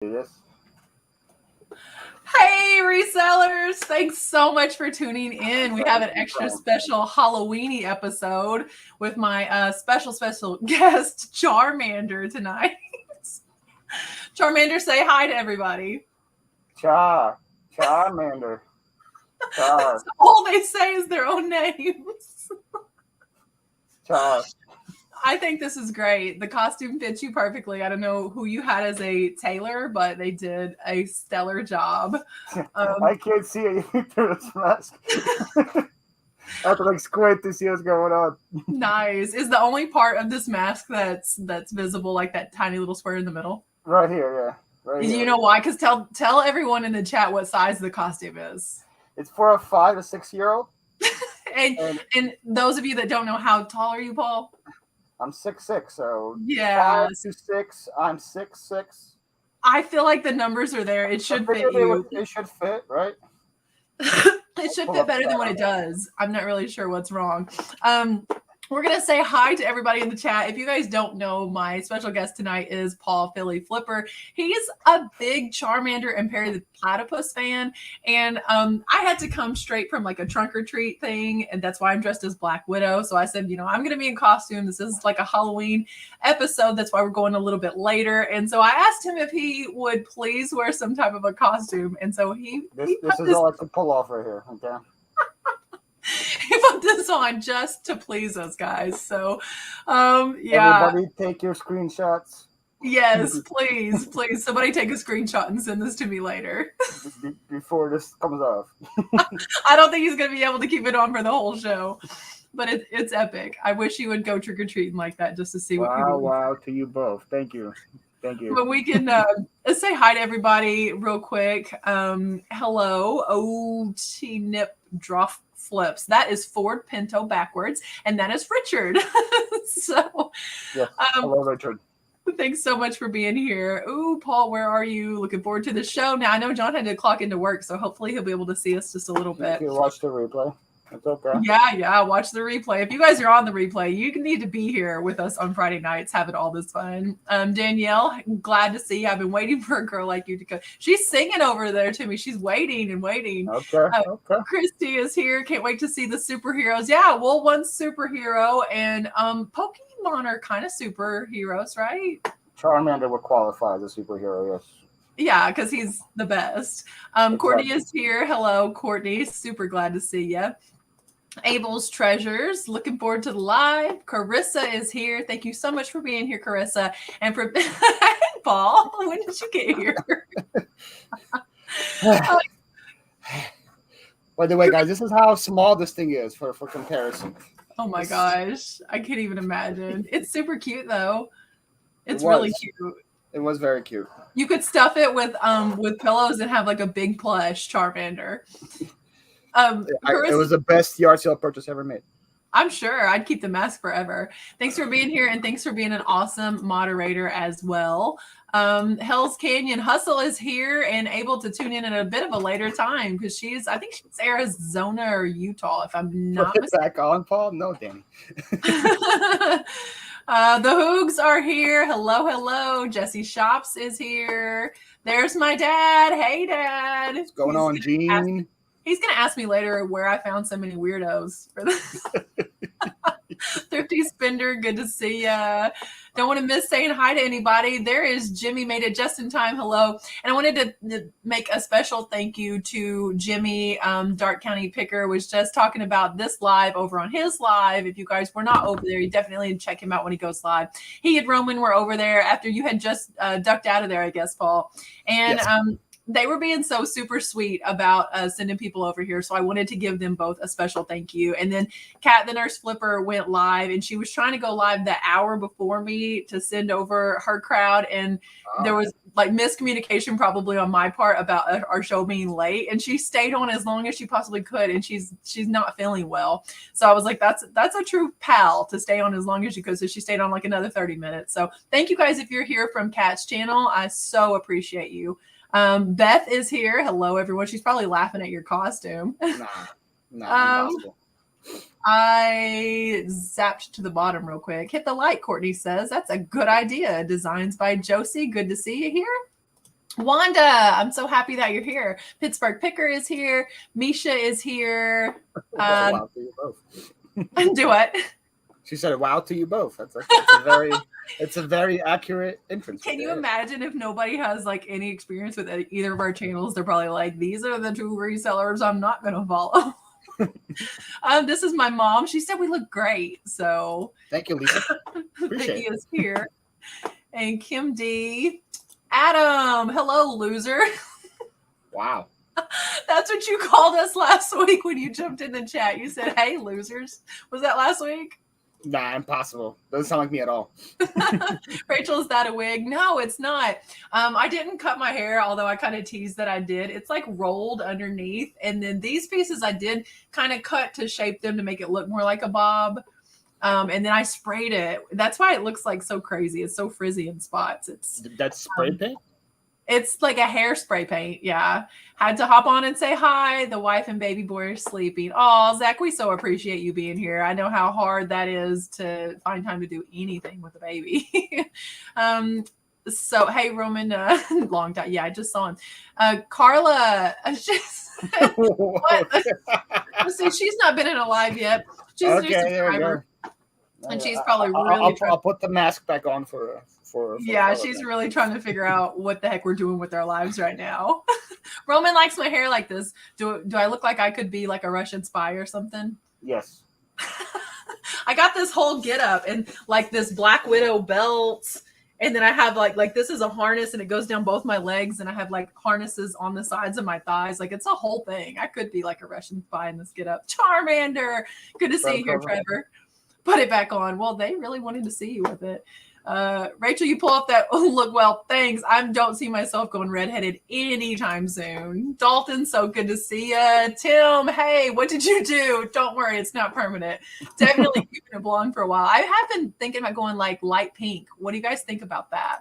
Yes. Hey, resellers! Thanks so much for tuning in. We have an extra special Halloweeny episode with my special guest, Charmander, tonight. Charmander, say hi to everybody. Charmander. Char. All they say is their own names. Char. I think this is great. The costume fits you perfectly. I don't know who you had as a tailor, but they did a stellar job. I can't see it through this mask. I have to squint to see what's going on. Nice. Is the only part of this mask that's visible, like that tiny little square in the middle? Right here, yeah. Right here. You know why? Because tell everyone in the chat what size the costume is. It's for a 5 to 6 year old. and those of you that don't know, how tall are you, Paul? I'm 6'6", so yeah, 5 to 6. I'm 6'6". I feel like the numbers are there. It should fit you. It should fit, right? It should fit better than what it does. I'm not really sure what's wrong. We're going to say hi to everybody in the chat. If you guys don't know, my special guest tonight is Paul Phlipper. He's a big Charmander and Perry the Platypus fan. And I had to come straight from a trunk or treat thing. And that's why I'm dressed as Black Widow. So I said, I'm going to be in costume. This is like a Halloween episode. That's why we're going a little bit later. And so I asked him if he would please wear some type of a costume. And so This is all I can pull off right here. Okay. He put this on just to please us, guys. So, yeah. Everybody take your screenshots. Yes, please. Somebody take a screenshot and send this to me later. Before this comes off. I don't think he's going to be able to keep it on for the whole show. But it's epic. I wish he would go trick-or-treating like that just to see what people... Wow, to you both. Thank you. But we can say hi to everybody real quick. Hello, O-T-Nip Droff Flips. That is Ford Pinto backwards, and that is Richard. So, yes. Hello, Richard. Thanks so much for being here. Ooh, Paul, where are you? Looking forward to the show. Now, I know John had to clock into work, so hopefully he'll be able to see us just a little bit. You watch the replay. It's okay. Yeah. Watch the replay. If you guys are on the replay, you need to be here with us on Friday nights, having all this fun. Danielle, glad to see you. I've been waiting for a girl like you to come. She's singing over there to me. She's waiting and waiting. Okay. Christy is here. Can't wait to see the superheroes. Yeah, Wool one's superhero, and Pokemon are kind of superheroes, right? Charmander would qualify as a superhero, yes. Yeah, because he's the best. Courtney is here. Hello, Courtney. Super glad to see you. Abel's Treasures, looking forward to the live. Carissa is here. Thank you so much for being here, Carissa. And for Paul, when did you get here? By the way, guys, this is how small this thing is for comparison. Oh my gosh, I can't even imagine. It's super cute though. It's really cute. It was very cute. You could stuff it with pillows and have a big plush Charmander. It was the best yard sale purchase ever made. I'm sure. I'd keep the mask forever. Thanks for being here, and thanks for being an awesome moderator as well. Hell's Canyon Hustle is here and able to tune in at a bit of a later time because I think she's Arizona or Utah, if I'm not mistaken. Back on, Paul? No, Danny. The Hoogs are here. Hello. Jesse Shops is here. There's my dad. Hey, Dad. What's going on, Gene? He's going to ask me later where I found so many weirdos for this. Thrifty Spender, good to see ya. Don't want to miss saying hi to anybody. There is Jimmy, made it just in time. Hello. And I wanted to make a special thank you to Jimmy. Dark County Picker was just talking about this live over on his live. If you guys were not over there, you definitely check him out when he goes live. He and Roman were over there after you had just ducked out of there, I guess, Paul. And yes. They were being so super sweet about sending people over here. So I wanted to give them both a special thank you. And then Kat, the nurse Phlipper, went live, and she was trying to go live the hour before me to send over her crowd. And there was miscommunication probably on my part about our show being late. And she stayed on as long as she possibly could. And she's not feeling well. So I was like, that's a true pal to stay on as long as you could. So she stayed on another 30 minutes. So thank you guys if you're here from Kat's channel. I so appreciate you. Beth is here. Hello, everyone. She's probably laughing at your costume. Impossible. I zapped to the bottom real quick. Hit the like, Courtney says. That's a good idea. Designs by Josie. Good to see you here. Wanda, I'm so happy that you're here. Pittsburgh Picker is here. Misha is here. Wow to you both. Do what? She said, "Wow to you both." That's it's a very accurate inference. Can you imagine if nobody has like any experience with either of our channels? They're probably like, these are the two resellers I'm not going to follow. This is my mom. She said we look great. So thank you, Lisa. Appreciate Vicky is here. And Kim D. Adam, hello, loser. Wow. That's what you called us last week when you jumped in the chat. You said, hey, losers. Was that last week? Nah, impossible. Doesn't sound like me at all. Rachel, is that a wig? No, it's not. I didn't cut my hair, although I kind of teased that I did. It's like rolled underneath. And then these pieces I did kind of cut to shape them to make it look more like a bob. And then I sprayed it. That's why it looks like so crazy. It's so frizzy in spots. That's spray paint? It's like a hairspray paint. Yeah. Had to hop on and say hi. The wife and baby boy are sleeping. Oh, Zach, we so appreciate you being here. I know how hard that is to find time to do anything with a baby. So, hey, Roman, long time. Yeah, I just saw him. Carla, what? See, she's not been in a live yet. She's a new subscriber. And she's probably really I'll put the mask back on for yeah, she's really trying to figure out what the heck we're doing with our lives right now. Roman likes my hair like this. Do I look like I could be like a Russian spy or something? Yes. I got this whole get up and like this Black Widow belt. And then I have like this is a harness and it goes down both my legs. And I have like harnesses on the sides of my thighs. Like it's a whole thing. I could be like a Russian spy in this get up. Charmander. Good to see you here, Trevor. Put it back on. Well, they really wanted to see you with it. Rachel, you pull up that look. Well, thanks. I don't see myself going redheaded anytime soon. Dalton, so good to see you. Tim, hey, what did you do? Don't worry, it's not permanent. Definitely keeping it blonde for a while. I have been thinking about going like light pink. What do you guys think about that?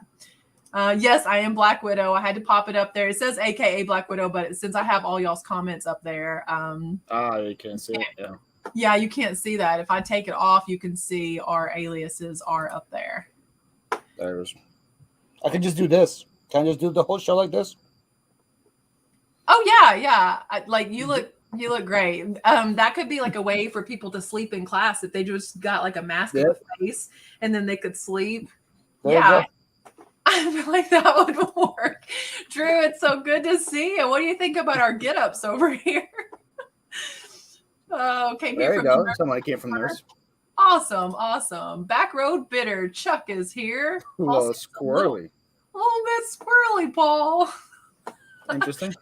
Yes, I am Black Widow. I had to pop it up there. It says AKA Black Widow, but since I have all y'all's comments up there, you can't see it. Yeah. Yeah, you can't see that. If I take it off, you can see our aliases are up there. There's. I can just do this. Can I just do the whole show like this? Oh yeah. Like you look great. That could be like a way for people to sleep in class if they just got like a mask on their face and then they could sleep. Yeah. I feel like that would work. Drew, it's so good to see you. What do you think about our get-ups over here? Okay, there you go. Someone came from nurse. Awesome. Back Road Bitter. Chuck is here. A little squirrely. A little bit squirrely, Paul. Interesting.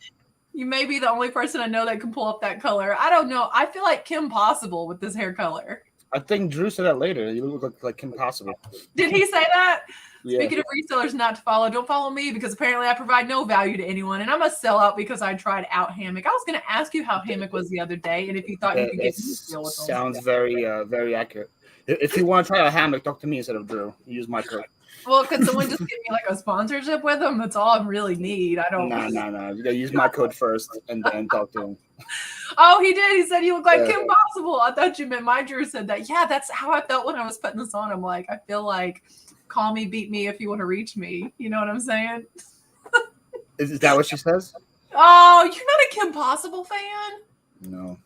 You may be the only person I know that can pull up that color. I don't know. I feel like Kim Possible with this hair color. I think Drew said that later. You look like Kim Possible. Did he say that? Yeah. Speaking of resellers not to follow, don't follow me because apparently I provide no value to anyone. And I'm a sellout because I tried out Hammock. I was going to ask you how Hammock was the other day and if you thought you could get me a deal with them. Sounds very accurate. If you want to try a Hammock, talk to me instead of Drew. Use my code. Well, could someone just give me like a sponsorship with them? That's all I really need. I don't. No. You gotta use my code first and then talk to him. Oh, he did. He said you look like Kim Possible. I thought you meant my Drew said that. Yeah, that's how I felt when I was putting this on. I'm like, I feel like call me, beat me if you want to reach me. You know what I'm saying? Is that what she says? Oh, you're not a Kim Possible fan? No.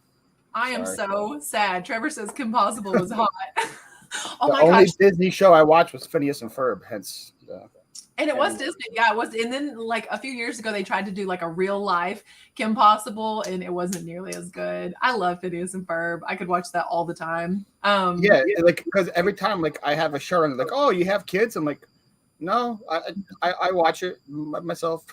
I am so sad. Trevor says Kim Possible was hot. Oh my gosh. The only Disney show I watched was Phineas and Ferb, hence. And it was Disney. Yeah, it was. And then like a few years ago, they tried to do like a real life Kim Possible, and it wasn't nearly as good. I love Phineas and Ferb. I could watch that all the time. Yeah, like because every time like I have a show and like, oh, you have kids? I'm like, no, I watch it myself.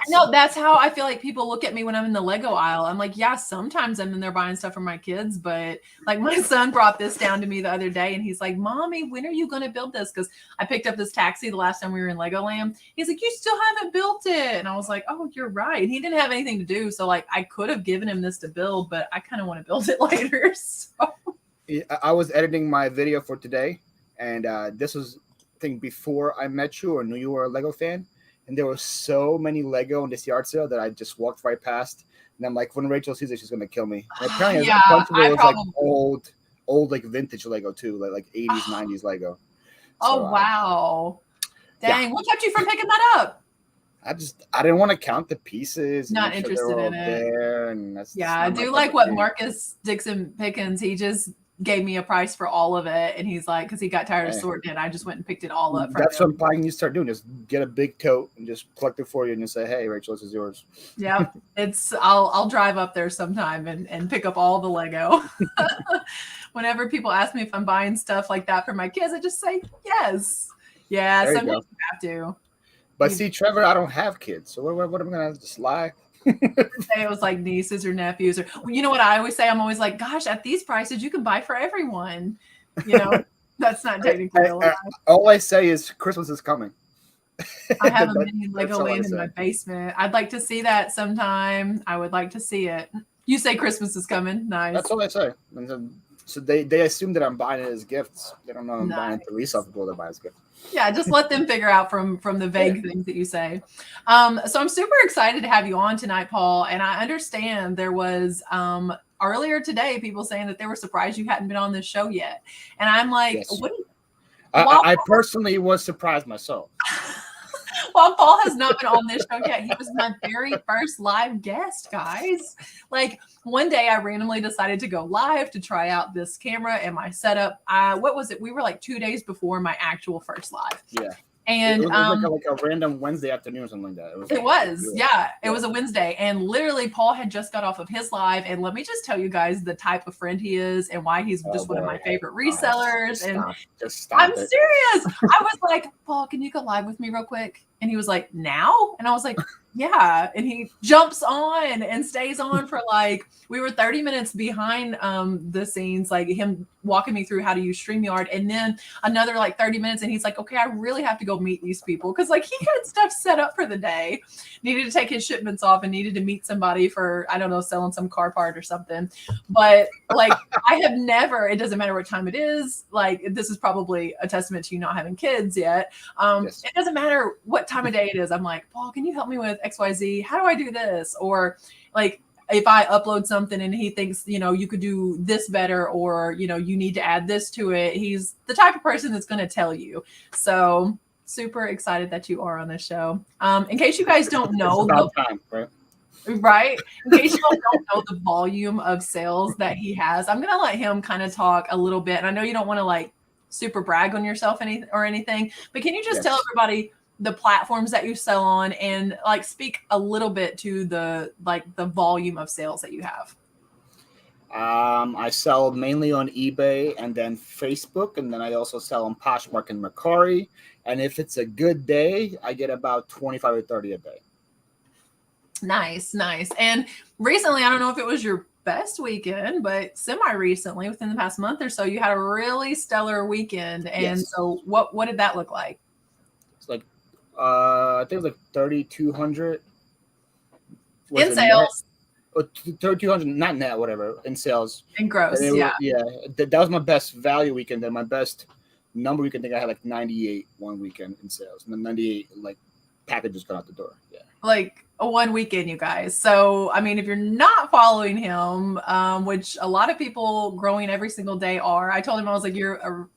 No, that's how I feel like people look at me when I'm in the Lego aisle. I'm like, yeah, sometimes I'm in there buying stuff for my kids, but like my son brought this down to me the other day and he's like, Mommy, when are you going to build this? Because I picked up this taxi the last time we were in Legoland. He's like, you still haven't built it. And I was like, oh, you're right. And he didn't have anything to do. So like I could have given him this to build, but I kind of want to build it later. So. Yeah, I was editing my video for today and this was thing before I met you or knew you were a Lego fan, and there were so many Lego in this yard sale that I just walked right past. And I'm like, when Rachel sees it, she's gonna kill me. And apparently, a bunch of it was like old like vintage Lego too, like 80s, 90s Lego. So, wow! Dang, what kept you from picking that up? I didn't want to count the pieces and Not make sure they're interested all in it. there, and that's Yeah, just I not my do cup like of what tea. Marcus Dixon Pickens, he just gave me a price for all of it. And he's like, because he got tired of Hey, sorting it, I just went and picked it all up from that's him. what I'm planning to start doing. Just get a big tote and just collect it for you, and just say, "Hey, Rachel, this is yours." Yep. I'll drive up there sometime and pick up all the Lego. Whenever people ask me if I'm buying stuff like that for my kids, I just say yes. Yeah, There you sometimes go. you have to. But You see, Trevor, I don't have kids, so what am I gonna just lie? say it was like nieces or nephews, or you know what I always say? I'm always like, gosh, at these prices, you can buy for everyone. You know, that's not technically a lie. All I say is Christmas is coming. I have a mini That's all I Legoland in say. my basement. I'd like to see that sometime. I would like to see it. You say Christmas is coming. Nice. That's all I say. And then, so they assume that I'm buying it as gifts. They don't know I'm buying it to resell for people that buy as gifts. Yeah, just let them figure out from the vague things that you say. So I'm super excited to have you on tonight, Paul. And I understand there was earlier today people saying that they were surprised you hadn't been on this show yet. And I'm like, Yes. what? I personally was surprised myself. While Paul has not been on this show yet, he was my very first live guest, guys. Like one day I randomly decided to go live to try out this camera and my setup. What was it? We were like 2 days before my actual first live. Yeah. And it was like a random Wednesday afternoon or something like that. It was a Wednesday. And literally Paul had just got off of his live. And let me just tell you guys the type of friend he is and why he's just one of my favorite resellers. Just stop I'm it. serious. I was like, Paul, can you go live with me real quick? And he was like, now? And I was like, yeah. And he jumps on and stays on for like, we were 30 minutes behind the scenes, like him walking me through how to use StreamYard. And then another like 30 minutes. And he's like, okay, I really have to go meet these people. Cause like he had stuff set up for the day, needed to take his shipments off and needed to meet somebody for, I don't know, selling some car part or something. But like, I have never, it doesn't matter what time it is. Like, this is probably a testament to you not having kids yet. Yes. It doesn't matter what time of day it is. I'm like, Paul, can you help me with XYZ? How do I do this? Or like, if I upload something and he thinks, you know, you could do this better, or, you know, you need to add this to it. He's the type of person that's going to tell you. So super excited that you are on this show. In case you guys don't know, it's about time, right? Right. In case you don't know the volume of sales that he has, I'm going to let him kind of talk a little bit. And I know you don't want to like super brag on yourself or anything, but can you just tell everybody the platforms that you sell on and like speak a little bit to the volume of sales that you have? I sell mainly on eBay and then Facebook, and then I also sell on Poshmark and Mercari. And if it's a good day, I get about 25 or 30 a day. Nice. And recently, I don't know if it was your best weekend, but semi-recently, within the past month or so, you had a really stellar weekend. And so what did that look like? It's like, I think it was like 3,200 in sales. 3,200, not net, whatever, in sales. And gross, that was my best value weekend. And my best number weekend, I think I had like 98 one weekend in sales. And then 98 like packages going out the door. Yeah. Like a one weekend, you guys. So, I mean, if you're not following him, which a lot of people growing every single day are, I told him, I was like, you're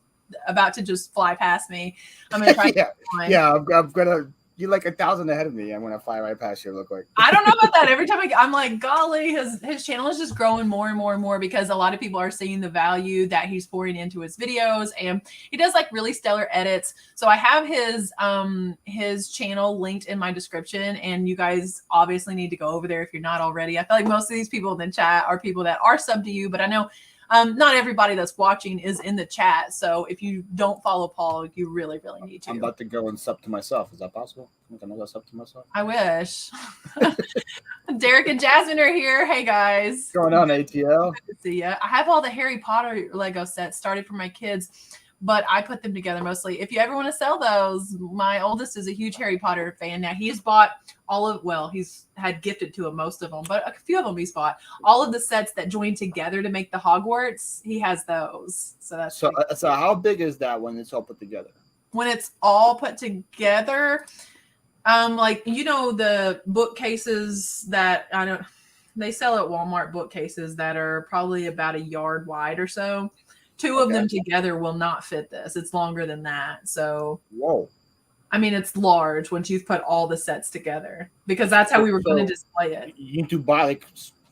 about to just fly past me. I'm going to try. I'm going to, you're like 1,000 ahead of me. I'm going to fly right past you, look like. I don't know about that. Every time I'm like, golly, his channel is just growing more and more and more because a lot of people are seeing the value that he's pouring into his videos, and he does like really stellar edits. So I have his channel linked in my description, and you guys obviously need to go over there if you're not already. I feel like most of these people in the chat are people that are sub to you, but I know not everybody that's watching is in the chat. So if you don't follow Paul, you really, really need to. I'm about to go and sub to myself. Is that possible? Can I go sub to myself? I wish. Derek and Jasmine are here. Hey, guys. What's going on, ATL? Good to see ya. I have all the Harry Potter Lego sets started for my kids, but I put them together mostly. If you ever want to sell those, my oldest is a huge Harry Potter fan. Now he's bought he's had gifted to him most of them, but a few of them he's bought. All of the sets that join together to make the Hogwarts, he has those. So that's so how big is that when it's all put together? When it's all put together, like, you know, the bookcases that they sell at Walmart, bookcases that are probably about a yard wide or so. Two of them together will not fit this. It's longer than that. So whoa. I mean, it's large once you've put all the sets together, because that's how we were going to display it. You need to buy like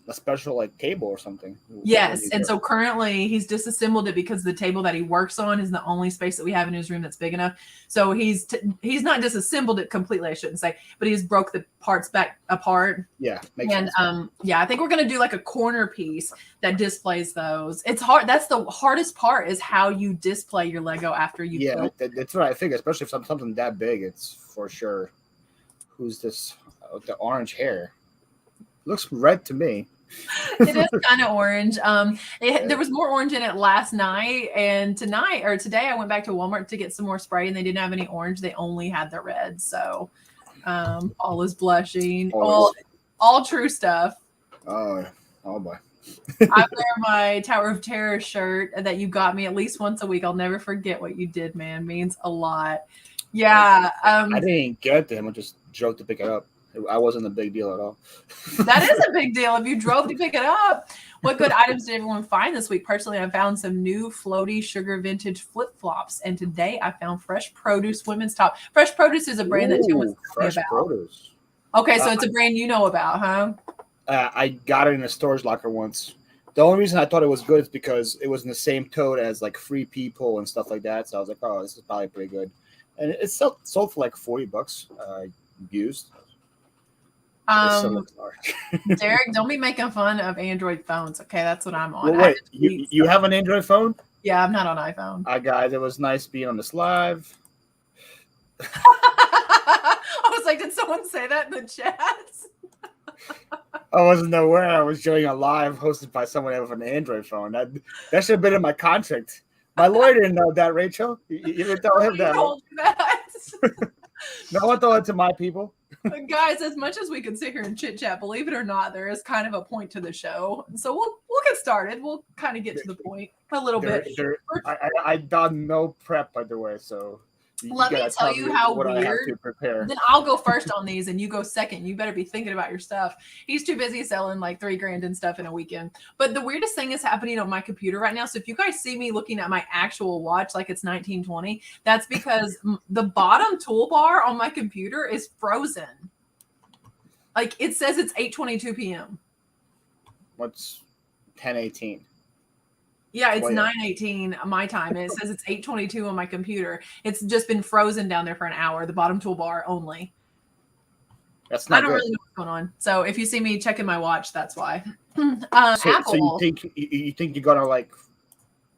a special like table or something. Yes, and so currently he's disassembled it because the table that he works on is the only space that we have in his room that's big enough. So he's not disassembled it completely, I shouldn't say, but he's broke the parts back apart. Yeah, makes sense. Yeah, I think we're gonna do like a corner piece that displays those. It's hard. That's the hardest part, is how you display your Lego after you. Yeah, that's what I think. Especially if something that big, it's for sure. Who's this with the orange hair? Looks red to me. It is kind of orange. There was more orange in it last night, and today I went back to Walmart to get some more spray, and they didn't have any orange. They only had the red. So all is blushing. All true stuff. Oh boy. I wear my Tower of Terror shirt that you got me at least once a week. I'll never forget what you did, man. It means a lot. Yeah. I didn't get it to him. I just drove to pick it up. I wasn't a big deal at all. That is a big deal if you drove to pick it up. What good items did everyone find this week? Personally, I found some new floaty sugar vintage flip-flops, and today I found Fresh Produce women's top. Fresh Produce is a brand that Jim was talking about. Produce. Okay, so it's a brand you know about, huh? I got it in a storage locker once. The only reason I thought it was good is because it was in the same tote as like Free People and stuff like that. So I was like, oh, this is probably pretty good. And it sold for like $40 used. Derek, don't be making fun of Android phones. Okay, that's what I'm on. Well, wait, you have an Android phone? Yeah, I'm not on iPhone. Hi guys, it was nice being on this live. I was like, did someone say that in the chat? I wasn't aware I was joining a live hosted by someone with an Android phone. That should have been in my contract. My lawyer didn't know that, Rachel. You didn't tell him that. Told you that. No one told it to my people. Guys, as much as we can sit here and chit chat, believe it or not, there is kind of a point to the show. So we'll get started. We'll kind of get to the point a little bit. I done no prep, by the way, so let me tell you how weird. Then I'll go first on these, and you go second. You better be thinking about your stuff. He's too busy selling like $3,000 and stuff in a weekend. But the weirdest thing is happening on my computer right now. So if you guys see me looking at my actual watch like it's 1920, that's because the bottom toolbar on my computer is frozen. Like it says it's 8:22 p.m. What's 10:18? Yeah, it's 9:18 my time. And it says it's 8:22 on my computer. It's just been frozen down there for an hour, the bottom toolbar only. That's not good. Really know what's going on. So if you see me checking my watch, that's why. So you think you're gonna like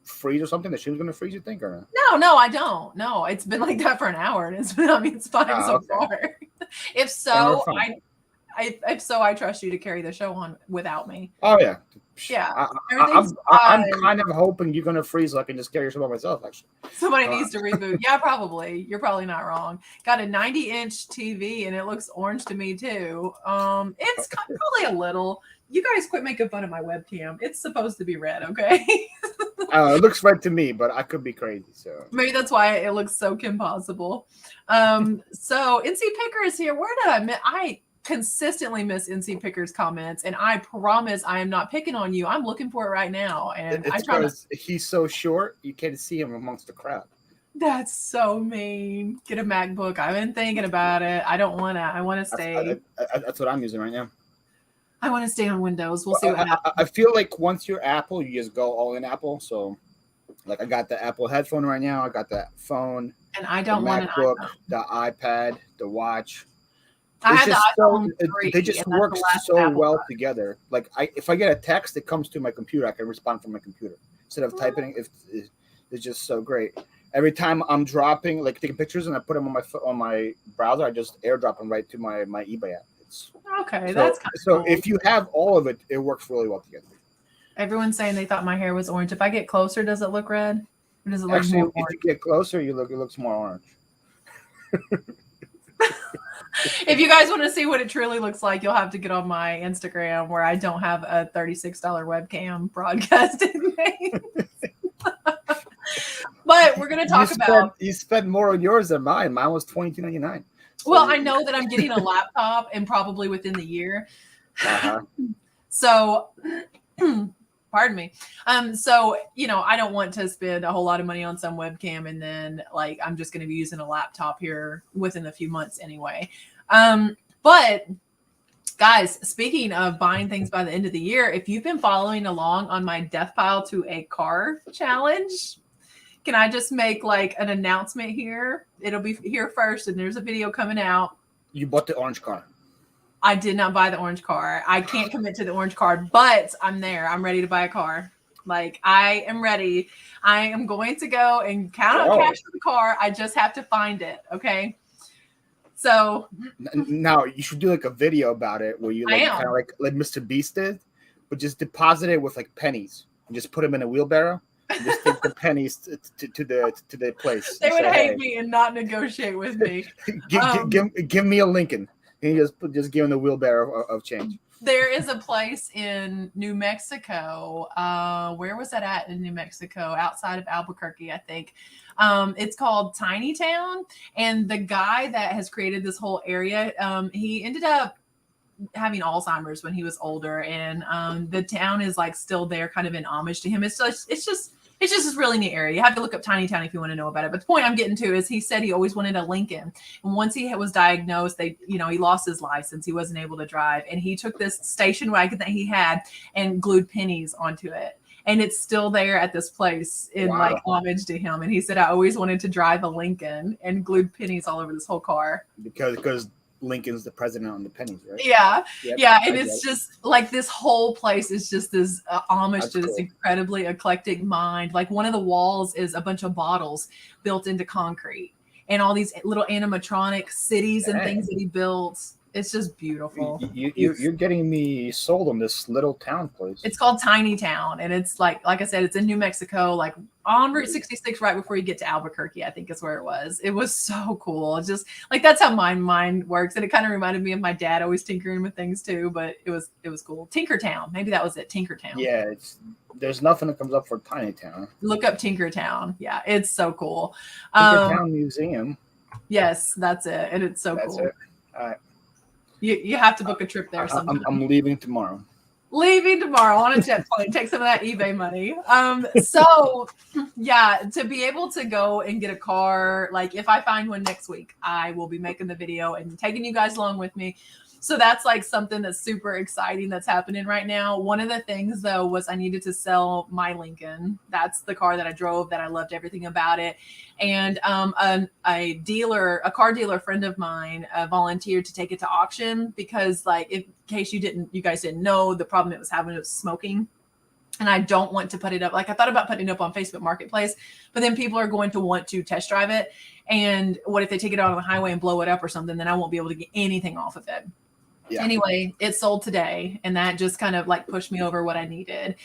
freeze or something? The machine's gonna freeze, you think, or no? No, I don't. No, it's been like that for an hour, and it's fine so far. If so, I trust you to carry the show on without me. Oh yeah. Yeah, I'm kind of hoping you're gonna freeze so I can just carry your show by myself. Actually, somebody needs to reboot. Yeah, probably. You're probably not wrong. Got a 90-inch TV and it looks orange to me too. It's probably a little. You guys quit making fun of my webcam. It's supposed to be red, okay? It looks red to me, but I could be crazy. So maybe that's why it looks so Kim Possible. So NC Picker is here. Where did I consistently miss NC Picker's comments, and I promise I am not picking on you. I'm looking for it right now, and it's because he's so short you can't see him amongst the crowd. That's so mean. Get a MacBook. I've been thinking about it. I don't want to. I want to stay. That's what I'm using right now. I want to stay on Windows. We'll see what happens. I feel like once you're Apple, you just go all in Apple. So, like, I got the Apple headphone right now. I got that phone, and I don't want MacBook, the iPad, the watch. I had the iPhone 3, they just work so well together. Like, if I get a text, it comes to my computer. I can respond from my computer instead of typing. It's just so great. Every time I'm dropping, like taking pictures, and I put them on my browser, I just airdrop them right to my eBay app. Okay, that's kind of cool. If you have all of it, it works really well together. Everyone's saying they thought my hair was orange. If I get closer, does it look red? Or does it look more orange? If you get closer, it looks more orange. If you guys want to see what it truly looks like, you'll have to get on my Instagram where I don't have a $36 webcam broadcasting thing. But we're going to talk about... You spent more on yours than mine. Mine was $22.99. Well, I know that I'm getting a laptop and probably within the year. Uh-huh. So Pardon me. So, you know, I don't want to spend a whole lot of money on some webcam and then like I'm just going to be using a laptop here within a few months anyway. But guys, speaking of buying things by the end of the year, if you've been following along on my Death Pile to a Car challenge, can I just make like an announcement here? It'll be here first, and there's a video coming out. You bought the orange car. I did not buy the orange car. I can't commit to the orange car, but I'm there. I'm ready to buy a car. Like, I am ready. I am going to go and count on cash for the car. I just have to find it. Okay. So now you should do like a video about it where you like kind of like Mr. Beast did, but just deposit it with like pennies and just put them in a wheelbarrow. And just take the pennies to the place. They would hate me and not negotiate with me. Give me a Lincoln. And you just give them the wheelbarrow of change. There is a place in New Mexico. Where was that at in New Mexico? Outside of Albuquerque, I think. It's called Tiny Town. And the guy that has created this whole area, he ended up having Alzheimer's when he was older. And the town is like still there, kind of in homage to him. It's just this really neat area. You have to look up Tiny Town if you want to know about it. But the point I'm getting to is he said he always wanted a Lincoln. And once he was diagnosed, he lost his license. He wasn't able to drive. And he took this station wagon that he had and glued pennies onto it. And it's still there at this place in like homage to him. And he said, I always wanted to drive a Lincoln, and glued pennies all over this whole car. Because Lincoln's the president on the pennies, right? Yeah. Yep. Yeah. And it's just like this whole place is just this homage to this incredibly eclectic mind. Like one of the walls is a bunch of bottles built into concrete and all these little animatronic cities and things that he built. It's just beautiful. You're getting me sold on this little town place. It's called Tiny Town, and it's like I said, it's in New Mexico, like on Route 66, right before you get to Albuquerque, I think is where it was. It was so cool. It's just like that's how my mind works, and it kind of reminded me of my dad always tinkering with things too. But it was cool. Tinkertown, maybe that was it. Tinkertown. Yeah, there's nothing that comes up for Tiny Town. Look up Tinkertown. Yeah, it's so cool. Tinkertown Museum. Yes, that's it, and it's so cool. It. All right. You have to book a trip there sometime. I'm leaving tomorrow. Leaving tomorrow on a jet plane. Take some of that eBay money. So yeah, to be able to go and get a car, like if I find one next week, I will be making the video and taking you guys along with me. So that's like something that's super exciting that's happening right now. One of the things though was I needed to sell my Lincoln. That's the car that I drove, that I loved everything about it. And a car dealer friend of mine volunteered to take it to auction because, like, in case you guys didn't know, the problem it was having was smoking. And I don't want to put it up. Like I thought about putting it up on Facebook Marketplace, but then people are going to want to test drive it. And what if they take it out on the highway and blow it up or something? Then I won't be able to get anything off of it. Yeah. Anyway, it sold today, and that just kind of like pushed me over what I needed.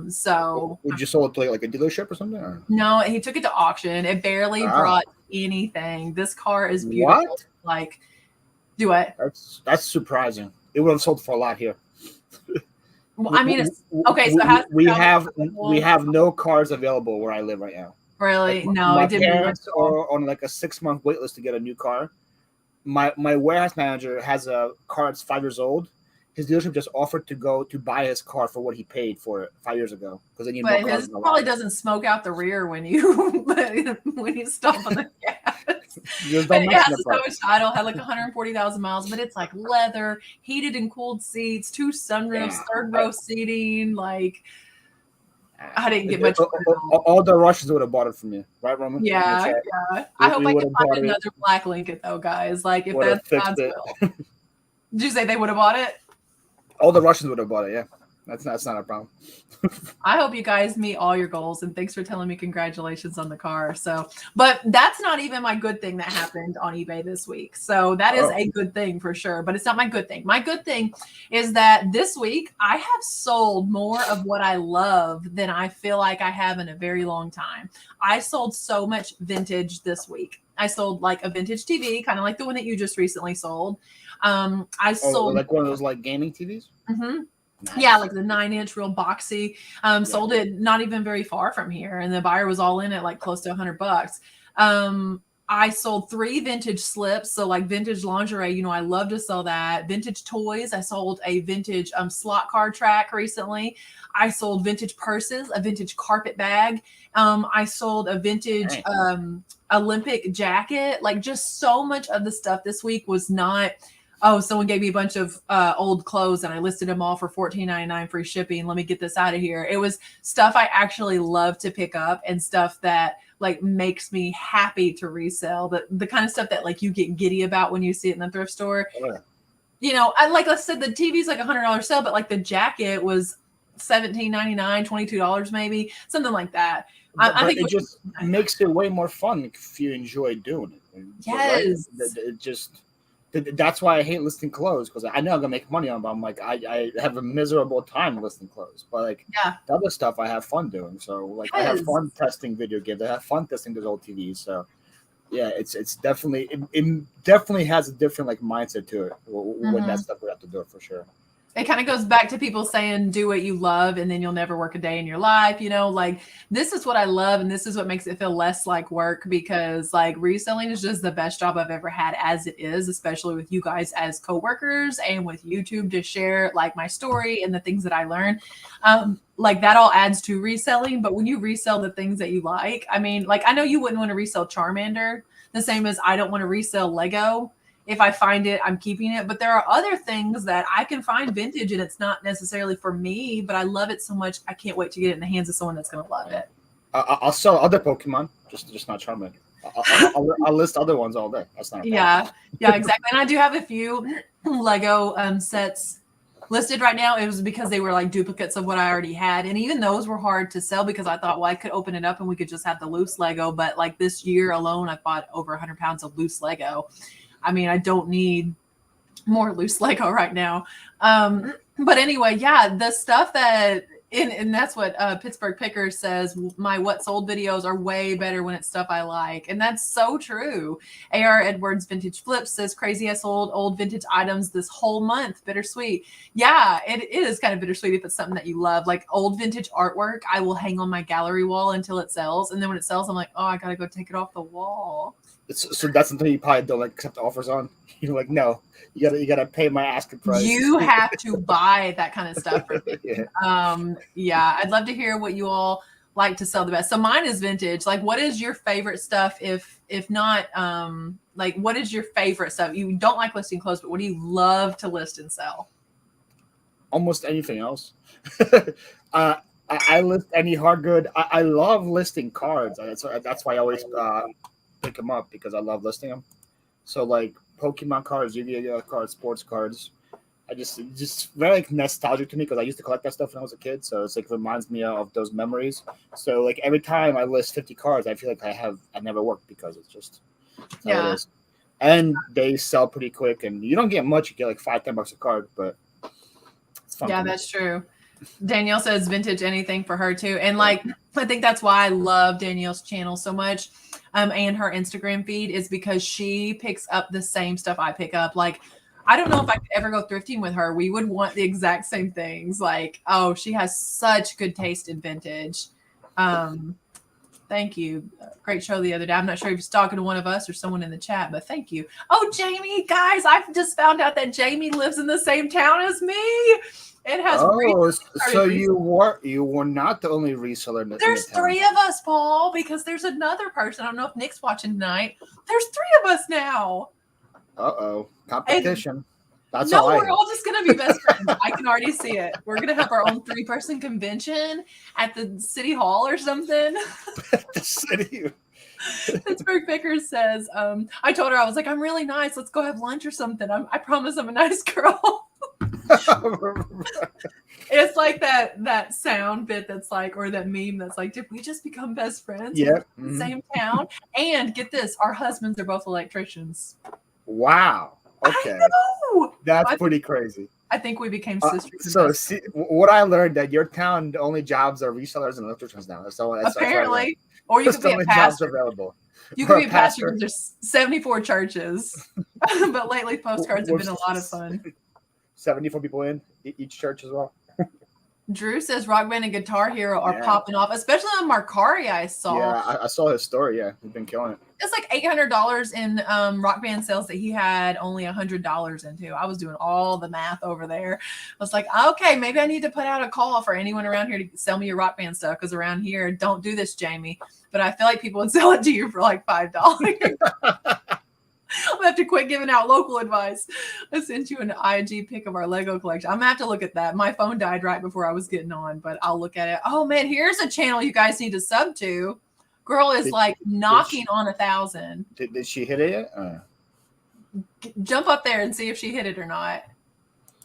So would you sold it to like a dealership or something? Or? No, he took it to auction. It barely brought anything. This car is beautiful. What? Like, do what? That's surprising. It would have sold for a lot here. Well, I mean, it's okay. So we have no cars available where I live right now. Really? Like no, my it didn't. Parents are on like a 6-month wait list to get a new car. My warehouse manager has a car that's 5 years old. His dealership just offered to go to buy his car for what he paid for it 5 years ago because they need more cars. His probably doesn't smoke out the rear when you stop on the gas. It has so much title, had like 140,000 miles, but it's like leather, heated and cooled seats, 2 sunroofs, third row seating, like. I didn't get much. All the Russians would have bought it from you, right, Roman? Yeah. I hope I can find another black Lincoln, though, guys. Like, if that's God's will. Did you say they would have bought it? All the Russians would have bought it, yeah. That's not a problem. I hope you guys meet all your goals, and thanks for telling me congratulations on the car. So, but that's not even my good thing that happened on eBay this week. So that is a good thing for sure, but it's not my good thing. My good thing is that this week I have sold more of what I love than I feel like I have in a very long time. I sold so much vintage this week. I sold like a vintage TV, kind of like the one that you just recently sold. I sold like one of those like gaming TVs. Mm-hmm. Nice. Yeah, like the 9-inch, real boxy. Sold it not even very far from here, and the buyer was all in at like close to $100. I sold 3 vintage slips. So like vintage lingerie, I love to sell that. Vintage toys. I sold a vintage slot car track recently. I sold vintage purses, a vintage carpet bag. I sold a vintage Olympic jacket. Like just so much of the stuff this week was not, oh, someone gave me a bunch of old clothes and I listed them all for $14.99 free shipping. Let me get this out of here. It was stuff I actually love to pick up and stuff that like makes me happy to resell. The kind of stuff that like you get giddy about when you see it in the thrift store. I said, the TV's like $100 sale, but like the jacket was $17.99, $22 maybe, something like that. I think it just makes it way more fun if you enjoy doing it. Yes. Right? It just, that's why I hate listing clothes, because I know I'm gonna make money on them. But I'm like, I have a miserable time listing clothes. But like the other stuff, I have fun doing. So like I have fun testing video games. I have fun testing those old TVs. So yeah, it's definitely it definitely has a different like mindset to it when that stuff we have to do it for sure. It kind of goes back to people saying, do what you love, and then you'll never work a day in your life. Like this is what I love. And this is what makes it feel less like work, because like reselling is just the best job I've ever had as it is, especially with you guys as coworkers and with YouTube to share like my story and the things that I learned. Like that all adds to reselling. But when you resell the things that you like, I mean, like I know you wouldn't want to resell Charmander the same as I don't want to resell Lego. If I find it, I'm keeping it. But there are other things that I can find vintage and it's not necessarily for me, but I love it so much. I can't wait to get it in the hands of someone that's going to love it. I'll sell other Pokemon, just not Charmander. I'll list other ones all day. That's not a problem. Yeah, exactly. And I do have a few Lego sets listed right now. It was because they were like duplicates of what I already had. And even those were hard to sell because I thought, well, I could open it up and we could just have the loose Lego. But like this year alone, I bought over 100 pounds of loose Lego. I mean, I don't need more loose Lego right now. But anyway, the stuff that, and that's what Pittsburgh Picker says, my what sold videos are way better when it's stuff I like. And that's so true. AR Edwards Vintage Flips says, crazy I sold old vintage items this whole month. Bittersweet. Yeah, it is kind of bittersweet if it's something that you love. Like old vintage artwork, I will hang on my gallery wall until it sells. And then when it sells, I'm like, oh, I got to go take it off the wall. So that's something you probably don't like accept offers on. You're like, no, you gotta pay my asking price. You have to buy that kind of stuff for me. I'd love to hear what you all like to sell the best. So mine is vintage. Like, what is your favorite stuff? If not, like, what is your favorite stuff? You don't like listing clothes, but what do you love to list and sell? Almost anything else. I list any hard good. I love listing cards. That's why I always pick them up, because I love listing them. So like Pokemon cards, Yu-Gi-Oh cards, sports cards. Just very like nostalgic to me, because I used to collect that stuff when I was a kid. So it's like reminds me of those memories. So like every time I list 50 cards, I feel like I never worked, because it's just how it is. And they sell pretty quick, and you don't get much. You get like $5-10 a card, but it's fun. Yeah, that's true. Danielle says vintage anything for her too. And like, I think that's why I love Danielle's channel so much. And her Instagram feed is because she picks up the same stuff I pick up. Like, I don't know if I could ever go thrifting with her. We would want the exact same things. Like, oh, she has such good taste in vintage. Thank you. Great show the other day. I'm not sure if he's talking to one of us or someone in the chat, but thank you. Oh, Jamie, guys, I've just found out that Jamie lives in the same town as me. It has. So you were not the only reseller. There's 3 of us, Paul, because there's another person. I don't know if Nick's watching tonight. There's 3 of us now. Competition. We're all just gonna be best friends. I can already see it. We're gonna have our own 3-person convention at the city hall or something. The city. Pittsburgh Picker says, I told her, I was like, I'm really nice. Let's go have lunch or something. I promise I'm a nice girl. It's like that sound bit that's like, or that meme that's like, did we just become best friends? Yeah. In the same town. And get this, our husbands are both electricians. Wow. Okay. I know. That's pretty crazy. I think we became sisters. So see, what I learned, that your town, the only jobs are resellers and electricians now. So apparently. Or you could be a pastor. Available. You could be a pastor because there's 74 churches. But lately postcards have been a lot of fun. 74 people in each church as well. Drew says Rock Band and Guitar Hero are Yeah. popping off, especially on Mercari. I saw. Yeah, I saw his story. Yeah, he's been killing it. It's like $800 in Rock Band sales that he had only $100 into. I was doing all the math over there. I was like, okay, maybe I need to put out a call for anyone around here to sell me your Rock Band stuff, because around here, don't do this, Jamie. But I feel like people would sell it to you for like $5. I'm gonna have to quit giving out local advice. I sent you an IG pic of our Lego collection. I'm gonna have to look at that. My phone died right before I was getting on, but I'll look at it. Oh man, here's a channel you guys need to sub to. Girl is like knocking on 1,000. Did she hit it yet? Jump up there and see if she hit it or not.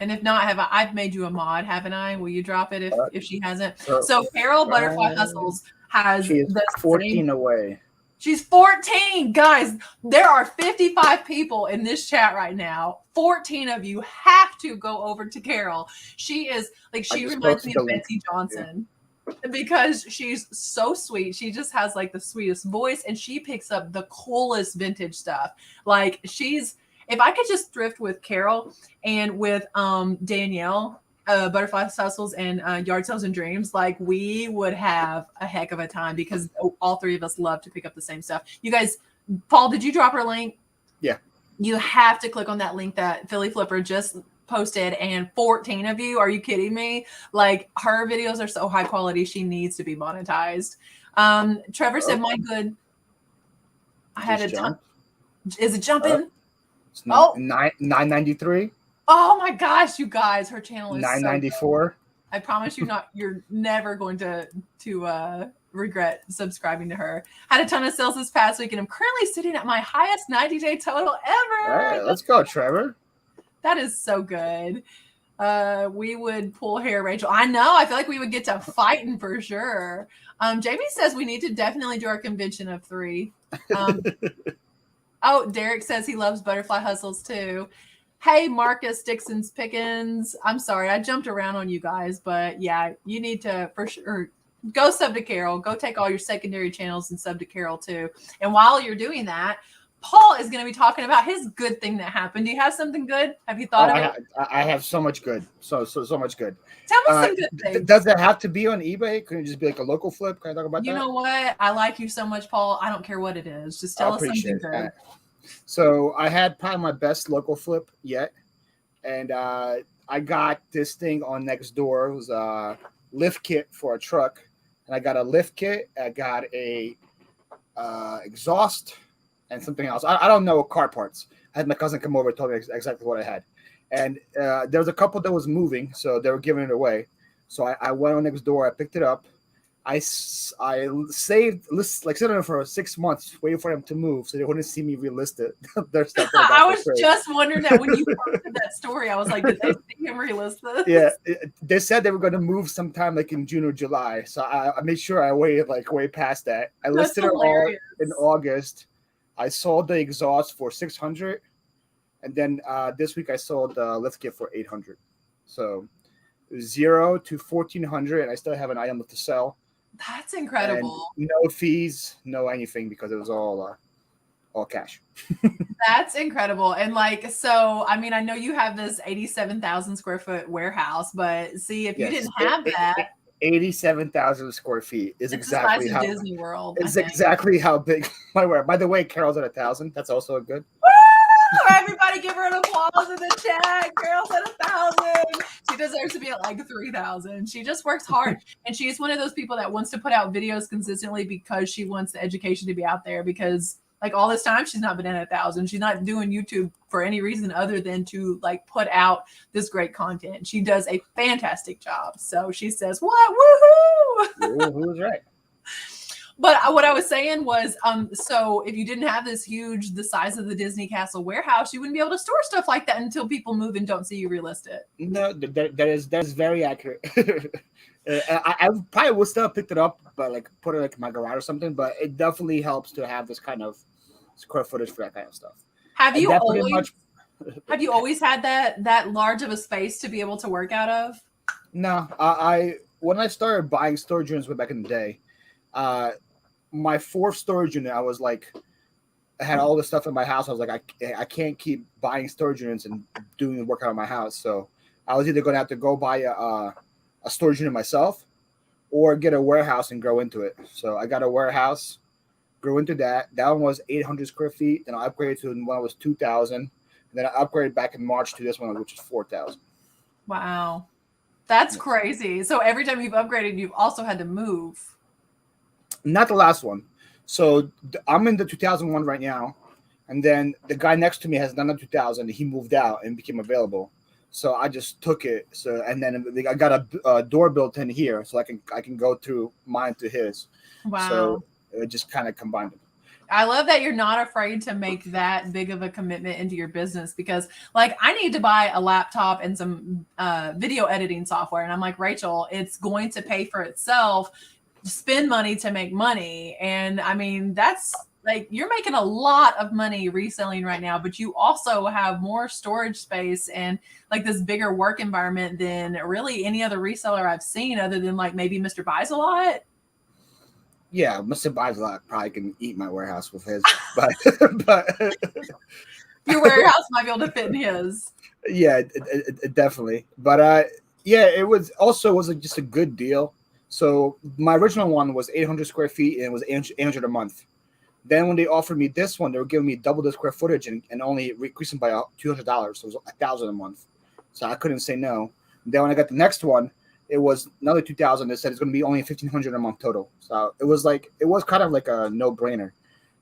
And if not, I've made you a mod, haven't I? Will you drop it if she hasn't? So Carol Butterfly Hustles has she is 14 away. She's 14. Guys, there are 55 people in this chat right now. 14 of you have to go over to Carol. She is like, she reminds me of Betsy Johnson. Yeah. Because she's so sweet. She just has like the sweetest voice, and she picks up the coolest vintage stuff. Like, if I could just thrift with Carol and with Danielle, Butterfly Hustles and Yard Sales and Dreams, like, we would have a heck of a time, because all three of us love to pick up the same stuff. You guys, Paul, did you drop her link? Yeah. You have to click on that link that Philly Flipper just posted, and 14 of you, are you kidding me? Like, her videos are so high quality, she needs to be monetized. Trevor said, my good. I had a ton. Is it jumping? It's 993. Oh my gosh, you guys, her channel is 994. So I promise you're never going to regret subscribing to her. Had a ton of sales this past week, and I'm currently sitting at my highest 90-day total ever. All right, let's go, Trevor. That is so good. We would pull hair, Rachel. I know. I feel like we would get to fighting for sure. Jamie says we need to definitely do our convention of 3. Oh, Derek says he loves Butterfly Hustles too. Hey, Marcus Dixon's Pickens. I'm sorry, I jumped around on you guys, but yeah, you need to for sure go sub to Carol. Go take all your secondary channels and sub to Carol too. And while you're doing that, Paul is going to be talking about his good thing that happened. Do you have something good? Have you thought of it? I have so much good. So much good. Tell me some good things. Does it have to be on eBay? Can it just be like a local flip? Can I talk about that? You know what? I like you so much, Paul. I don't care what it is. Just tell us something good. So I had probably my best local flip yet. And I got this thing on Nextdoor. It was a lift kit for a truck. And I got a lift kit. I got a exhaust and something else. I don't know car parts. I had my cousin come over and tell me exactly what I had. And there was a couple that was moving, so they were giving it away. So I went on Nextdoor. I picked it up. I saved, like, sitting there for 6 months, waiting for them to move, so they wouldn't see me relist it. Their stuff. I was just wondering that when you posted that story. I was like, did they see him relist this? Yeah, they said they were going to move sometime, like in June or July. So I made sure I waited like way past that. I listed it all in August. I sold the exhaust for $600, and then this week I sold the lift kit for $800. So 0 to $1,400, and I still have an item left to sell. That's incredible. And no fees, no anything, because it was all cash. That's incredible. And like, so I mean, I know you have this 87,000 square foot warehouse, but see, if you didn't have that. 87,000 square feet is exactly how Disney World. It's exactly how big my warehouse. By the way, Carol's at 1,000. That's also good. Woo! Everybody give her an applause in the chat. Carol's at 1,000. She deserves to be at like 3,000. She just works hard, and she's one of those people that wants to put out videos consistently because she wants the education to be out there. Because like all this time, she's not been at 1,000. She's not doing YouTube for any reason other than to like put out this great content. She does a fantastic job. So she says, "What? Woohoo!" Who's right? But what I was saying was, so if you didn't have this huge, the size of the Disney Castle warehouse, you wouldn't be able to store stuff like that until people move and don't see you relist it. No, that is very accurate. I probably would still have picked it up, but like put it like in my garage or something. But it definitely helps to have this kind of square footage for that kind of stuff. Have you always had that large of a space to be able to work out of? No, when I started buying storage units way back in the day, my fourth storage unit, I was like, I had all this stuff in my house. I was like, I can't keep buying storage units and doing the work out of my house. So I was either going to have to go buy a storage unit myself, or get a warehouse and grow into it. So I got a warehouse, grew into that. That one was 800 square feet. Then I upgraded to one that was 2,000. And then I upgraded back in March to this one, which is 4,000. Wow. That's crazy. So every time you've upgraded, you've also had to move. Not the last one. So I'm in the 2001 right now. And then the guy next to me has done the 2000. He moved out and became available. So I just took it. So and then I got a door built in here, so I can go through mine to his. Wow. So it just kind of combined them. I love that you're not afraid to make that big of a commitment into your business, because like I need to buy a laptop and some video editing software. And I'm like, Rachel, it's going to pay for itself. Spend money to make money. And I mean, that's like, you're making a lot of money reselling right now, but you also have more storage space and like this bigger work environment than really any other reseller I've seen, other than like maybe Mr. Buys a Lot. Yeah, Mr. Buys a Lot probably can eat my warehouse with his, but your warehouse might be able to fit in his. Yeah, it definitely. But yeah, it was just a good deal. So my original one was 800 square feet and it was 800 a month. Then when they offered me this one, they were giving me double the square footage and only increasing by $200. So it was $1,000 a month. So I couldn't say no. Then when I got the next one, it was another 2,000. They said it's going to be only 1,500 a month total. So it was kind of like a no brainer.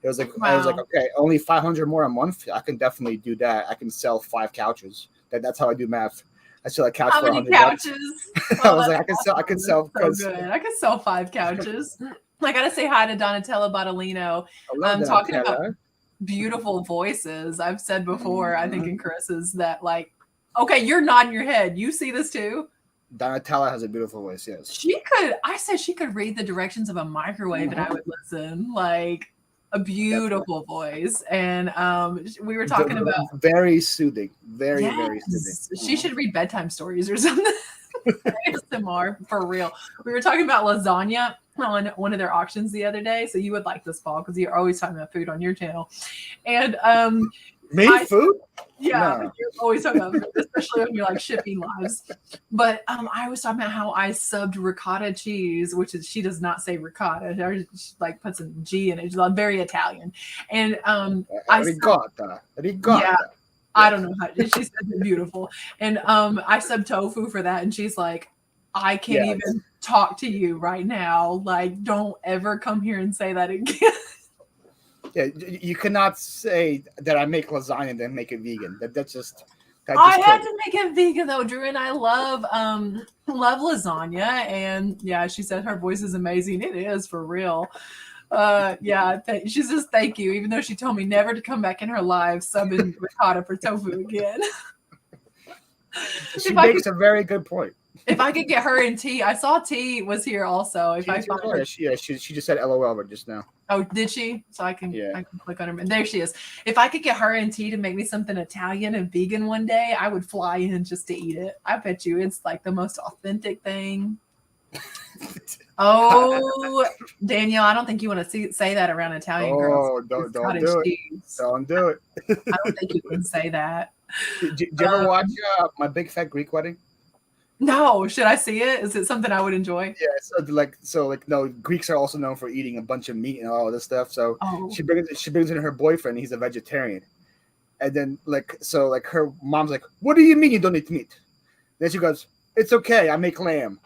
It was like, wow. I was like, okay, only 500 more a month. I can definitely do that. I can sell 5 couches. That's how I do math. I sell a couch for 100 couches? I was like, I can sell. So good. I can sell 5 couches. I got to say hi to Donatella Botolino. I'm talking about beautiful voices. I've said before, I think in Chris's, that like, okay, you're nodding your head. You see this too? Donatella has a beautiful voice, yes. I said she could read the directions of a microwave and I would listen. Like, a beautiful voice. And we were talking about very soothing. Very soothing. She should read bedtime stories or something. ASMR for real. We were talking about lasagna on one of their auctions the other day. So you would like this, Paul, because you're always talking about food on your channel. And food? Yeah, no. You're always talking about food, especially when you're like shipping lives. But I was talking about how I subbed ricotta cheese, which is, she does not say ricotta. She like puts a G in it. She's very Italian. And ricotta. Yeah. I don't know how she says it beautiful. And I sub tofu for that. And she's like, I can't even talk to you right now. Like, don't ever come here and say that again. Yeah, you cannot say that I make lasagna and then make it vegan. That's just. I had to make it vegan though, Drew, and I love lasagna. And yeah, she said her voice is amazing. It is, for real. She says thank you, even though she told me never to come back in her live subbing ricotta for tofu again. She makes a very good point. If I could get her and T, I saw T was here also. If I find her, she just said LOL just now. Oh, did she? So I can click on her. And there she is. If I could get her and T to make me something Italian and vegan one day, I would fly in just to eat it. I bet you it's like the most authentic thing. Oh, Daniel, I don't think you want to say that around Italian girls. Don't do it. Don't do it. I don't think you can say that. Did you ever watch My Big Fat Greek Wedding? No, should I see it? Is it something I would enjoy? Yeah, no, Greeks are also known for eating a bunch of meat and all this stuff. So she brings in her boyfriend. He's a vegetarian, and then her mom's like, "What do you mean you don't eat meat?" Then she goes, "It's okay, I make lamb."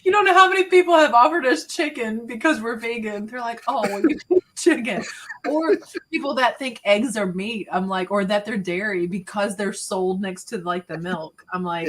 You don't know how many people have offered us chicken because we're vegan. They're like, "Oh, well, you eat chicken," or people that think eggs are meat. I'm like, or that they're dairy because they're sold next to like the milk. I'm like,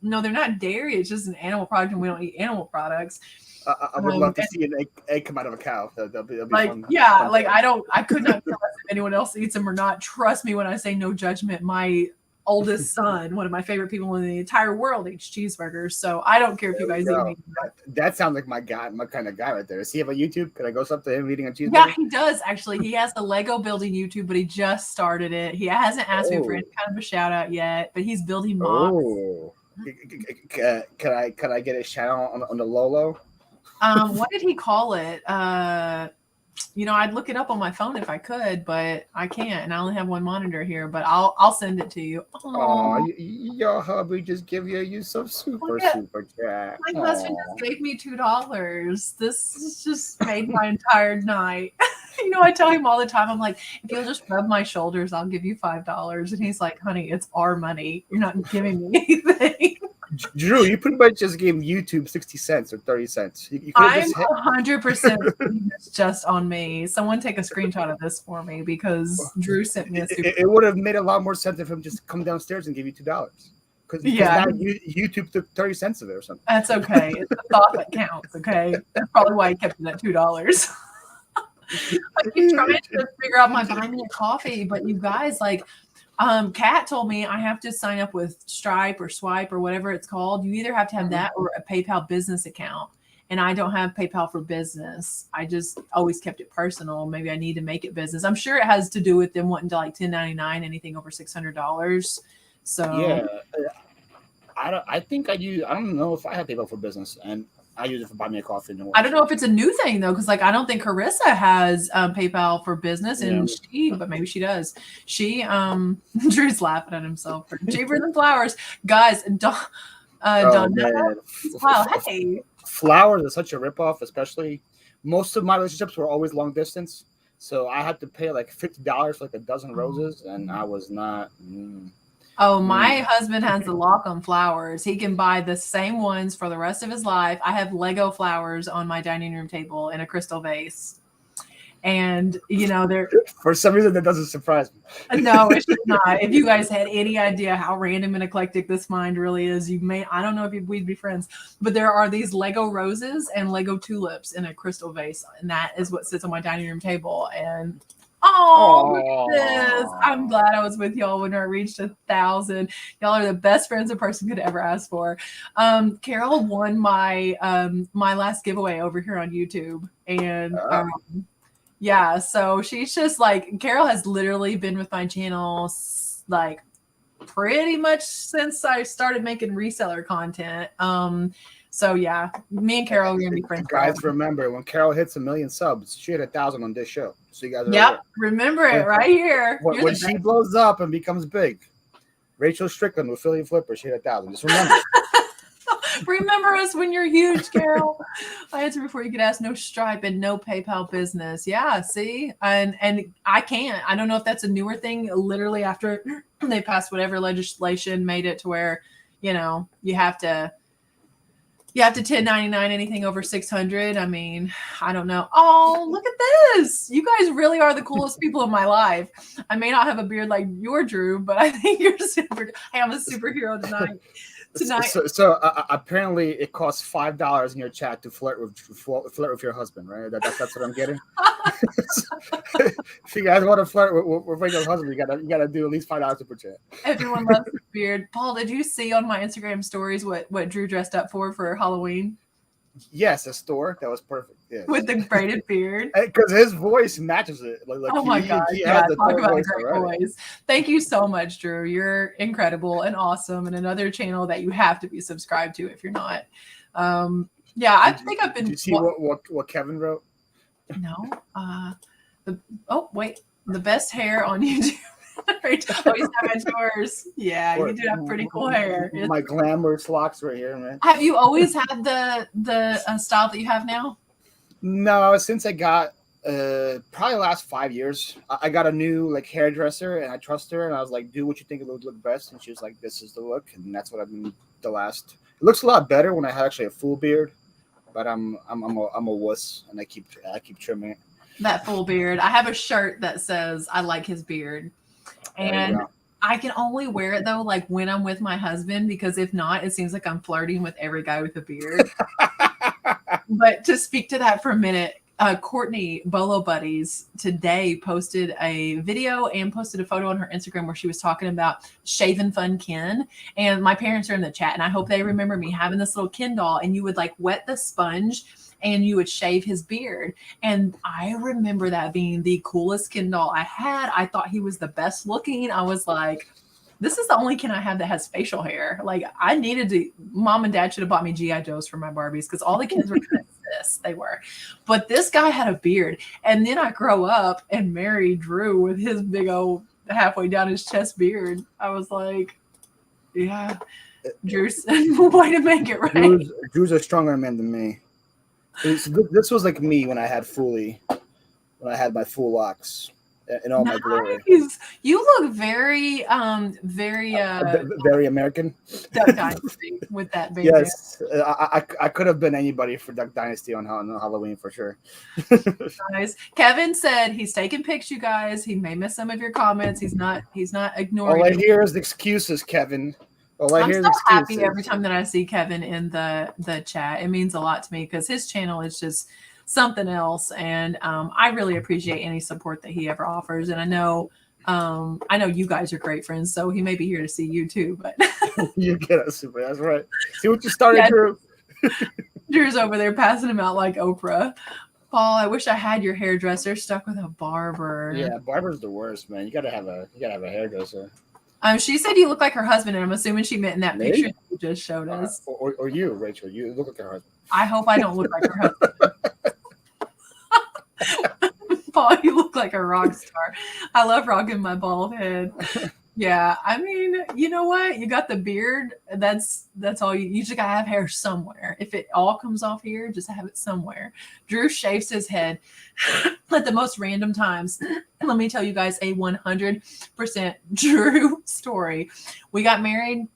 no, they're not dairy. It's just an animal product, and we don't eat animal products. I would love to see an egg come out of a cow. That'd be like, fun. Yeah, like I could not tell if anyone else eats them or not. Trust me when I say no judgment. My oldest son, one of my favorite people in the entire world, eats cheeseburgers. So I don't care if you guys eat meat. That sounds like my kind of guy right there. Does he have a YouTube? Could I go up to him eating a cheeseburger? Yeah, he does actually. He has the Lego building YouTube, but he just started it. He hasn't asked me for any kind of a shout out yet, but he's building mobs. Oh, can I get a shout out on the Lolo? What did he call it? I'd look it up on my phone if I could, but I can't, and I only have one monitor here. But I'll send it to you. Oh, Oh, your hubby just give you some super look at super chat. my husband Oh, just gave me $2. This has just made my entire night. I tell him all the time, I'm like, if you'll just rub my shoulders, I'll give you $5. And he's like, honey, it's our money. You're not giving me anything. Drew, you pretty much just gave YouTube 60 cents or 30 cents. You could have I'm just hit. 100% it's just on me. Someone take a screenshot of this for me because Drew sent me a super. It would have made a lot more sense if him just come downstairs and give you $2. Because Yeah. now YouTube took 30 cents of it or something. That's okay. It's the thought that counts. Okay, that's probably why I kept it at $2. I keep trying to figure out my buy me a coffee, but you guys, like, Kat told me I have to sign up with Stripe or Swipe or whatever it's called. You either have to have that or a PayPal business account. And I don't have PayPal for business. I just always kept it personal. Maybe I need to make it business. I'm sure it has to do with them wanting to like 1099 anything over $600. So Yeah, I think I don't know if I have PayPal for business, and I use it for buy me a coffee. I don't know if it's a new thing though, because like I don't think Carissa has PayPal for business, and but maybe she does. She Drew's laughing at himself. Cheaper than flowers, guys. Man. Wow, hey. Flowers is such a ripoff, especially most of my relationships were always long distance. So I had to pay like $50 for like a dozen roses, and I was not. Oh, my husband has the lock on flowers. He can buy the same ones for the rest of his life. I have Lego flowers on my dining room table in a crystal vase. And, they're... For some reason, that doesn't surprise me. No, it should not. If you guys had any idea how random and eclectic this mind really is, I don't know if we'd be friends, but there are these Lego roses and Lego tulips in a crystal vase. And that is what sits on my dining room table. And look at this. I'm glad I was with y'all when I reached 1,000. Y'all are the best friends a person could ever ask for. Carol won my my last giveaway over here on YouTube. And yeah, so she's just like, Carol has literally been with my channel like pretty much since I started making reseller content. So yeah, me and Carol are gonna be friends. Guys, remember when Carol hits 1 million subs, she had 1,000 on this show. So you guys are yep, remember it right here. When she blows up and becomes big, Rachel Strickland with Philly Phlipper, she had 1,000. Just remember. Remember us when you're huge, Carol. I answered before you could ask. No Stripe and no PayPal business. Yeah, see, and I can't. I don't know if that's a newer thing. Literally after they passed whatever legislation made it to where you have to 1099 anything over 600. I mean, I don't know. Oh, look at this. You guys really are the coolest people in my life. I may not have a beard like your Drew, but I think you're super. Hey, I'm a superhero tonight. So apparently it costs $5 in your chat to flirt with your husband, right? That's what I'm getting. If you guys want to flirt with your husband, you gotta do at least $5 per chat. Everyone loves the beard. Paul, did you see on my Instagram stories what Drew dressed up for Halloween? Yes, a store that was perfect. Yes. With the braided beard, because his voice matches it. Oh my God! Yeah, talk about a great voice. Thank you so much, Drew. You're incredible and awesome, and another channel that you have to be subscribed to if you're not. Yeah, I think I've been. Did you see what Kevin wrote? No. The best hair on YouTube. Oh, he's not yours. Yeah, you do have pretty cool hair. My glamorous locks right here, man. Have you always had the style that you have now? No, since I got probably the last 5 years, I got a new hairdresser, and I trust her, and I was like, do what you think it would look best, and she was like, this is the look, and that's what I've been the last. It looks a lot better when I have actually a full beard, but I'm a wuss, and I keep trimming it. That full beard. I have a shirt that says I like his beard. And I can only wear it though, like when I'm with my husband, because if not, it seems like I'm flirting with every guy with a beard. But to speak to that for a minute, Courtney Bolo Buddies today posted a video and posted a photo on her Instagram where she was talking about Shaving Fun Ken. And my parents are in the chat, and I hope they remember me having this little Ken doll, and you would wet the sponge and you would shave his beard. And I remember that being the coolest Ken doll I had. I thought he was the best looking. I was like, this is the only Ken I have that has facial hair. I needed to, Mom and Dad should have bought me G.I. Joes for my Barbies, because all the Kens were kind of Yes, they were. But this guy had a beard. And then I grow up and marry Drew with his big old halfway down his chest beard. I was like, yeah, Drew's way to make it right. Drew's a stronger man than me. This was like me when I had my full locks in all my glory. You look very very American. Duck Dynasty with that baby. Yes, I could have been anybody for Duck Dynasty on Halloween for sure. Nice. Kevin said he's taking pics, you guys. He may miss some of your comments. He's not ignoring. All I hear is excuses, Kevin. I'm so happy every time that I see Kevin in the chat. It means a lot to me because his channel is just something else, and I really appreciate any support that he ever offers. And I know you guys are great friends, so he may be here to see you too. But you get us, super. That's right. See what you started, Drew. Drew's over there passing him out like Oprah. Paul, I wish I had your hairdresser stuck with a barber. Yeah, barber's the worst, man. You gotta have a hairdresser. She said you look like her husband, and I'm assuming she meant in that picture that you just showed us. Or you, Rachel. You look like her husband. I hope I don't look like her husband. Paul, you look like a rock star. I love rocking my bald head. Yeah, I mean, you know what? You got the beard. That's all you just gotta have hair somewhere. If it all comes off here, just have it somewhere. Drew shaves his head at the most random times. Let me tell you guys a 100% Drew story. We got married.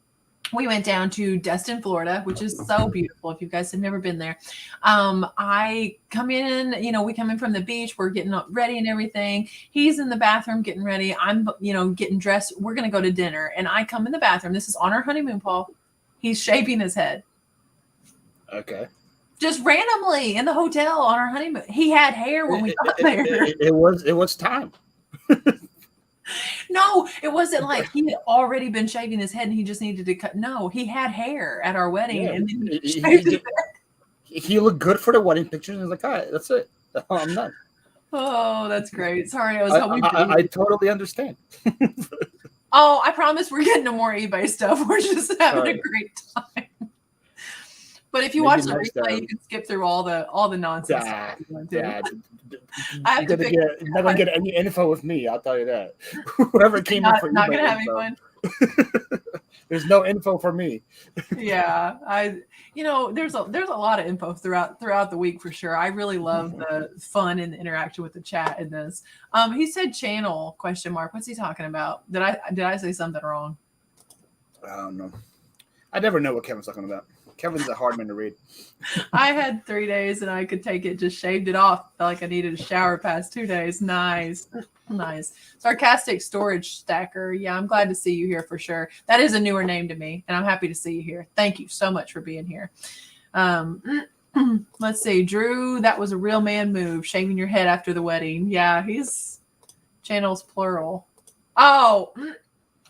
We went down to Destin, Florida, which is so beautiful. If you guys have never been there, I come in, we come in from the beach. We're getting ready and everything. He's in the bathroom getting ready. I'm, getting dressed. We're going to go to dinner. And I come in the bathroom. This is on our honeymoon, Paul. He's shaving his head. Okay. Just randomly in the hotel on our honeymoon. He had hair when we got there. It was time. No, it wasn't like he had already been shaving his head and he just needed to cut. No, he had hair at our wedding. Yeah, and then he looked good for the wedding pictures. And he's like, all right, that's it. I'm done. Oh, that's great. Sorry, I totally understand. Oh, I promise we're getting no more eBay stuff. We're just having a great time. But if you watch the replay, you can skip through all the nonsense. I have to you're not gonna get any info with me. I'll tell you that. Whoever came in for not gonna have anyone. There's no info for me. Yeah, there's a lot of info throughout the week for sure. I really love the fun and the interaction with the chat in this. He said channel ? What's he talking about? Did I say something wrong? I don't know. I never know what Kevin's talking about. Kevin's a hard man to read. I had 3 days and I could take it, just shaved it off. Felt like I needed a shower past 2 days. Nice. Sarcastic storage stacker. Yeah, I'm glad to see you here for sure. That is a newer name to me, and I'm happy to see you here. Thank you so much for being here. Let's see. Drew, that was a real man move, shaving your head after the wedding. Yeah, his channel's plural. Oh,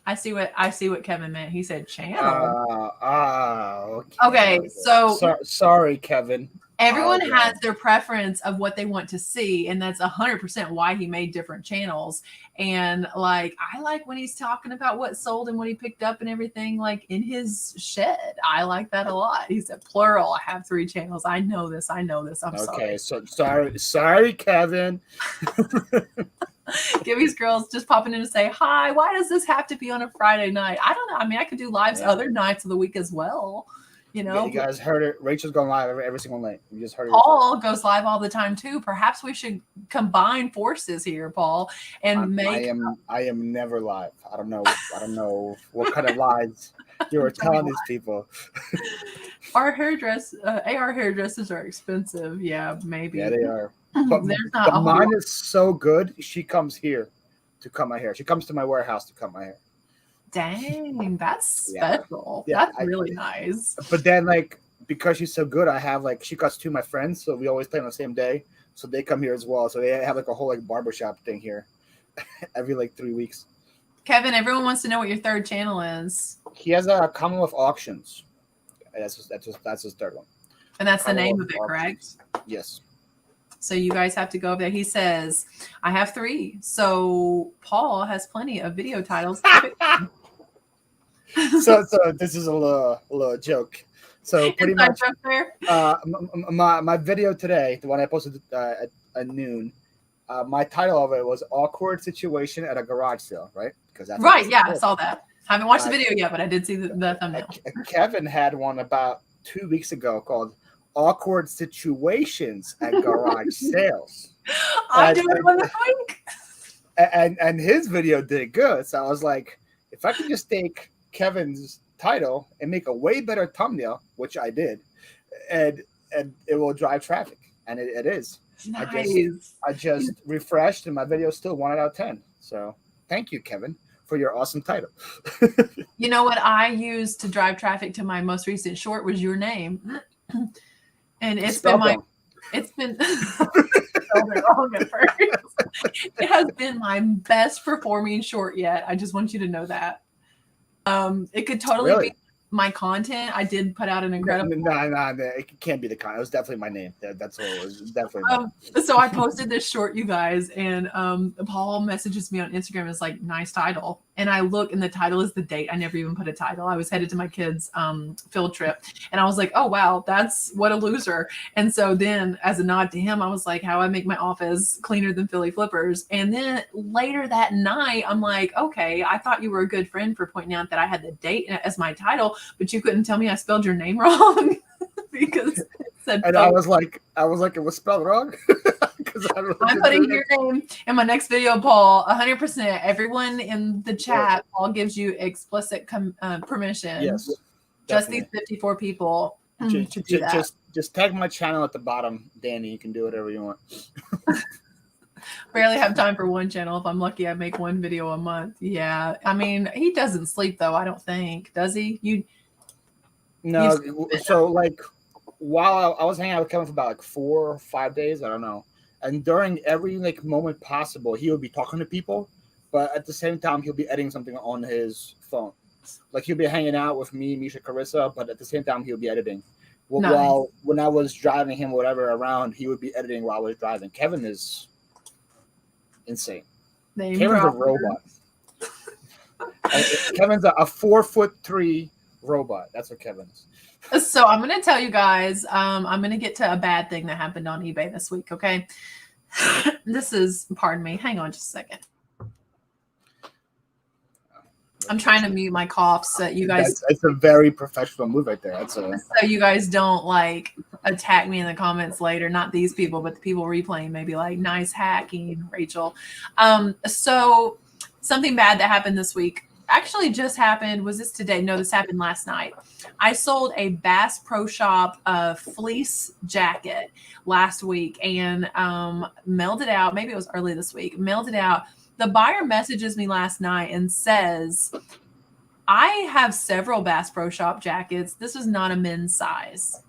I see what Kevin meant. He said channel. Okay. So sorry, Kevin. Everyone has their preference of what they want to see, and that's 100% why he made different channels. And I like when he's talking about what sold and what he picked up and everything, like in his shed. I like that a lot. He said plural. I have 3 channels. I know this. I'm sorry. Okay, so sorry, Kevin. Gibby's girls just popping in to say hi. Why does this have to be on a Friday night? I don't know. I mean, I could do lives other nights of the week as well. You guys heard it. Rachel's going live every single night. You just heard it. Paul goes live all the time too. Perhaps we should combine forces here, Paul, and make. I am never live. I don't know what kind of lies you were telling these people. Our AR hairdressers are expensive. Yeah, maybe. Yeah, they are. But mine is so good. She comes here to cut my hair. She comes to my warehouse to cut my hair. Dang, that's special. Yeah, that's really nice. But then, because she's so good, I have she cuts 2 of my friends, so we always play on the same day. So they come here as well. So they have a whole barbershop thing here every 3 weeks. Kevin, everyone wants to know what your 3rd channel is. He has a Commonwealth Auctions. That's his 3rd one. And that's the name of it, correct? Yes. So you guys have to go over there. He says, I have 3. So Paul has plenty of video titles. So this is a little joke. So pretty Inside much, joke there. my video today, the one I posted at noon, my title of it was "Awkward Situation at a Garage Sale," right? Because that's Right. Yeah, I saw that. I haven't watched the Uh, video yet, but I did see the thumbnail. Kevin had one about 2 weeks ago called "Awkward Situations at Garage Sales." I'm doing one this week. And his video did good. So I was like, if I can just take Kevin's title and make a way better thumbnail, which I did, and it will drive traffic, and it is. Nice. I just refreshed, and my video is still 1 out of 10. So thank you, Kevin, for your awesome title. You know what I used to drive traffic to my most recent short was your name, and it's been my. It's been wrong at first. It has been my best performing short yet. I just want you to know that. It could totally be my content. I did put out an incredible. No, it can't be the content. It was definitely my name. That's what it was. Definitely. So I posted this short, you guys, and Paul messages me on Instagram. It's like, nice title, and I look, and the title is the date. I never even put a title. I was headed to my kids' field trip, and I was like, oh wow, that's what a loser. And so then, as a nod to him, I was like, how I make my office cleaner than Philly Flippers. And then later that night, I'm like, okay, I thought you were a good friend for pointing out that I had the date as my title, but you couldn't tell me I spelled your name wrong because it said. And I was like, it was spelled wrong. I'm putting your name in my next video, Paul. 100%. Everyone in the chat, Paul gives you explicit permission. Yes, just these 54 people. Just tag my channel at the bottom, Danny. You can do whatever you want. Barely have time for one channel. If I'm lucky, I make one video a month. Yeah, I mean, he doesn't sleep though. I don't think, does he? No. So like, while I was hanging out with Kevin for about like 4 or 5 days, I don't know. And during every like moment possible, he would be talking to people, but at the same time, he'll be editing something on his phone. Like he'll be hanging out with me, Misha, Carissa, but at the same time, he'll be editing. While when I was driving him, whatever around, he would be editing while I was driving. Kevin is insane. Kevin's a robot. Kevin's a 4'3" robot. That's what Kevin is. So I'm going to tell you guys, I'm going to get to a bad thing that happened on eBay this week. Okay. Pardon me. Hang on just a second. I'm trying to mute my coughs so you guys. It's a very professional move right there. So you guys don't like attack me in the comments later. Not these people, but the people replaying maybe like, nice hacking, Rachel. So something bad that happened this week. Actually just happened. Was this today? No, this happened last night. I sold a Bass Pro Shop fleece jacket last week and mailed it out. Maybe it was early this week. Mailed it out. The buyer messages me last night and says, I have several Bass Pro Shop jackets. This is not a men's size.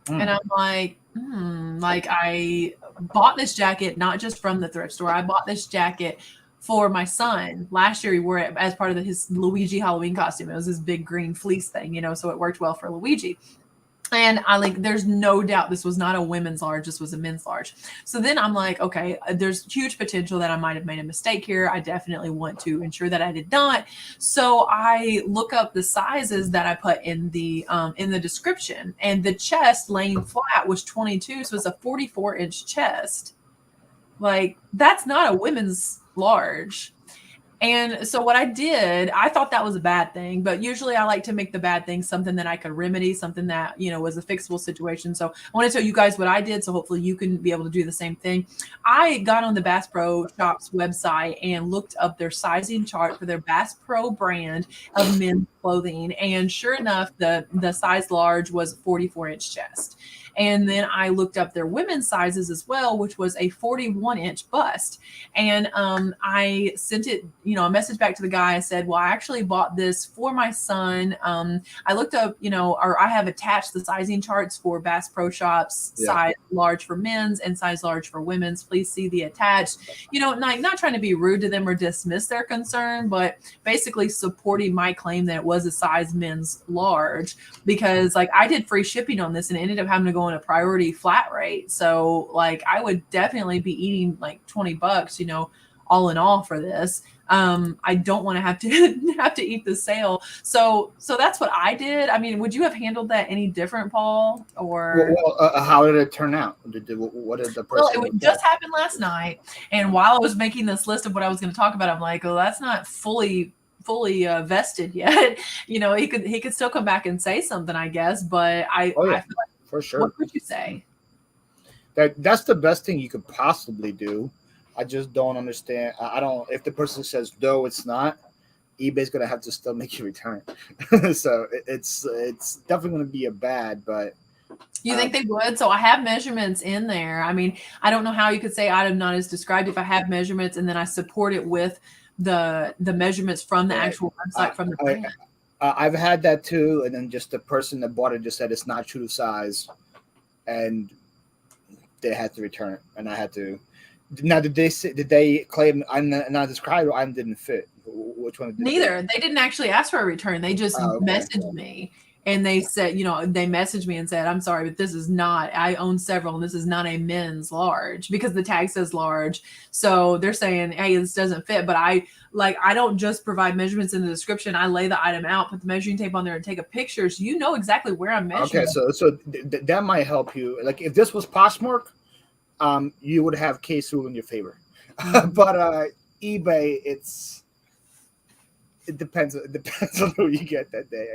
And I'm like, like I bought this jacket, not just from the thrift store. I bought this jacket for my son. Last year, he wore it as part of his Luigi Halloween costume. It was this big green fleece thing, so it worked well for Luigi. And there's no doubt this was not a women's large. This was a men's large. So then I'm like, okay, there's huge potential that I might have made a mistake here. I definitely want to ensure that I did not. So I look up the sizes that I put in the description, and the chest laying flat was 22. So it's a 44-inch chest. Like, that's not a women's large. And so what I did, I thought that was a bad thing, but usually I like to make the bad thing something that I could remedy, something that, was a fixable situation. So I want to tell you guys what I did. So hopefully you can be able to do the same thing. I got on the Bass Pro Shop's website and looked up their sizing chart for their Bass Pro brand of men's clothing. And sure enough, the size large was 44-inch chest. And then I looked up their women's sizes as well, which was a 41-inch bust. And I sent it, a message back to the guy. I said, well, I actually bought this for my son. I looked up, or I have attached the sizing charts for Bass Pro Shops, size large for men's and size large for women's. Please see the attached, not trying to be rude to them or dismiss their concern, but basically supporting my claim that it was a size men's large, because I did free shipping on this and ended up having to go on a priority flat rate. So I would definitely be eating $20, all in all for this. I don't want to have to have to eat the sale. So that's what I did. I mean, would you have handled that any different, Paul? Or How did it turn out? What did the well, person it just happened last night, and while I was making this list of what I was going to talk about, I'm like, oh, that's not fully vested yet. You know, he could still come back and say something, I guess. But I feel like, for sure. What would you say? That's the best thing you could possibly do. I just don't understand. I don't. If the person says no, it's not. eBay's gonna have to still make you return. So it's definitely gonna be a bad. But you think they would? So I have measurements in there. I mean, I don't know how you could say item not as described if I have measurements and then I support it with the measurements from the actual website from the brand. I've had that too, and then just the person that bought it just said it's not true to size, and they had to return it, and I had to. Now, did they claim I'm not described or I didn't fit? Which one? Neither. They didn't actually ask for a return. They just messaged me, and they said, they messaged me and said, "I'm sorry, but this is not. I own several, and this is not a men's large because the tag says large." So they're saying, "Hey, this doesn't fit." But I don't just provide measurements in the description. I lay the item out, put the measuring tape on there, and take a picture, so you know exactly where I'm measuring. Okay, so that might help you. Like if this was Poshmark, you would have case rule in your favor. But eBay, it depends. It depends on who you get that day.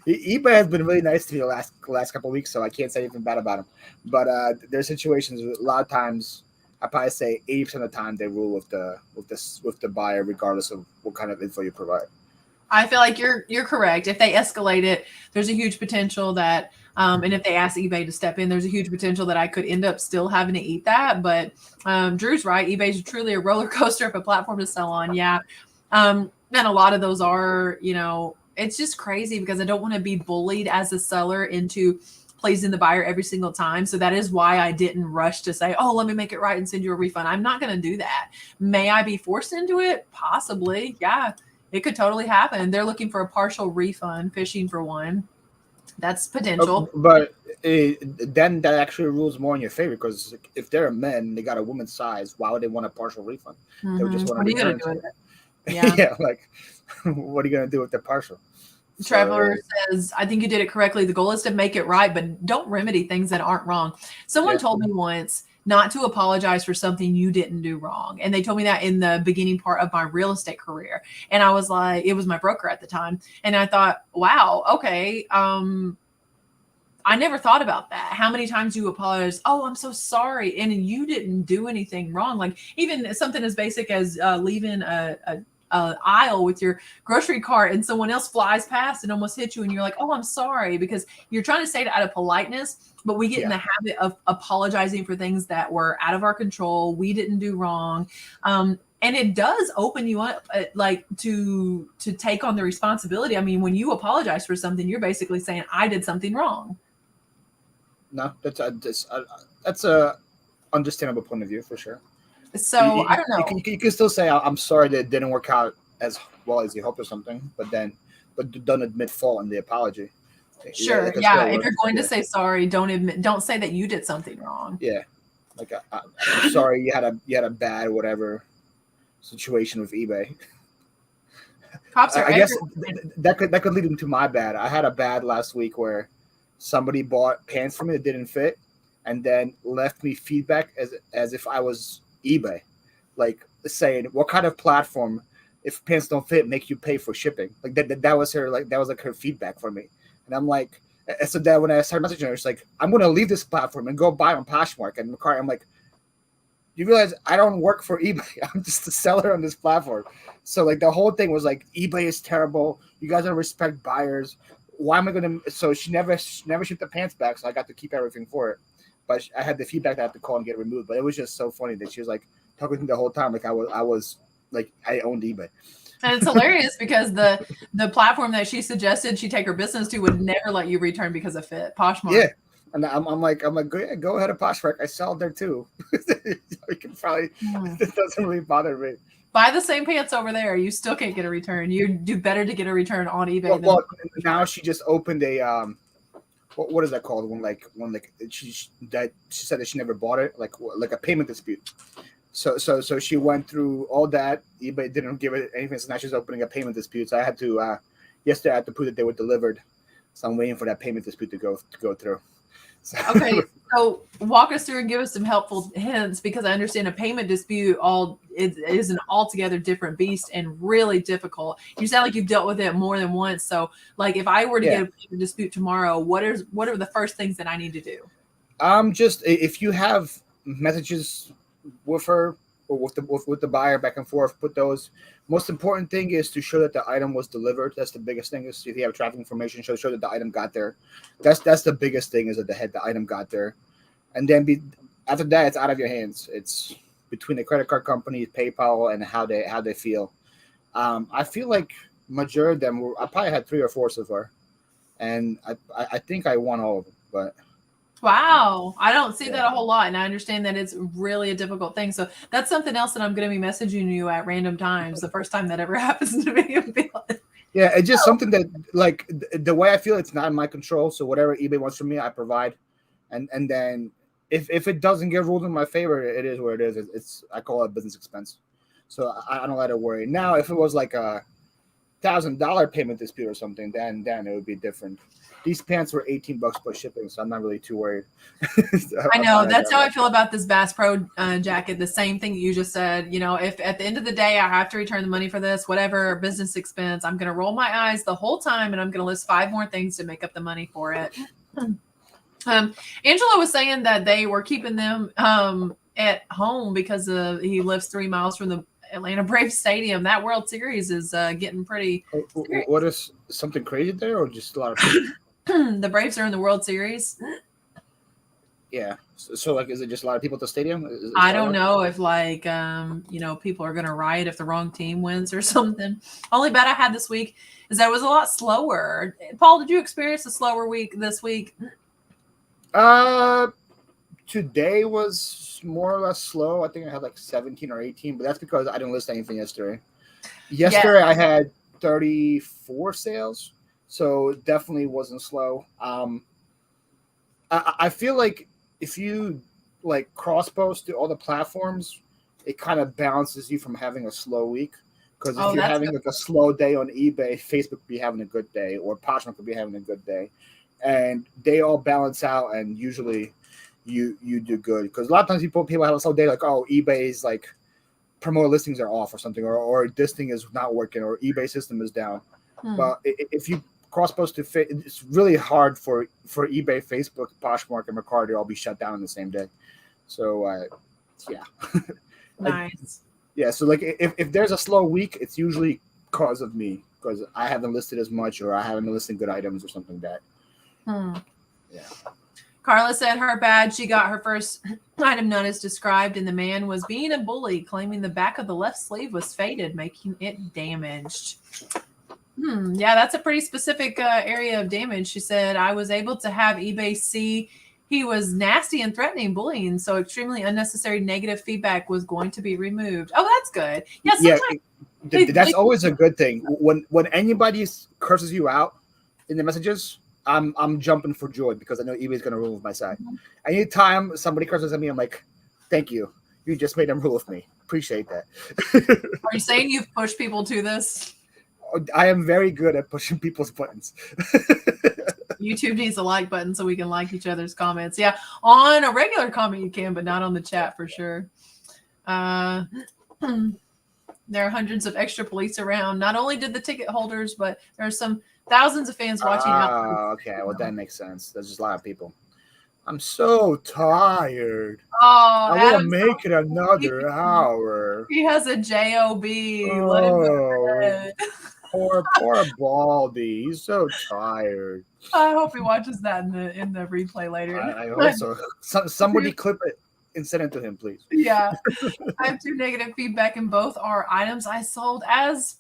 eBay has been really nice to me the last couple of weeks, so I can't say anything bad about them. But there's situations a lot of times. I probably say 80% of the time they rule with the buyer, regardless of what kind of info you provide. I feel like you're correct. If they escalate it, there's a huge potential that, and if they ask eBay to step in, there's a huge potential that I could end up still having to eat that. But Drew's right. eBay's truly a roller coaster of a platform to sell on. Yeah. And a lot of those are, it's just crazy because I don't want to be bullied as a seller into pleasing the buyer every single time. So that is why I didn't rush to say, oh, let me make it right and send you a refund. I'm not going to do that. May I be forced into it? Possibly. Yeah. It could totally happen. They're looking for a partial refund, fishing for one. That's potential. But then that actually rules more in your favor because if they're a man, they got a woman's size. Why would they want a partial refund? Mm-hmm. They would just want to return it. Yeah. Yeah, like what are you going to do with the partial? Traveler says, I think you did it correctly. The goal is to make it right, but don't remedy things that aren't wrong. Someone told me once not to apologize for something you didn't do wrong. And they told me that in the beginning part of my real estate career. And I was like, it was my broker at the time. And I thought, wow, okay. I never thought about that. How many times you apologize? Oh, I'm so sorry. And you didn't do anything wrong. Like even something as basic as leaving a aisle with your grocery cart and someone else flies past and almost hits you and you're like, oh, I'm sorry, because you're trying to say it out of politeness, but we get in the habit of apologizing for things that were out of our control. We didn't do wrong. And it does open you up like to take on the responsibility. I mean, when you apologize for something, you're basically saying I did something wrong. No, that's a understandable point of view for sure. So I don't know. You can still say I'm sorry that it didn't work out as well as you hoped or something, but don't admit fault in the apology. Sure. Yeah. If you're going to say sorry, don't say that you did something wrong. Yeah. Like I'm sorry you had a bad whatever situation with eBay. I guess that could lead into my bad. I had a bad last week where somebody bought pants from me that didn't fit, and then left me feedback as if I was eBay, like saying what kind of platform, if pants don't fit, make you pay for shipping. Like that was her feedback for me, and I'm like, so that when I started messaging her, it's like I'm gonna leave this platform and go buy on Poshmark. And Macari, I'm like, you realize I don't work for eBay. I'm just a seller on this platform. So like the whole thing was like eBay is terrible. You guys don't respect buyers. Why am I gonna? So she never shipped the pants back, so I got to keep everything for it. But I had the feedback that I had to call and get removed. But it was just so funny that she was like talking to me the whole time, like I was like I owned eBay. And it's hilarious because the platform that she suggested she take her business to would never let you return because of fit. Poshmark. Yeah, and I'm like go ahead and Poshmark. I sell there too. You can probably it doesn't really bother me. Buy the same pants over there. You still can't get a return. You do better to get a return on eBay. Well, now she just opened a what is that called? When she said that she never bought it, like a payment dispute. So she went through all that. eBay didn't give it anything, so now she's opening a payment dispute. So I had to yesterday I had to prove that they were delivered. So I'm waiting for that payment dispute to go through. So. Okay, so walk us through and give us some helpful hints, because I understand a payment dispute is an altogether different beast and really difficult. You sound like you've dealt with it more than once. So, like, if I were to get a payment dispute tomorrow, what are the first things that I need to do? Just if you have messages with her or with the buyer back and forth, put those. Most important thing is to show that the item was delivered. That's the biggest thing. Is if you have tracking information, show that the item got there. That's the biggest thing, is that the item got there, and then after that, it's out of your hands. It's between the credit card company, PayPal, and how they feel. I feel like majority of them I probably had 3 or 4 so far, and I think I won all of them, but. Wow. I don't see that a whole lot. And I understand that it's really a difficult thing. So that's something else that I'm going to be messaging you at random times. The first time that ever happens to me. Yeah, it's just something that, like, the way I feel, it's not in my control. So whatever eBay wants from me, I provide. And then if it doesn't get ruled in my favor, it is what it is. I call it a business expense. So I don't let it worry. Now, if it was like a $1,000 payment dispute or something, then it would be different. These pants were $18 plus shipping, so I'm not really too worried. I know. That's how I feel about this Bass Pro jacket. The same thing you just said. You know, if at the end of the day I have to return the money for this, whatever business expense, I'm going to roll my eyes the whole time, and I'm going to list 5 more things to make up the money for it. Angela was saying that they were keeping them at home because he lives 3 miles from the Atlanta Braves Stadium. That World Series is getting pretty. What is something crazy there, or just a lot of people? The Braves are in the World Series. Yeah. So like, is it just a lot of people at the stadium? I don't know if like, people are going to riot if the wrong team wins or something. Only bet I had this week is that it was a lot slower. Paul, did you experience a slower week this week? Today was more or less slow. I think I had like 17 or 18, but that's because I didn't list anything yesterday. Yesterday I had 34 sales. So it definitely wasn't slow. I feel like if you like cross post to all the platforms, it kind of balances you from having a slow week. Because if you're having like a slow day on eBay, Facebook could be having a good day, or poshmark could be having a good day, and they all balance out. And usually, you do good. Because a lot of times people have a slow day, like, oh, eBay's like promoted listings are off or something, or this thing is not working, or eBay system is down. But if you cross post to fit, it's really hard for eBay, Facebook, Poshmark, and Mercari to all be shut down in the same day. So yeah. Nice. Yeah, so like if there's a slow week, it's usually because of me, because I haven't listed as much, or I haven't listed good items or something like that. Yeah. Carla said her bad. She got her first item notice described, and the man was being a bully, claiming the back of the left sleeve was faded, making it damaged. Yeah, that's a pretty specific area of damage. She said, I was able to have eBay see he was nasty and threatening, bullying, so extremely unnecessary negative feedback was going to be removed. Oh, that's good. Yeah, that's always a good thing. When anybody curses you out in the messages, I'm jumping for joy, because I know eBay's going to rule with my side. Anytime somebody curses at me, I'm like, thank you. You just made them rule with me. Appreciate that. Are you saying you've pushed people to this? I am very good at pushing people's buttons. YouTube needs a like button so we can like each other's comments. Yeah, on a regular comment you can, but not on the chat for sure. There are hundreds of extra police around. Not only did the ticket holders, but there are some thousands of fans watching. Okay, well, that makes sense. There's just a lot of people. I'm so tired. Oh, I want to make it another hour. He has a job. Let him go to bed. Poor Baldy. He's so tired. I hope he watches that in the replay later. I hope so. Somebody clip it and send it to him, please. Yeah. I have 2 negative feedback, and both are items I sold as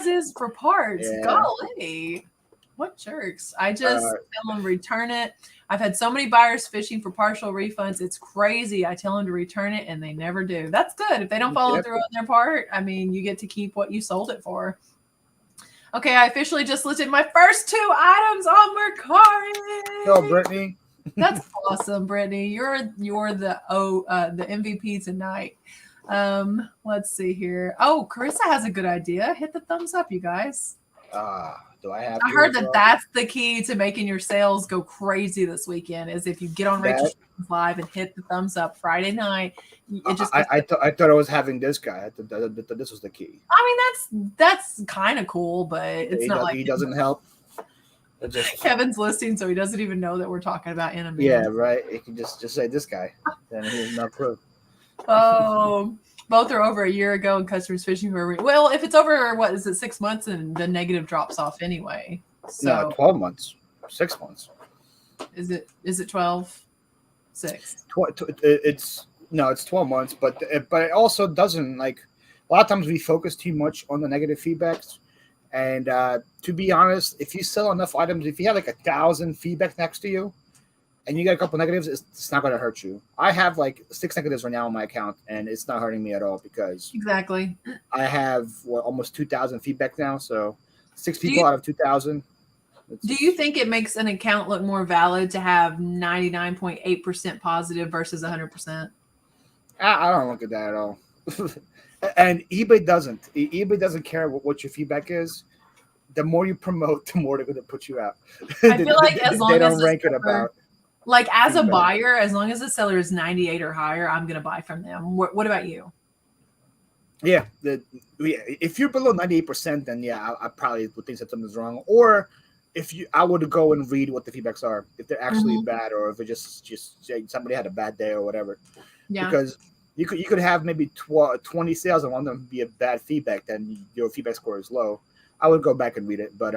is for parts. Yeah. Golly. What jerks. I just tell them return it. I've had so many buyers fishing for partial refunds. It's crazy. I tell them to return it, and they never do. That's good. If they don't follow through on their part, I mean, you get to keep what you sold it for. Okay, I officially just listed my first 2 items on Mercari. Go, Brittany. That's awesome, Brittany. You're the MVP tonight. Let's see here. Oh, Carissa has a good idea. Hit the thumbs up, you guys. Do I have I to heard as that well? that's the key to making your sales go crazy this weekend is if you get on Rachel Live and hit the thumbs up Friday night. It just I thought I was having this guy. I thought this was the key. I mean, that's kind of cool, but it's not like he doesn't help. Kevin's listening, so he doesn't even know that we're talking about enemies. Yeah, right. You can just say this guy, then he has no proof. Oh, both are over a year ago, and customers fishing for. Well, if it's over, what is it, 6 months, and the negative drops off anyway. So, no, 12 months, 6 months. Is it 12? 6. It's 12 months, but it also doesn't like a lot of times we focus too much on the negative feedbacks. And to be honest, if you sell enough items, if you have like 1,000 feedback next to you, and you got a couple negatives, it's not going to hurt you. I have like 6 negatives right now on my account, and it's not hurting me at all because exactly I have almost 2,000 feedback now. So 6 people out of 2,000. Do you think it makes an account look more valid to have 99.8% positive versus 100%? I don't look at that at all. And eBay doesn't. eBay doesn't care what your feedback is. The more you promote, the more they're going to put you out. I feel like as long they as don't rank it about. Like as a buyer, as long as the seller is 98 or higher, I'm going to buy from them. What about you? Yeah, if you're below 98%, then yeah, I probably would think that something's wrong. Or I would go and read what the feedbacks are, if they're actually bad, or if it just somebody had a bad day or whatever. Yeah. Because you could have maybe 20 sales and one of them be a bad feedback, then your feedback score is low. I would go back and read it, but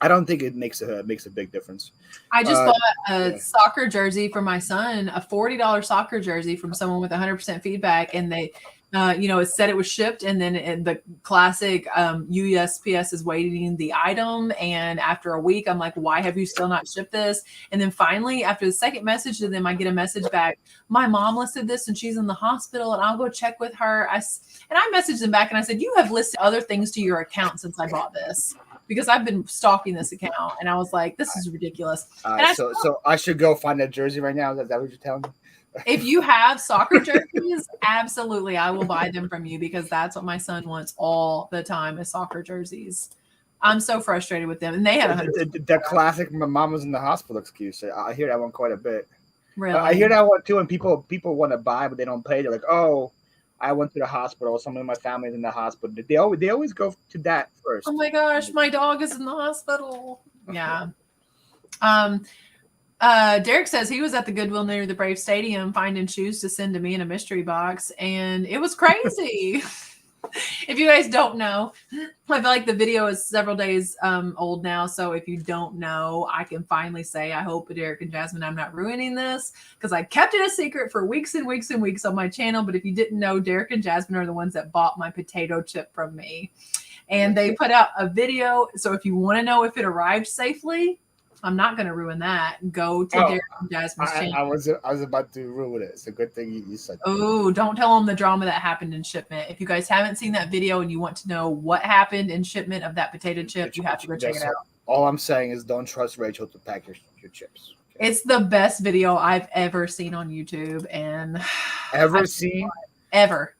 I don't think it makes a big difference. I just bought a soccer jersey for my son, a $40 soccer jersey from someone with 100% feedback, and they, it said it was shipped, and then the classic USPS is waiting the item, and after a week, I'm like, why have you still not shipped this? And then finally, after the second message to them, I get a message back, my mom listed this, and she's in the hospital, and I'll go check with her. And I messaged them back, and I said, you have listed other things to your account since I bought this. Because I've been stalking this account, and I was like, "This is ridiculous." So I should go find that jersey right now. Is that what you're telling me? If you have soccer jerseys, absolutely, I will buy them from you because that's what my son wants all the time is soccer jerseys. I'm so frustrated with them, and they had the classic "my mom was in the hospital" excuse. I hear that one quite a bit. Really, I hear that one too, and people want to buy, but they don't pay. They're like, "Oh, I went to the hospital. Someone in my family is in the hospital." They always go to that first. Oh my gosh, my dog is in the hospital. Yeah. Derek says he was at the Goodwill near the Brave Stadium finding shoes to send to me in a mystery box, and it was crazy. If you guys don't know, I feel like the video is several days old now. So if you don't know, I can finally say, I hope, Derek and Jasmine, I'm not ruining this because I kept it a secret for weeks and weeks and weeks on my channel. But if you didn't know, Derek and Jasmine are the ones that bought my potato chip from me. And they put out a video. So if you want to know if it arrived safely, I'm not going to ruin that. Go to Derek and Jasmine's channel. I was about to ruin it. It's a good thing you said that. Oh, don't tell them the drama that happened in shipment. If you guys haven't seen that video and you want to know what happened in shipment of that potato chip, you have to go check it out. All I'm saying is don't trust Rachel to pack your chips. Okay? It's the best video I've ever seen on YouTube. And ever seen? Ever.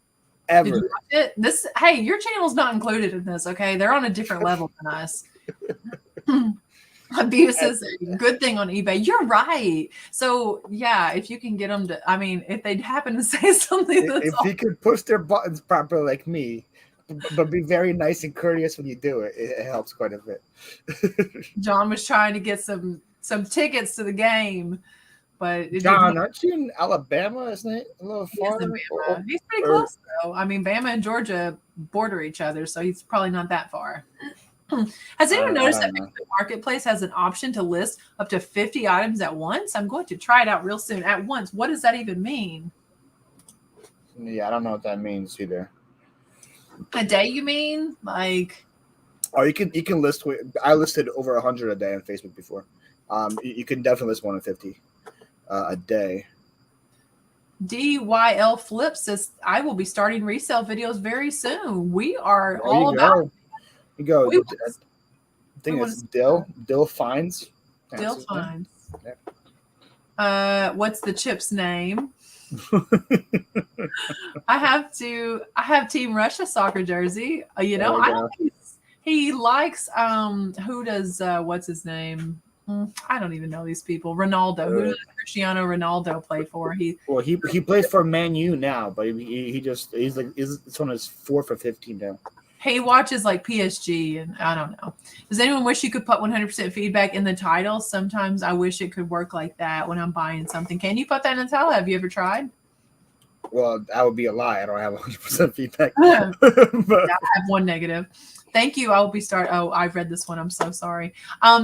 Ever. Did you watch it? Hey, your channel's not included in this, okay? They're on a different level than us. Beavis says good thing on eBay. You're right. So yeah, if you can get them to, I mean, if they happen to say something, if you can push their buttons properly like me, but be very nice and courteous when you do it, it helps quite a bit. John was trying to get some tickets to the game, but John, aren't you in Alabama? Isn't it a little far? He's pretty close though. I mean, Bama and Georgia border each other, so he's probably not that far. Has anyone noticed that Facebook Marketplace has an option to list up to 50 items at once? I'm going to try it out real soon. At once, what does that even mean? Yeah, I don't know what that means either. A day, you mean? Like? Oh, you can list. I listed over 100 a day on Facebook before. You can definitely list more than 50 a day. DYL Flip says I will be starting resale videos very soon. We are there all about. You go. I think it's Dill finds. Dill finds. Yeah. What's the chip's name? I have Team Russia soccer jersey. There we I go. don't think he likes who does what's his name? I don't even know these people. Ronaldo. Who does Cristiano Ronaldo play for? He plays for Man U now, but it's on his 4th or 15th now. He watches like PSG, and I don't know. Does anyone wish you could put 100% feedback in the title? Sometimes I wish it could work like that when I'm buying something. Can you put that in the title? Have you ever tried? Well, that would be a lie. I don't have 100% feedback. Yeah, But I have one negative. Thank you. I will be start. Oh, I've read this one. I'm so sorry.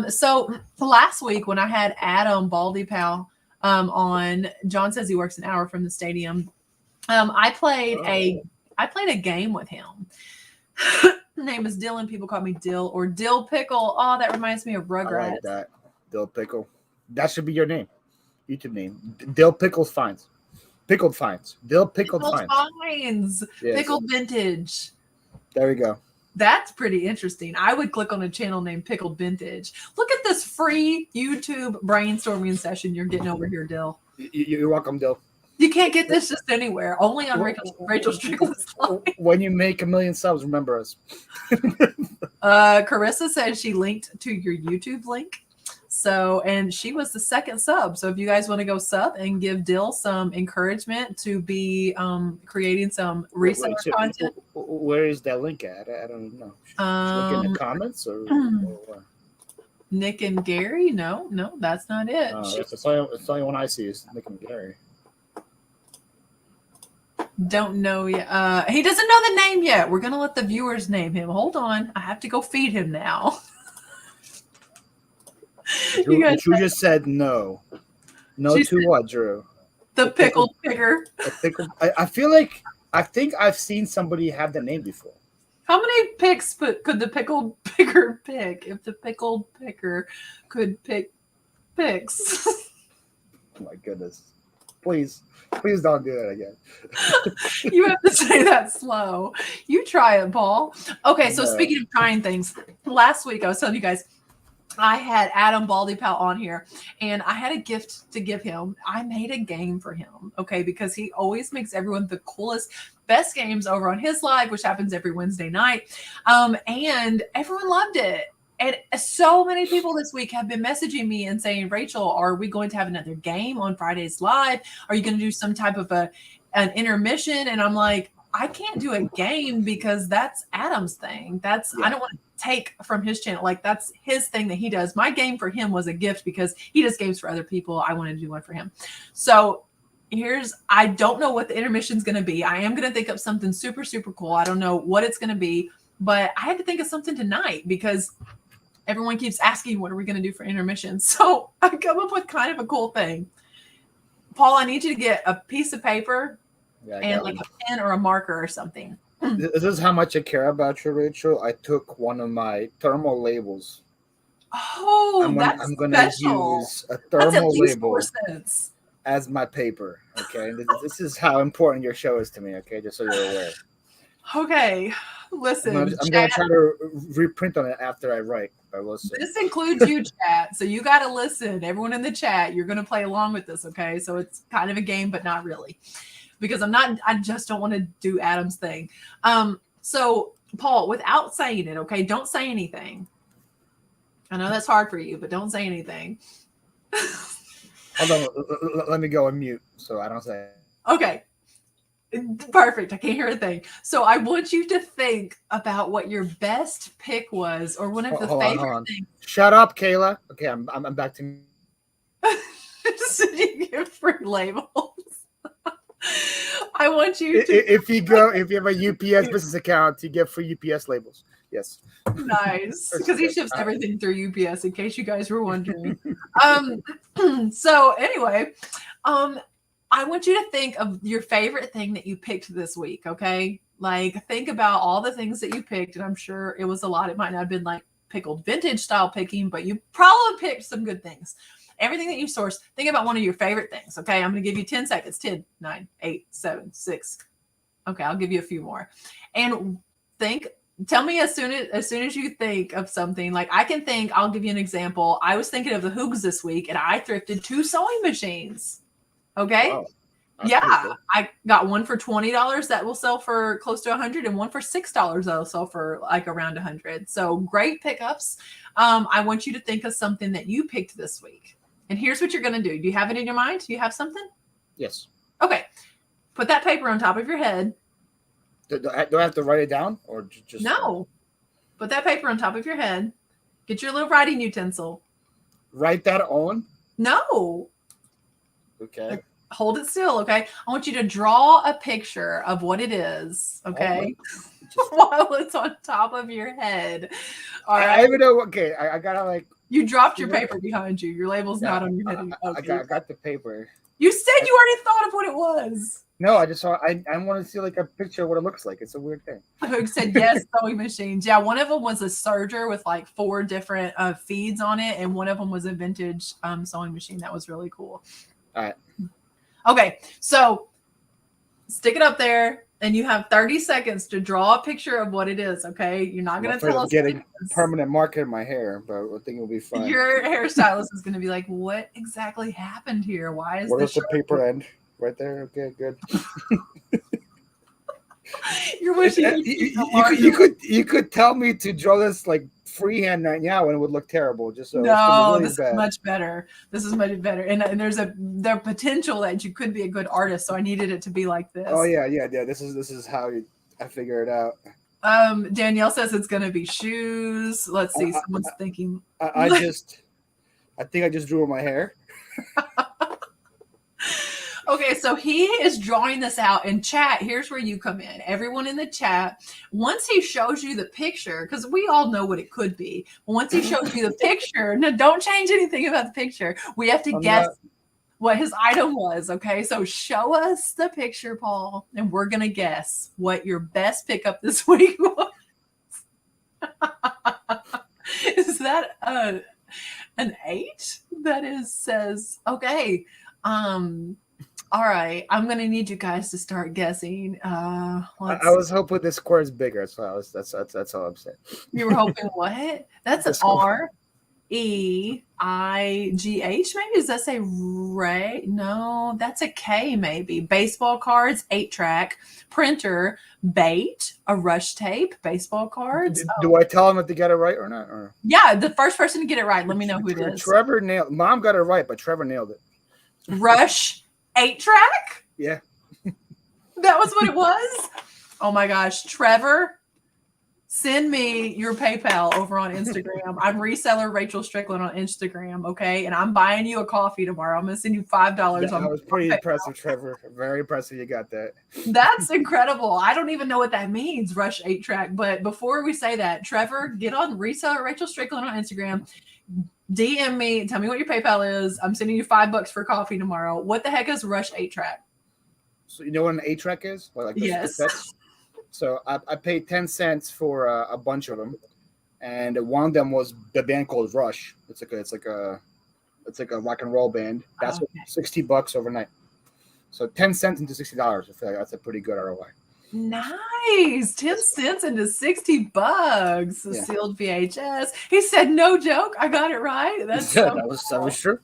So last week when I had Adam Baldypal on, John says he works an hour from the stadium. I played a game with him. Name is Dylan. People call me Dill or Dill Pickle. Oh, that reminds me of Rugrats. I like that. Dill Pickle. That should be your name. YouTube name. Dill Pickles Finds. Pickled Finds. Dill Pickled Finds. Yes. Pickled Vintage. There we go. That's pretty interesting. I would click on a channel named Pickled Vintage. Look at this free YouTube brainstorming session you're getting over here, Dill. You're welcome, Dill. You can't get this just anywhere. Only on Rachel Strickland's live. When you make 1 million subs, remember us. Carissa said she linked to your YouTube link. So, and she was the second sub. So if you guys want to go sub and give Dill some encouragement to be creating some reseller content. Where is that link at? I don't know. Look in the comments or what? Nick and Gary? No, that's not it. It's the only one I see is Nick and Gary. Don't know yet. He doesn't know the name yet. We're going to let the viewers name him. Hold on. I have to go feed him now. You just said no. No to what, Drew? The pickled picker. I think I've seen somebody have the name before. How many picks could the pickled picker pick if the pickled picker could pick picks? Oh my goodness. Please don't do that again. You have to say that slow. You try it, Paul. Okay, so speaking of trying things, last week I was telling you guys I had Adam Baldypal on here, and I had a gift to give him. I made a game for him, okay, because he always makes everyone the coolest, best games over on his live, which happens every Wednesday night, and everyone loved it. And so many people this week have been messaging me and saying, Rachel, are we going to have another game on Friday's live? Are you going to do some type of an intermission? And I'm like, I can't do a game because that's Adam's thing. I don't want to take from his channel. Like, that's his thing that he does. My game for him was a gift because he does games for other people. I wanted to do one for him. So I don't know what the intermission is going to be. I am going to think of something super, super cool. I don't know what it's going to be, but I had to think of something tonight because everyone keeps asking, what are we going to do for intermission? So I come up with kind of a cool thing. Paul, I need you to get a piece of paper and like a pen or a marker or something. This is how much I care about you, Rachel. I took one of my thermal labels. Oh, I'm going to use a thermal label as my paper. Okay, this is how important your show is to me. Okay, just so you're aware. Okay, listen. I'm going to try to reprint on it after I write. This includes you, chat. So you got to listen. Everyone in the chat, you're going to play along with this. Okay, so it's kind of a game, but not really. Because I just don't want to do Adam's thing. So Paul, without saying it, okay, don't say anything. I know that's hard for you, but don't say anything. Hold on, let me go on mute so I don't say it. Okay, perfect. I can't hear a thing. So I want you to think about what your best pick was, or one of the favorite things. Shut up, Kayla. Okay, I'm back to. So you give free labels. I want you to. If you have a UPS business account, you get free UPS labels. Yes. Nice, because he ships everything through UPS. In case you guys were wondering. So anyway, I want you to think of your favorite thing that you picked this week. Okay, like think about all the things that you picked, and I'm sure it was a lot. It might not have been like pickled vintage style picking, but you probably picked some good things. Everything that you source, think about one of your favorite things. Okay, I'm going to give you 10 seconds. 10, 9, 8, 7, 6. Okay, I'll give you a few more. And think tell me as soon as you think of something. Like I can think, I'll give you an example. I was thinking of the Hoogs this week, and I thrifted 2 sewing machines. Okay. Wow. Yeah, I got one for $20 that will sell for close to 100, and one for $6 that'll sell for like around 100. So great pickups. I want you to think of something that you picked this week. And here's what you're going to do. Do you have it in your mind? Do you have something? Yes. Okay. Put that paper on top of your head. Do I have to write it down or just? No. Put that paper on top of your head. Get your little writing utensil. Write that on? No. Okay. Hold it still, okay? I want you to draw a picture of what it is, okay? While it's on top of your head. All right. I even know. Okay, I gotta like. You dropped your paper behind you. Your label's not on your head. Okay. I got the paper. You said you already thought of what it was. No, I just saw. I want to see like a picture of what it looks like. It's a weird thing. Hook said yes, sewing machines. Yeah, one of them was a serger with like 4 different feeds on it, and one of them was a vintage sewing machine. That was really cool. All right. Okay, so stick it up there, and you have 30 seconds to draw a picture of what it is. Okay, you're not going to tell us. Getting permanent marker in my hair, but I think it'll be fun. Your hairstylist is going to be like, "What exactly happened here? Why is where's the paper end? Right there. Okay, good. You're wishing you could tell me to draw this like freehand right now, and it would look terrible. Just so no, really this is much better. This is much better, and there's potential that you could be a good artist. So I needed it to be like this. Oh yeah. This is how I figure it out. Danielle says it's going to be shoes. Let's see. Someone's thinking. I think I just drew my hair. Okay, so he is drawing this out in chat. Here's where you come in. Everyone in the chat, once he shows you the picture, because we all know what it could be. Once he shows you the picture, no, don't change anything about the picture. We have to guess what his item was, okay? So show us the picture, Paul, and we're going to guess what your best pickup this week was. Is that an 8? That says, okay, all right, I'm gonna need you guys to start guessing. I was hoping the square is bigger, so that's all I'm saying. You were hoping what? That's an REIGH, maybe? Does that say Ray? No, that's a K, maybe. Baseball cards, 8-track, printer, bait, a rush tape, baseball cards. Do I tell them if they get it right or not? Or? Yeah, the first person to get it right. Let me know who it is. Trevor nailed. Mom got it right, but Trevor nailed it. Rush 8-track? Yeah. That was what it was? Oh my gosh. Trevor, send me your PayPal over on Instagram. I'm reseller Rachel Strickland on Instagram, okay? And I'm buying you a coffee tomorrow. I'm going to send you $5 on. That was pretty impressive, Trevor. Very impressive you got that. That's incredible. I don't even know what that means, Rush 8-track. But before we say that, Trevor, get on reseller Rachel Strickland on Instagram. DM me, tell me what your PayPal is. I'm sending you $5 for coffee tomorrow. What the heck is Rush 8-track? So you know what an 8-track is? Like yes. So I paid 10 cents for a bunch of them, and one of them was the band called Rush. It's like a rock and roll band. That's $60 overnight. So 10 cents into $60. I feel like that's a pretty good ROI. Nice. 10 cents into $60. The sealed VHS. He said, no joke. I got it right. That's that was true.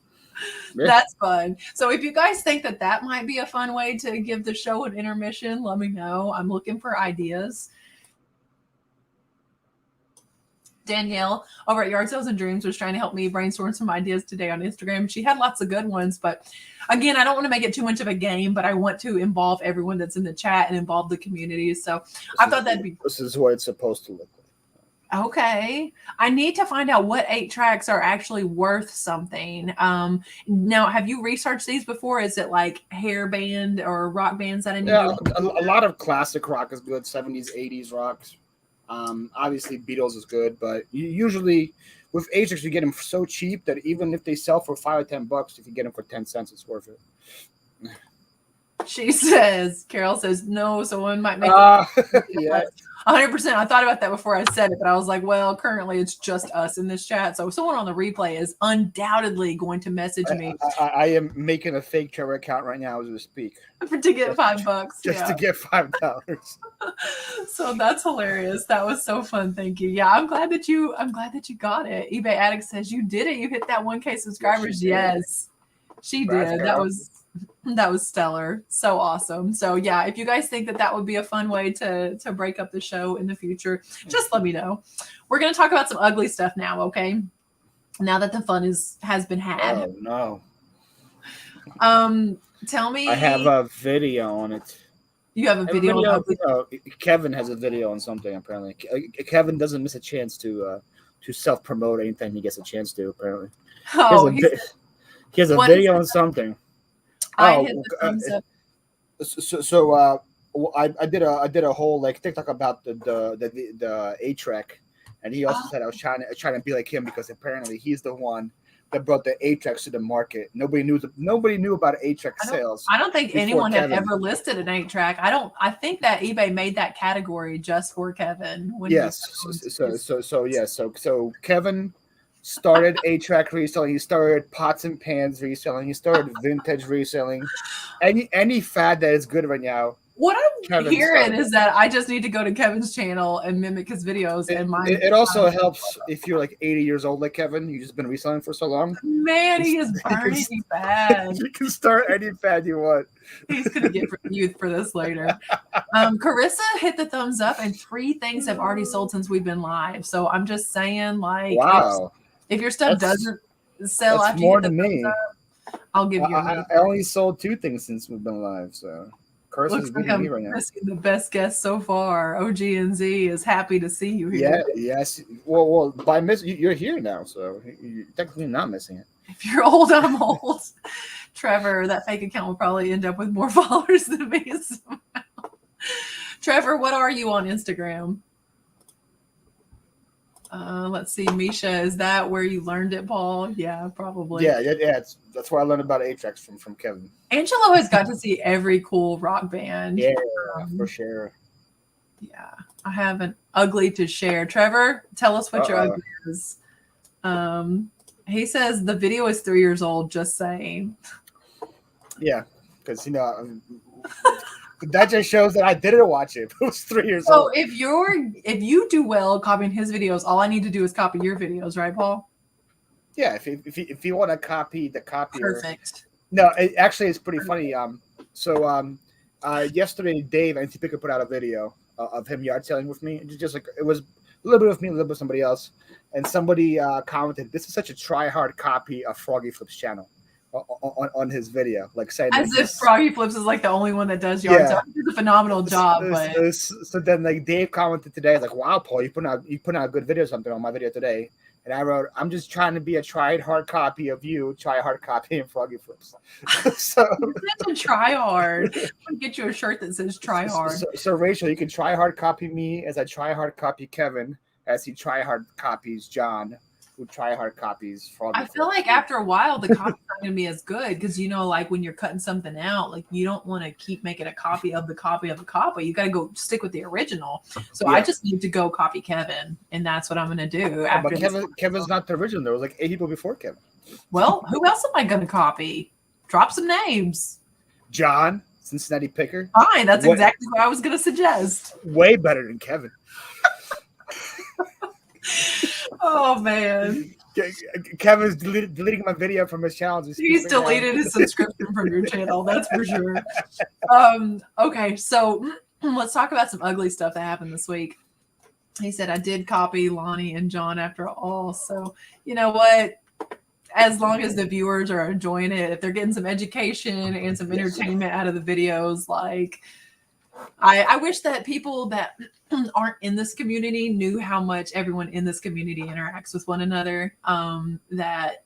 Yeah. That's fun. So if you guys think that might be a fun way to give the show an intermission, let me know. I'm looking for ideas. Danielle over at Yard Sales and Dreams was trying to help me brainstorm some ideas today on Instagram. She had lots of good ones, but again, I don't want to make it too much of a game, but I want to involve everyone that's in the chat and involve the community. So I thought this is what it's supposed to look like. Okay. I need to find out what 8-tracks are actually worth something. Now, have you researched these before? Is it like hair band or rock bands that I need to a lot of classic rock is good, 70s, 80s rocks. Obviously Beatles is good, but usually with 8-tracks you get them so cheap that even if they sell for $5 or $10, if you get them for 10 cents, it's worth it. She says, Carol says, no, someone might make yeah. 100%. I thought about that before I said it, but I was like, well, currently it's just us in this chat. So someone on the replay is undoubtedly going to message me I am making a fake Trevor account right now as we speak. to get $5. Just to get $5. So that's hilarious. That was so fun. Thank you. Yeah, I'm glad that you got it. eBay Addict says you did it. You hit that 1K subscribers. Yes, she did. That was stellar. So awesome. So yeah, if you guys think that would be a fun way to break up the show in the future, just let me know. We're going to talk about some ugly stuff now, okay? Now that the fun has been had. Oh no. Tell me. I have a video on it. You have a video on ugly. Kevin has a video on something apparently. Kevin doesn't miss a chance to self-promote anything he gets a chance to apparently. Oh, he has a video on something. I hit the thumbs up. So I did a whole like TikTok about the A-Track, and he also said I was trying to be like him because apparently he's the one that brought the A-Tracks to the market. Nobody knew about A-Track sales. I don't think anyone had ever listed an 8-track. I think that eBay made that category just for Kevin. Yes. So Kevin started 8-track reselling. He started pots and pans reselling. He started vintage reselling. Any fad that is good right now. What I'm hearing is that I just need to go to Kevin's channel and mimic his videos. It also helps if you're like 80 years old like Kevin. You've just been reselling for so long. Man, he is burning bad. You can start any fad you want. He's going to get youth for this later. Carissa hit the thumbs up, and 3 things have already sold since we've been live. So I'm just saying, like, wow. If your stuff doesn't sell after more than me, I'll give you I only sold 2 things since we've been live, so looks like I'm the best guest so far. OG&Z is happy to see you here. Yeah, yes. Well, by you're here now, so you're technically not missing it. If you're old, I'm old. Trevor, that fake account will probably end up with more followers than me somehow. Trevor, what are you on Instagram? Let's see, Misha, is that where you learned it, Paul? Yeah, probably. Yeah. That's where I learned about A-Tracks from Kevin. Angelo has got to see every cool rock band. Yeah, for sure. Yeah, I have an ugly to share. Trevor, tell us what your ugly is. He says the video is 3 years old. Just saying. Yeah, because that just shows that I didn't watch it. It was 3 years old. So if you do well copying his videos, all I need to do is copy your videos, right, Paul? Yeah, if you want to copy the copier. Perfect. No, it's pretty funny. Yesterday Dave and Picker put out a video of him yard selling with me. Just like it was a little bit with me, a little bit with somebody else, and somebody commented, "This is such a try hard copy of Froggy Flip's channel." On his video, like saying as if Froggy Flips is like the only one that does yard sales. He does a phenomenal job. So then like Dave commented today, like, "Wow, Paul, you put out a good video or something on my video today." And I wrote, "I'm just trying to be a try hard copy of you, try hard copy of Froggy Flips." So that's a try hard. I'll get you a shirt that says try hard. So Rachel, you can try hard copy me as I try hard copy Kevin as he try hard copies John, who try hard copies Froggy Flips. I feel like after a while the copy's not going to be as good because like when you're cutting something out, like you don't want to keep making a copy of the copy of the copy. You got to go stick with the original. So I just need to go copy Kevin, and that's what I'm going to do. But Kevin's not the original. There was like 8 people before Kevin. Well, who else am I going to copy? Drop some names. John, Cincinnati Picker. Fine, that's exactly what I was going to suggest. Way better than Kevin. Oh man, Kevin's deleting my video from his channel. He's deleted his subscription from your channel, that's for sure. Okay, so let's talk about some ugly stuff that happened this week. He said, I did copy Lonnie and John after all. So you know what? As long as the viewers are enjoying it, if they're getting some education and some entertainment out of the videos, like I wish that people that aren't in this community knew how much everyone in this community interacts with one another. That,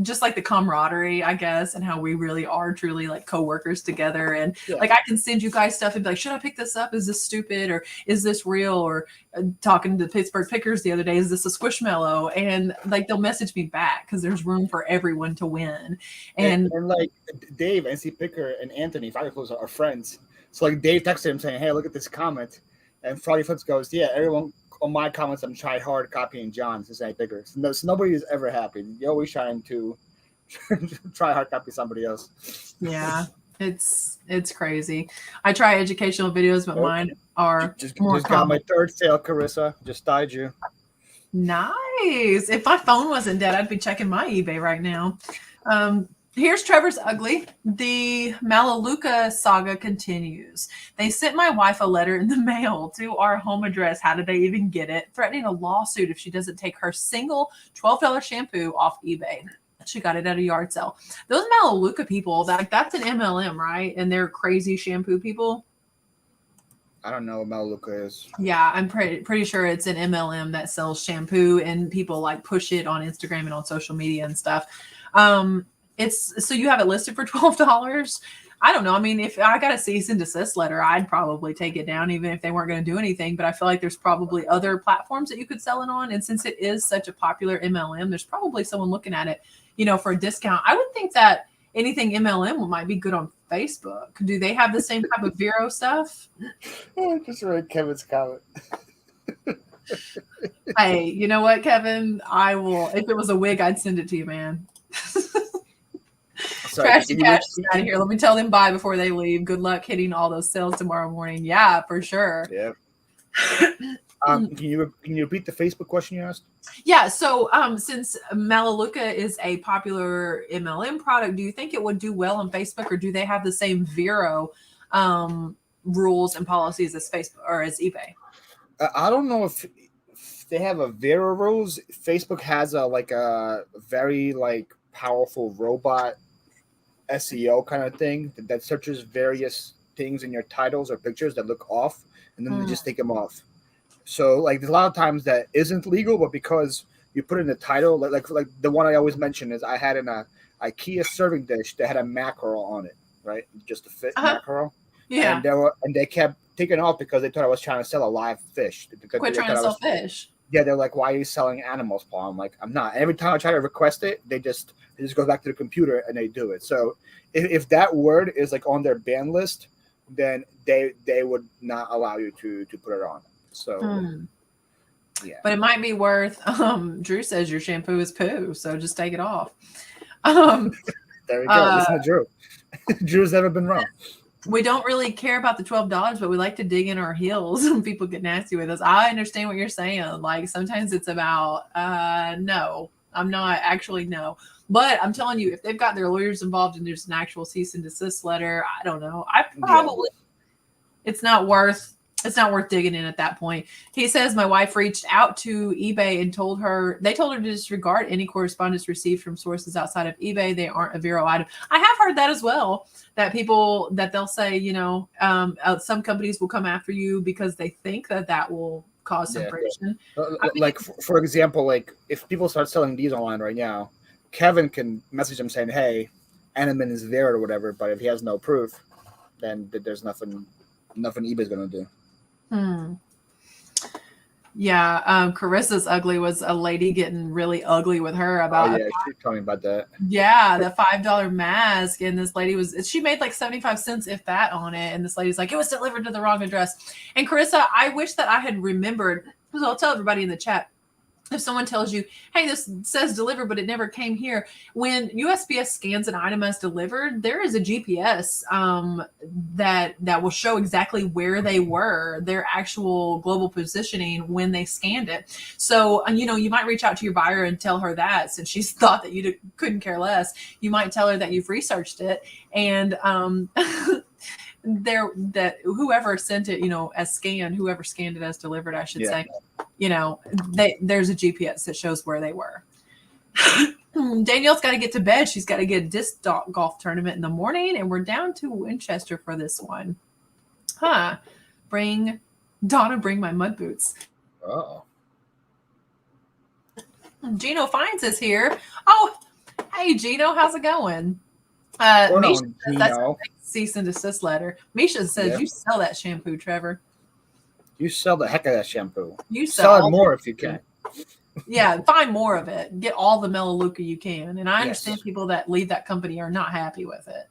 just like the camaraderie, I guess, and how we really are truly like coworkers together. And like, I can send you guys stuff and be like, should I pick this up? Is this stupid? Or is this real? Or talking to Pittsburgh Pickers the other day, is this a Squishmallow? And like, they'll message me back because there's room for everyone to win. And like Dave, NC Picker, and Anthony, Fire Clothes are friends. So like Dave texted him saying, "Hey, look at this comment," And Froggy Flips goes, yeah, everyone on my comments, I'm trying hard copying John's. This ain't bigger. So nobody is ever happy. You're always trying to try hard copy somebody else. Yeah, it's crazy. I try educational videos, but mine are just more got common. my third sale, Carissa. Just died you. Nice. If my phone wasn't dead, I'd be checking my eBay right now. Here's Trevor's Ugly. The Malaluka saga continues. They sent my wife a letter in the mail to our home address. How did they even get it? Threatening a lawsuit if she doesn't take her single $12 shampoo off eBay. She got it at a yard sale. Those Malaluka people, that's an MLM, right? And they're crazy shampoo people. I don't know what Malaluka is. Yeah, I'm pretty sure it's an MLM that sells shampoo, and people like push it on Instagram and on social media and stuff. It's so you have it listed for $12. I don't know. I mean, if I got a cease and desist letter, I'd probably take it down, even if they weren't going to do anything. But I feel like there's probably other platforms that you could sell it on. And since it is such a popular MLM, there's probably someone looking at it, for a discount. I would think that anything MLM might be good on Facebook. Do they have the same type of Vero stuff? Just read Kevin's comment. Hey, you know what, Kevin? I will. If it was a wig, I'd send it to you, man. Trashy Cash is out of here. Let me tell them bye before they leave. Good luck hitting all those sales tomorrow morning. Yeah, for sure. Yeah. Can you repeat the Facebook question you asked? Yeah. So, since Malaluka is a popular MLM product, do you think it would do well on Facebook, or do they have the same Vero rules and policies as Facebook or as eBay? I don't know if they have a Vero rules. Facebook has a very powerful robot SEO kind of thing that searches various things in your titles or pictures that look off, and then they just take them off. So there's a lot of times that isn't legal, but because you put in the title, like the one I always mention is I had an IKEA serving dish that had a mackerel on it, right? Just a fit mackerel. Yeah. And they kept taking off because they thought I was trying to sell a live fish. Quit trying to sell fish. Yeah, they're like, "Why are you selling animals, Paul?" I'm like, "I'm not." And every time I try to request it, they just go back to the computer and they do it. So if that word is on their ban list, then they would not allow you to put it on. So yeah. But it might be worth. Drew says your shampoo is poo, so just take it off. There we go. Listen to Drew. Drew's never been wrong. We don't really care about the $12, but we like to dig in our heels when people get nasty with us. I understand what you're saying. Sometimes it's about, no, I'm not actually no. But I'm telling you, if they've got their lawyers involved and there's an actual cease and desist letter, I don't know. It's not worth digging in at that point. He says my wife reached out to eBay and they told her to disregard any correspondence received from sources outside of eBay. They aren't a Vero item. I have heard that as well, that they'll say, some companies will come after you because they think that will cause some friction. For example, if people start selling these online right now, Kevin can message them saying, "Hey, Animan is there" or whatever. But if he has no proof, then there's nothing eBay's gonna do. Yeah, Carissa's ugly was a lady getting really ugly with her about. Oh yeah, she told me about that. Yeah, the $5 mask, and this lady she made 75 cents if that on it, and this lady's like, it was delivered to the wrong address. And Carissa, I wish that I had remembered, because I'll tell everybody in the chat. If someone tells you, hey, this says delivered, but it never came here. When USPS scans an item as delivered, there is a GPS that will show exactly where they were, their actual global positioning when they scanned it. So, you might reach out to your buyer and tell her that, since she's thought that you couldn't care less. You might tell her that you've researched it, and that whoever sent it, as scanned, whoever scanned it as delivered, I should say, there's a GPS that shows where they were. Danielle's got to get to bed. She's got to get a disc golf tournament in the morning, and we're down to Winchester for this one. Bring my mud boots. Oh. Gino Fines is here. Oh, hey Gino, how's it going? Misha says that's a cease and desist letter. Misha says you sell that shampoo, Trevor. You sell the heck of that shampoo. You sell it more if you can. Yeah, find more of it. Get all the Melaleuca you can. And I understand people that leave that company are not happy with it.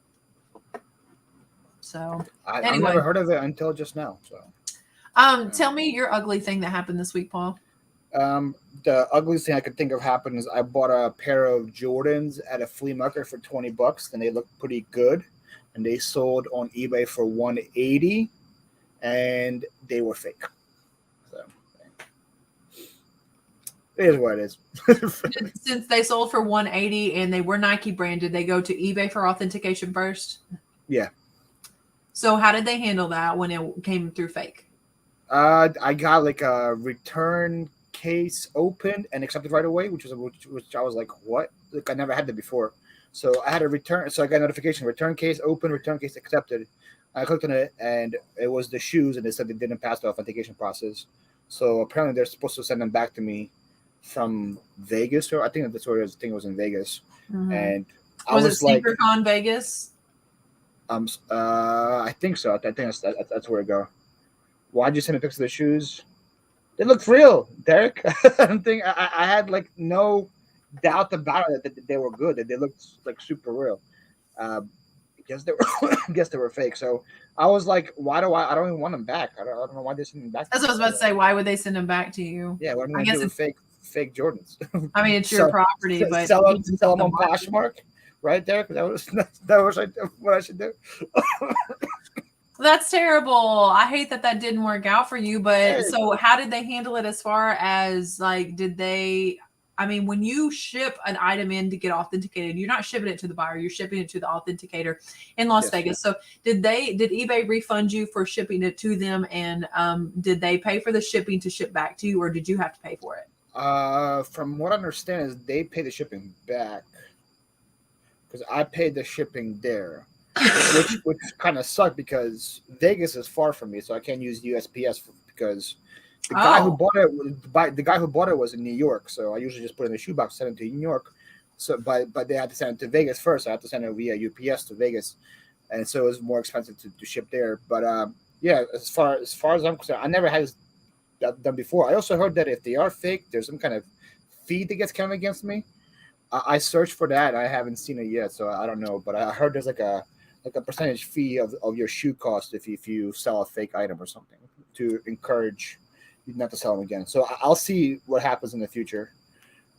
So I've never heard of it until just now. So Tell me your ugly thing that happened this week, Paul. The ugliest thing I could think of happened is I bought a pair of Jordans at a flea market for $20, and they looked pretty good, and they sold on eBay for $180, and they were fake. So it is what it is. Since they sold for $180 and they were Nike branded, they go to eBay for authentication first. Yeah. So how did they handle that when it came through fake? I got like a return case opened and accepted right away, which I was like, what? Like I never had that before. So I had a return. So I got a notification: return case open, return case accepted. I clicked on it, and it was the shoes, and they said they didn't pass the authentication process. So apparently, they're supposed to send them back to me from Vegas, or I think that's where it was. I think it was in Vegas, and I was it like, SneakerCon Vegas? I think so. I think that's where it go. Why'd you send me pictures of the shoes? They looked real, Derek. I had like no doubt about it that they were good. That they looked like super real. I guess they were fake. So I was like, why do I don't even want them back. I don't know why they send them back. That's what I was about to say. Why would they send them back to you? Yeah, what am I gonna do with fake Jordans? I mean, it's your property, but sell them on Poshmark, right, Derek? That was what I should do. That's terrible. I hate that didn't work out for you. But so how did they handle it as far as like, I mean, when you ship an item in to get authenticated, you're not shipping it to the buyer, you're shipping it to the authenticator in Las Vegas. So did eBay refund you for shipping it to them? And did they pay for the shipping to ship back to you, or did you have to pay for it? From what I understand is they pay the shipping back because I paid the shipping there. which kind of sucked because Vegas is far from me, so I can't use USPS because the guy who bought it was in New York. So I usually just put it in a shoebox, send it to New York. So, but they had to send it to Vegas first. I had to send it via UPS to Vegas, and so it was more expensive to ship there. But yeah, as far as I'm concerned, I never had that done before. I also heard that if they are fake, there's some kind of fee that gets counted against me. I searched for that. I haven't seen it yet, so I don't know. But I heard there's like a percentage fee of your shoe cost if you sell a fake item or something to encourage you not to sell them again. So I'll see what happens in the future.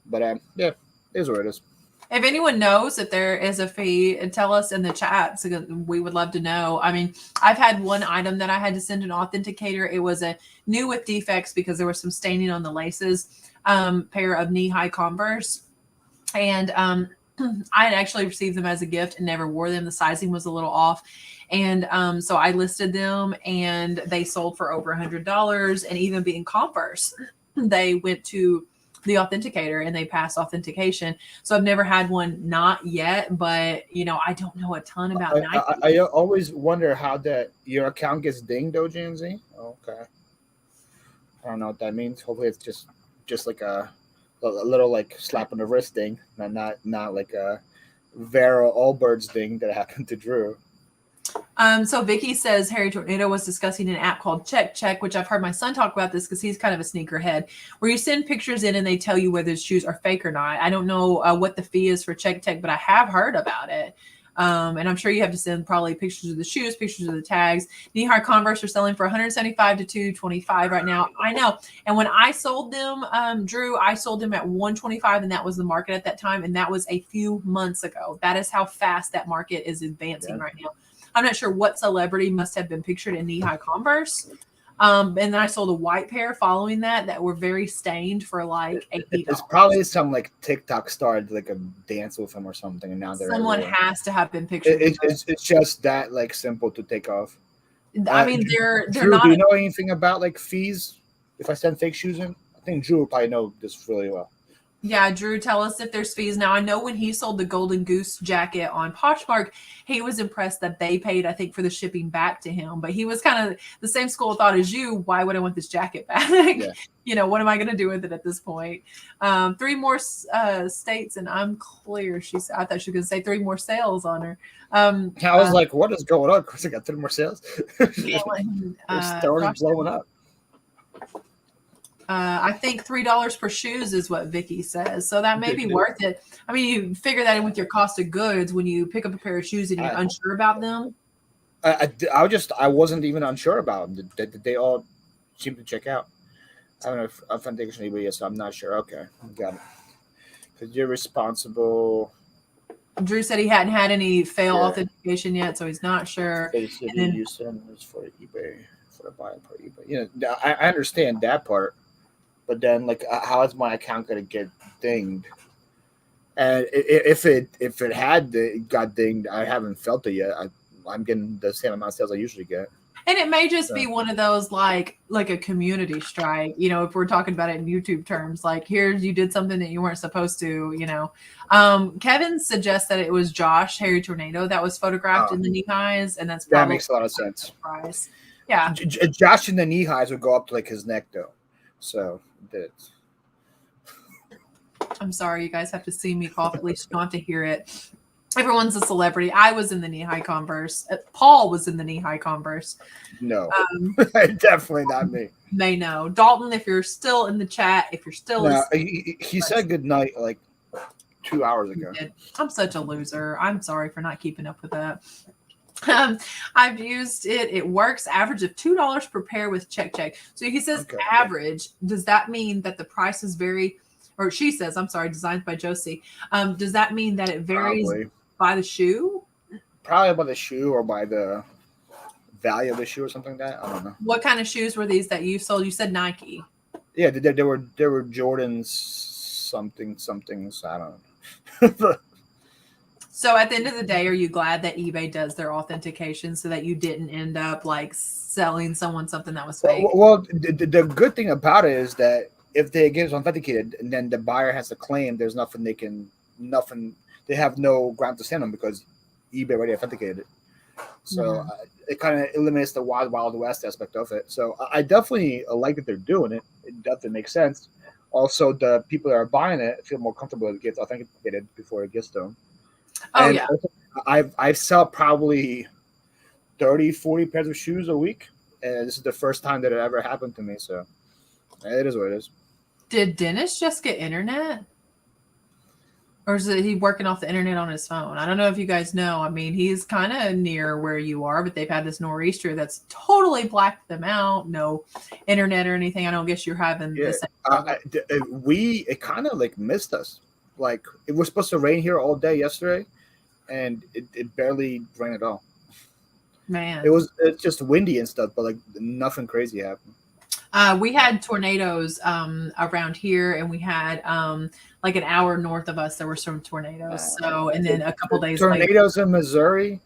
But yeah, it is what it is. If anyone knows if there is a fee, tell us in the chat. So we would love to know. I mean, I've had one item that I had to send an authenticator. It was a new with defects because there was some staining on the laces, pair of knee-high Converse. And I had actually received them as a gift and never wore them. The sizing was a little off. And so I listed them and they sold for over $100. And even being Converse, they went to the authenticator and they passed authentication. So I've never had one, not yet, but I don't know a ton about Nike. I always wonder how your account gets dinged, though, GNZ. Okay. I don't know what that means. Hopefully it's just like a little like slap on the wrist thing, not like a Vera Allbirds thing that happened to Drew. So Vicky says Harry Tornado was discussing an app called Check, which I've heard my son talk about this because he's kind of a sneakerhead, where you send pictures in and they tell you whether the shoes are fake or not. I don't know what the fee is for Check, but I have heard about it. And I'm sure you have to send probably pictures of the shoes, pictures of the tags. Knee-high Converse are selling for $175 to $225 right now. I know. And when I sold them, Drew, I sold them at $125, and that was the market at that time. And that was a few months ago. That is how fast that market is advancing right now. I'm not sure what celebrity must have been pictured in knee-high Converse. And then I sold a white pair following that were very stained for like $80. It's probably some like TikTok star did like a dance with him or something, and now someone has to have been pictured. It's just that like simple to take off. I mean, they're Drew, not. Do you know anything about like fees if I send fake shoes in? I think Drew will probably know this really well. Yeah, Drew, tell us if there's fees. Now, I know when he sold the Golden Goose jacket on Poshmark, he was impressed that they paid, I think, for the shipping back to him. But he was kind of the same school of thought as you. Why would I want this jacket back? Yeah. What am I going to do with it at this point? 3 more states and I'm clear. She said, I thought she was going to say 3 more sales on her. I was like, what is going on? Of course, I got 3 more sales. Stores blowing up. I think $3 per shoes is what Vicky says. So that may be worth it. I mean, you figure that in with your cost of goods when you pick up a pair of shoes and you're unsure about them. I wasn't even unsure about them. Did they all cheap to check out. I don't know if authentication eBay is, so I'm not sure. Okay, got it. Because you're responsible. Drew said he hadn't had any fail Yeah. authentication yet, so he's not sure. They said And then- you send this for eBay, for the buying part of eBay. You know, I understand that part, but then like, how is my account gonna get dinged? And if it had got dinged, I haven't felt it yet. I'm getting the same amount of sales I usually get. And it may just be one of those like a community strike, you know, if we're talking about it in YouTube terms, like here's you did something that you weren't supposed to, you know. Kevin suggests that it was Josh Hairy Tornado that was photographed in the knee highs, and that's that makes a lot of sense. Price. Yeah, Josh in the knee highs would go up to like his neck though, so that's. I'm sorry, you guys have to see me cough. At least you don't have to hear it. Everyone's a celebrity. I was in the knee-high Converse. Paul was in the knee-high Converse. No, definitely not me. May know. Dalton, if you're still in the chat, if you're still... No, he said good night like 2 hours ago. I'm such a loser. I'm sorry for not keeping up with that. I've used it. It works. Average of $2 per pair with check. So he says average. Does that mean that the prices vary? Or she says, I'm sorry, designed by Josie. Does that mean that it varies by the shoe? Probably by the shoe or by the value of the shoe or something like that. I don't know. What kind of shoes were these that you sold? You said Nike. Yeah, there were Jordans somethings. I don't know. So at the end of the day, are you glad that eBay does their authentication so that you didn't end up like selling someone something that was fake? Well, the good thing about it is that if they get it authenticated and then the buyer has to claim, there's nothing they have no ground to stand on because eBay already authenticated it. So it kind of eliminates the wild west aspect of it. So I definitely like that they're doing it. It definitely makes sense. Also, the people that are buying it feel more comfortable if it gets authenticated before it gets to them. Oh, and yeah. I sell probably 30, 40 pairs of shoes a week. And this is the first time that it ever happened to me. So it is what it is. Did Dennis just get internet? Or is he working off the internet on his phone? I don't know if you guys know. I mean, he's kind of near where you are, but they've had this nor'easter that's totally blacked them out. No internet or anything. I don't guess you're having the same. It kind of like missed us. Like it was supposed to rain here all day yesterday, and it barely rained at all. Man, it's just windy and stuff, but like nothing crazy happened. We had tornadoes around here, and we had like an hour north of us. There were some tornadoes. So, and then a couple days later, tornadoes in Missouri,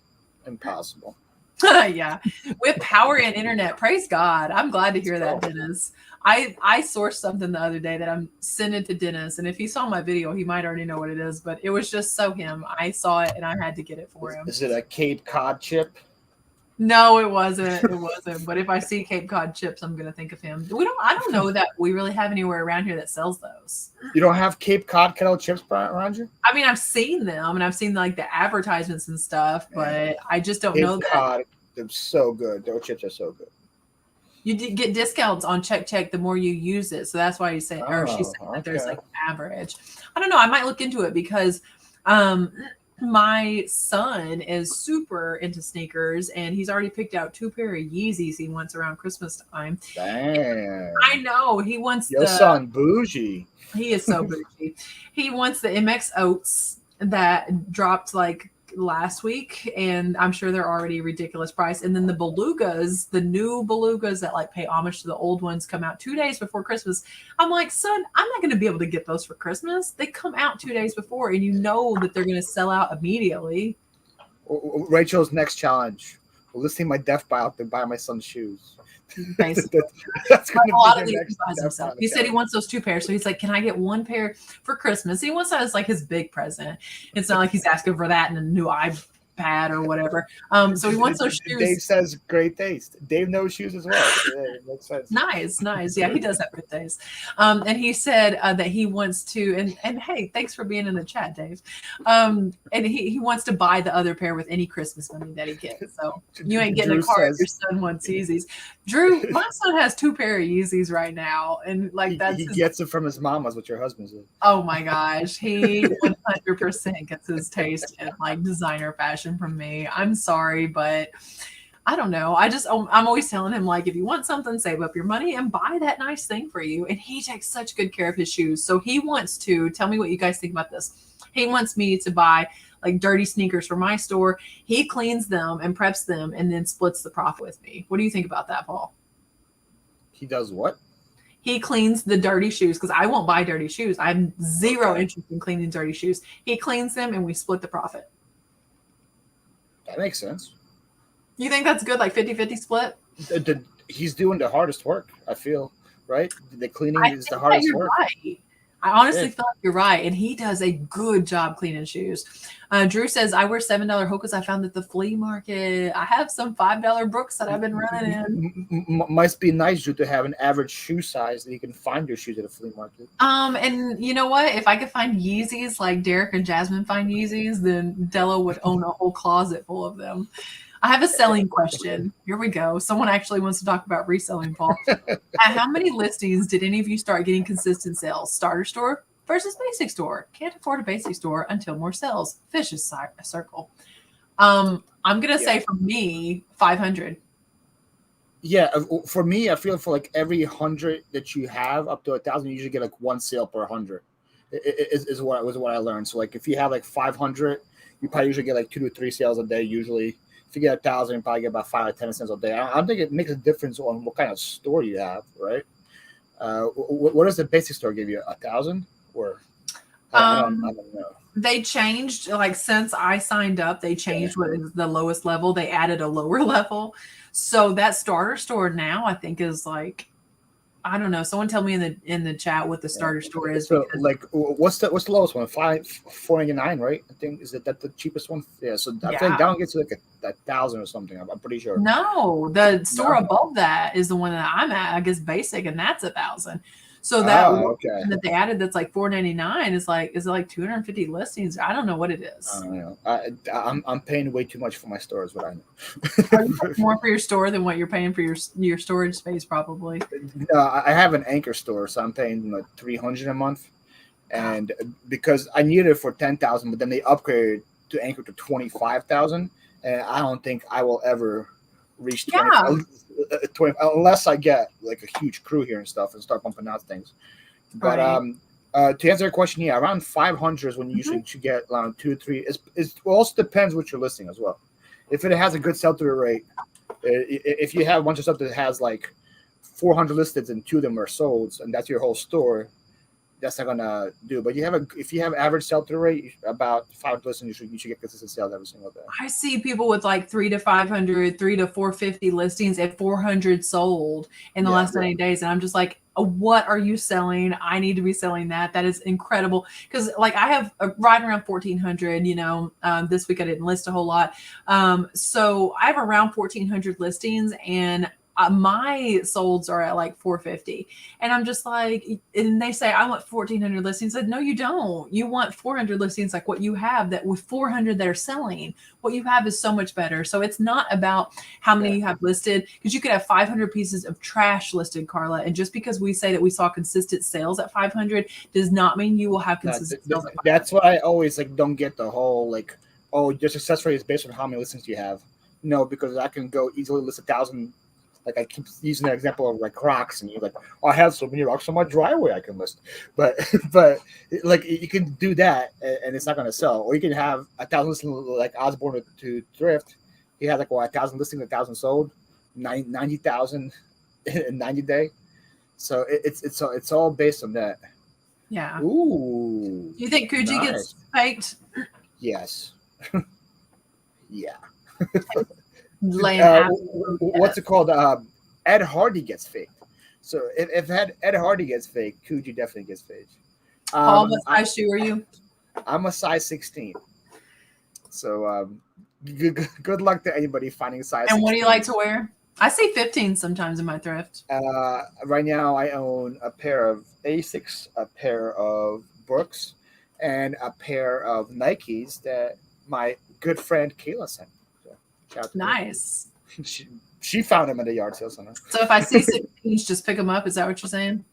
impossible. Yeah, with power and internet. Praise God. I'm glad to hear that, Dennis. I sourced something the other day that I'm sending to Dennis, and if he saw my video, he might already know what it is. But it was just so him. I saw it, and I had to get it for him. Is it a Cape Cod chip? No, it wasn't. It wasn't. But if I see Cape Cod chips, I'm gonna think of him. I don't know that we really have anywhere around here that sells those. You don't have Cape Cod kettle chips around you? I mean, I've seen them and I've seen like the advertisements and stuff, but I just don't know that. Cod, they're so good. Those chips are so good. You get discounts on check the more you use it, so that's why you say, or she's saying that there's like average. I don't know. I might look into it because my son is super into sneakers, and he's already picked out 2 pair of Yeezys he wants around Christmas time. Damn. I know. He wants your son bougie. He is so bougie. He wants the MX Oats that dropped like last week, and I'm sure they're already a ridiculous price. And then the Belugas, the new Belugas that like pay homage to the old ones, come out 2 days before Christmas. I'm like, son, I'm not going to be able to get those for Christmas. They come out 2 days before, and you know that they're going to sell out immediately. Rachel's next challenge: listing my death buy out to buy my son's shoes. That's a lot of these he buys himself. He said he wants those 2 pairs, so he's like, "Can I get 1 pair for Christmas?" He wants that as like his big present. It's not like he's asking for that and a new iPad or whatever. So he wants those shoes. Dave says great taste. Dave knows shoes as well. So yeah, it makes sense. Nice. Yeah, he does have good taste. And he said that he wants to. And hey, thanks for being in the chat, Dave. And he wants to buy the other pair with any Christmas money that he gets. So you ain't getting a car if your son wants Yeezys. Drew, my son has 2 pair of Yeezys right now, and like he gets it from his mama's, what your husband's is. Oh my gosh, he 100% gets his taste in like designer fashion from me. I'm sorry, but I don't know. I'm always telling him, like, if you want something, save up your money and buy that nice thing for you. And he takes such good care of his shoes. So he wants to tell me what you guys think about this. He wants me to buy like dirty sneakers for my store. He cleans them and preps them and then splits the profit with me. What do you think about that, Paul? He does what? He cleans the dirty shoes because I won't buy dirty shoes. I have zero interest in cleaning dirty shoes. He cleans them and we split the profit. That makes sense. You think that's good, like 50-50 split? He's doing the hardest work, I feel, right? The cleaning is the I hardest think you're work. right. I honestly feel like you're right. And he does a good job cleaning shoes. Drew says, I wear $7 Hokas I found at the flea market. I have some $5 Brooks that I've been running in. Must be nice, Drew, to have an average shoe size that you can find your shoes at a flea market. And you know what? If I could find Yeezys like Derek and Jasmine find Yeezys, then Della would own a whole closet full of them. I have a selling question. Here we go. Someone actually wants to talk about reselling, Paul. At how many listings did any of you start getting consistent sales? Starter store versus basic store. Can't afford a basic store until more sales. Vicious circle. I'm going to say for me, 500. Yeah, for me, I feel for like every 100 that you have up to 1,000, you usually get like one sale per 100. Is what I learned. So like if you have like 500, you probably usually get like 2 to 3 sales a day usually. If you get 1,000, you probably get about 5 or 10 cents a day. I don't think it makes a difference on what kind of store you have, right? What does the basic store give you? 1,000 or I don't know. They changed, like since I signed up, they changed what is the lowest level. They added a lower level. So that starter store now I think is like, I don't know. Someone tell me in the chat what the starter store is. So like, what's the lowest one? $4.99, right? I think is that the cheapest one? Yeah. So I think that one gets like 1,000 or something. I'm pretty sure. No, the store above that is the one that I'm at. I guess basic, and that's 1,000. So that that they added that's like $4.99 is it like 250 listings? I don't know what it is. I don't know. I'm paying way too much for my store, is what I know. Are you paying more for your store than what you're paying for your storage space? Probably. I have an anchor store, so I'm paying like $300 a month, and because I needed it for 10,000, but then they upgraded to anchor to 25,000, and I don't think I will ever reach 20 unless I get like a huge crew here and stuff and start pumping out things. But to answer your question, around 500 is when you should get around 2 or 3. It also depends what you're listing as well. If it has a good sell-through rate, if you have a bunch of stuff that has like 400 listed and 2 of them are sold, and that's your whole store, that's not gonna do. But if you have average sell-through rate, about 5 listings, you should get consistent sales every single day. I see people with like 300 to 500, 300 to 450 listings at 400 sold in the last 90 days, and I'm just like, what are you selling? I need to be selling that. That is incredible. Because like I have right around 1,400. This week I didn't list a whole lot, so I have around 1,400 listings, and my solds are at like 450, and I'm just like, and they say I want 1,400 listings. I said, no, you don't. You want 400 listings, like what you have. That with 400 that are selling, what you have is so much better. So it's not about how many you have listed, because you could have 500 pieces of trash listed, Carla. And just because we say that we saw consistent sales at 500 does not mean you will have consistent sales. That's what I always like. Don't get the whole like, oh, your success rate is based on how many listings you have. No, because I can go easily list 1,000. Like I keep using that example of like rocks, and you're like, oh, I have so many rocks on my driveway I can list, but like you can do that and it's not going to sell. Or you can have 1,000 listings like Osborne to thrift. He had like 1,000 listings, 1,000 sold, 90,000 in 90 days. So it's all based on that. Yeah. Ooh. Do you think Coogee gets faked? Yes. Yeah. What's it called? Ed Hardy gets faked. So if Ed Hardy gets faked, Coogee definitely gets faked. Paul, what size shoe are you? I'm a size 16. So good luck to anybody finding size. And 16. What do you like to wear? I see 15 sometimes in my thrift. Right now I own a pair of Asics, a pair of Brooks, and a pair of Nikes that my good friend Kayla sent. Nice. She found them at a yard sale center. So if I see 16s, just pick them up. Is that what you're saying?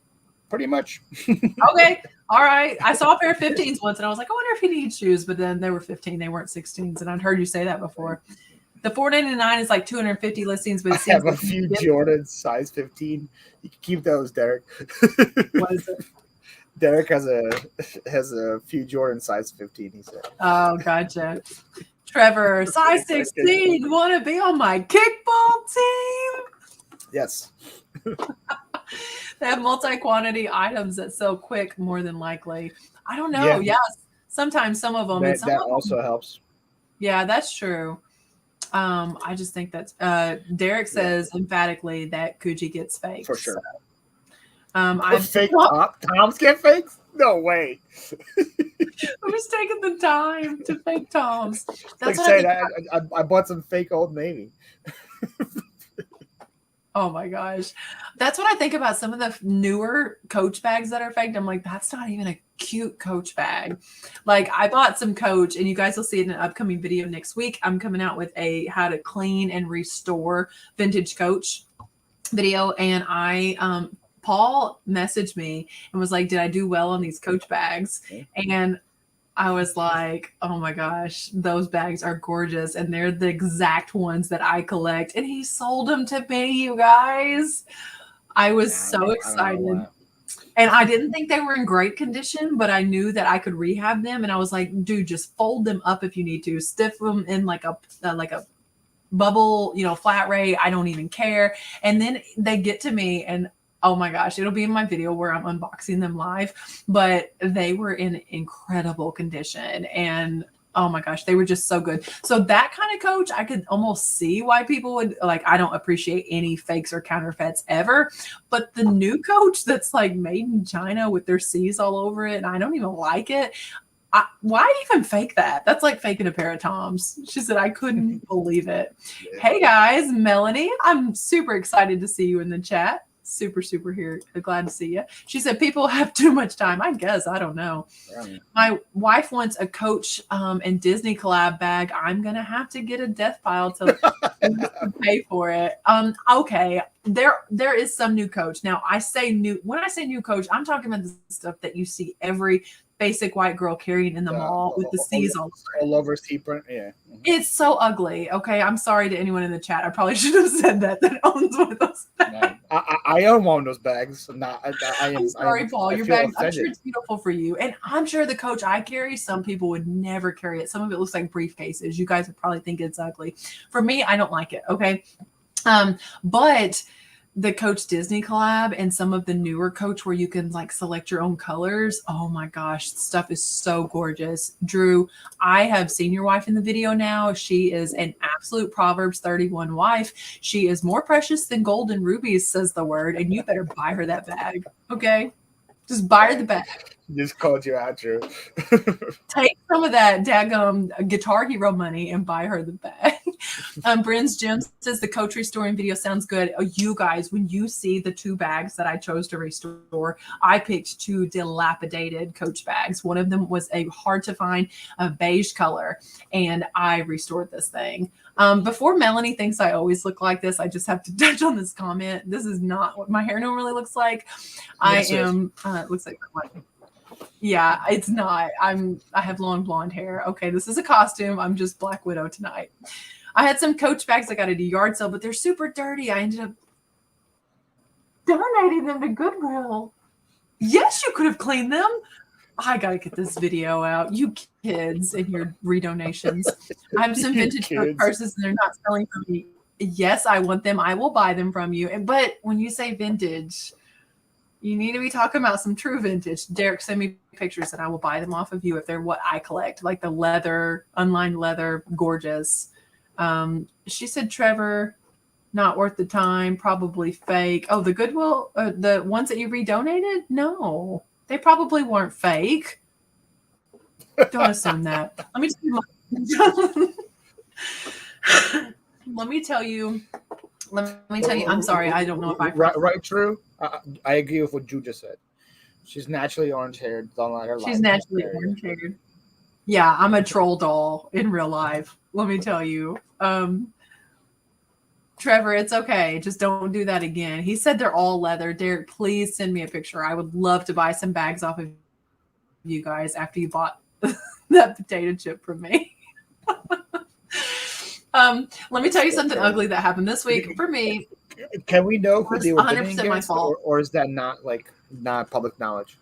Pretty much. Okay. All right. I saw a pair of 15s once, and I was like, I wonder if he needs shoes. But then they were 15. They weren't 16s. And I'd heard you say that before. The $4.99 is like 250 listings, but I it seems have a like few Jordans size 15. You can keep those, Derek. what is it? Derek has a few Jordan size 15. He said. Oh, gotcha. Trevor, size 16. Want to be on my kickball team? Yes. They have multi-quantity items that sell quick, more than likely. I don't know. Yeah. Yes, sometimes some of them. And some That of them, also helps. yeah, that's true. I just think that's Derek says emphatically that Gucci gets faked. For sure. I'm fake Toms get fakes? No way. I'm just taking the time to fake Toms. That's like saying I bought some fake Old Navy. Oh my gosh. That's what I think about some of the newer Coach bags that are faked. I'm like, that's not even a cute Coach bag. Like I bought some Coach, and you guys will see it in an upcoming video next week. I'm coming out with a how to clean and restore vintage Coach video. And Paul messaged me and was like, did I do well on these Coach bags? And I was like, oh my gosh, those bags are gorgeous. And they're the exact ones that I collect. And he sold them to me, you guys. I was so excited. And I didn't think they were in great condition, but I knew that I could rehab them. And I was like, dude, just fold them up if you need to. Stiff them in like a bubble, flat rate. I don't even care. And then they get to me, and oh my gosh, it'll be in my video where I'm unboxing them live, but they were in incredible condition. And oh my gosh, they were just so good. So that kind of Coach, I could almost see why people would like, I don't appreciate any fakes or counterfeits ever, but the new Coach that's like made in China with their C's all over it, and I don't even like it. Why even fake that? That's like faking a pair of Toms. She said, I couldn't believe it. Yeah. Hey guys, Melanie, I'm super excited to see you in the chat. Super here. Glad to see you. She said people have too much time. I guess. I don't know. My wife wants a Coach and Disney collab bag. I'm going to have to get a death pile to pay for it. Okay. There is some new Coach. Now I say new, when I say new Coach, I'm talking about the stuff that you see every basic white girl carrying in the mall with the C's all over C print. Yeah. It's so ugly. Okay. I'm sorry to anyone in the chat. I probably should have said that owns one of those bags. No, I own one of those bags. I'm sorry, Paul. Your bag, I'm sure it's beautiful for you. And I'm sure the Coach I carry, some people would never carry it. Some of it looks like briefcases. You guys would probably think it's ugly. For me, I don't like it. Okay. But the Coach Disney collab and some of the newer Coach where you can like select your own colors. Oh my gosh, stuff is so gorgeous. Drew, I have seen your wife in the video now. She is an absolute Proverbs 31 wife. She is more precious than gold and rubies, says the word, and you better buy her that bag. Okay. Just buy her the bag. Just called you out, Drew. Take some of that daggum Guitar Hero money and buy her the bag. Bryn's Jim says the Coach restoring video sounds good. Oh, you guys, when you see the two bags that I chose to restore, I picked two dilapidated Coach bags. One of them was a hard to find beige color, and I restored this thing. Before Melanie thinks I always look like this, I just have to touch on this comment. This is not what my hair normally looks like. It looks like yeah, it's not. I have long blonde hair. Okay, this is a costume. I'm just Black Widow tonight. I had some Coach bags I got at a yard sale, but they're super dirty. I ended up donating them to Goodwill. Yes, you could have cleaned them. I got to get this video out. You kids and your redonations. I have some vintage purses and they're not selling for me. Yes, I want them. I will buy them from you. But when you say vintage, you need to be talking about some true vintage. Derek, send me pictures and I will buy them off of you if they're what I collect, like the leather, unlined leather, gorgeous. She said, Trevor, not worth the time, probably fake. Oh, the Goodwill, the ones that you redonated? No, they probably weren't fake. Don't assume that. Let me tell you. I'm sorry. I don't know if I right. True. I agree with what Drew just said. She's naturally orange haired. She's naturally orange haired. Yeah, I'm a troll doll in real life. Let me tell you. Trevor, it's okay. Just don't do that again. He said they're all leather. Derek, please send me a picture. I would love to buy some bags off of you guys after you bought that potato chip from me. Let me tell you something ugly that happened this week for me. Can we know who Was they were 100% bidding my against, fault. or is that not public knowledge?